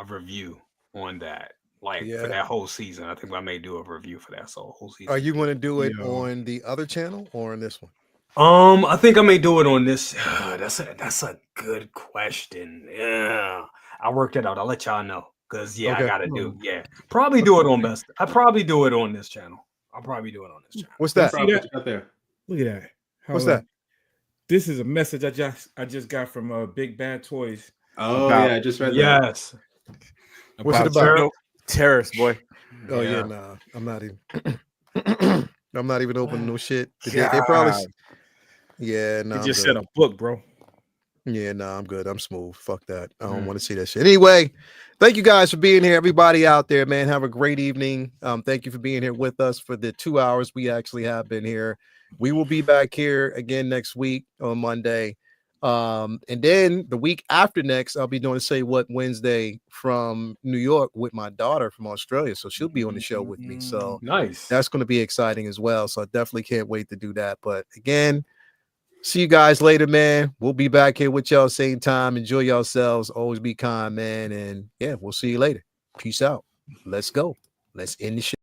review on that. For that whole season. I think I may do a review for that whole season. Are you going to do it on the other channel or on this one? I think I may do it on this. That's a good question. Yeah, I'll work that out. I'll let y'all know. Because I gotta probably do it on Best. I probably do it on this channel. I'll probably do it on this channel. What's that? See that? Out there. Look at that. What's that? This is a message I just got from Big Bad Toys. Oh yeah, I just read that. Yes. What's it about? Terrorist boy. Oh yeah, nah. I'm not even opening no shit. They probably. Yeah, no. Nah, just said a book, bro. Yeah, I'm good. I'm smooth. Fuck that. I don't want to see that shit. Anyway, thank you guys for being here. Everybody out there, man, have a great evening. Thank you for being here with us for the 2 hours we actually have been here. We will be back here again next week on Monday. And then the week after next, I'll be doing Say What Wednesday from New York with my daughter from Australia. So she'll be on the show with me. So nice. That's going to be exciting as well. So I definitely can't wait to do that. But again, see you guys later, man. We'll be back here with y'all same time. Enjoy yourselves. Always be kind, man. And yeah, we'll see you later. Peace out. Let's go. Let's end the show.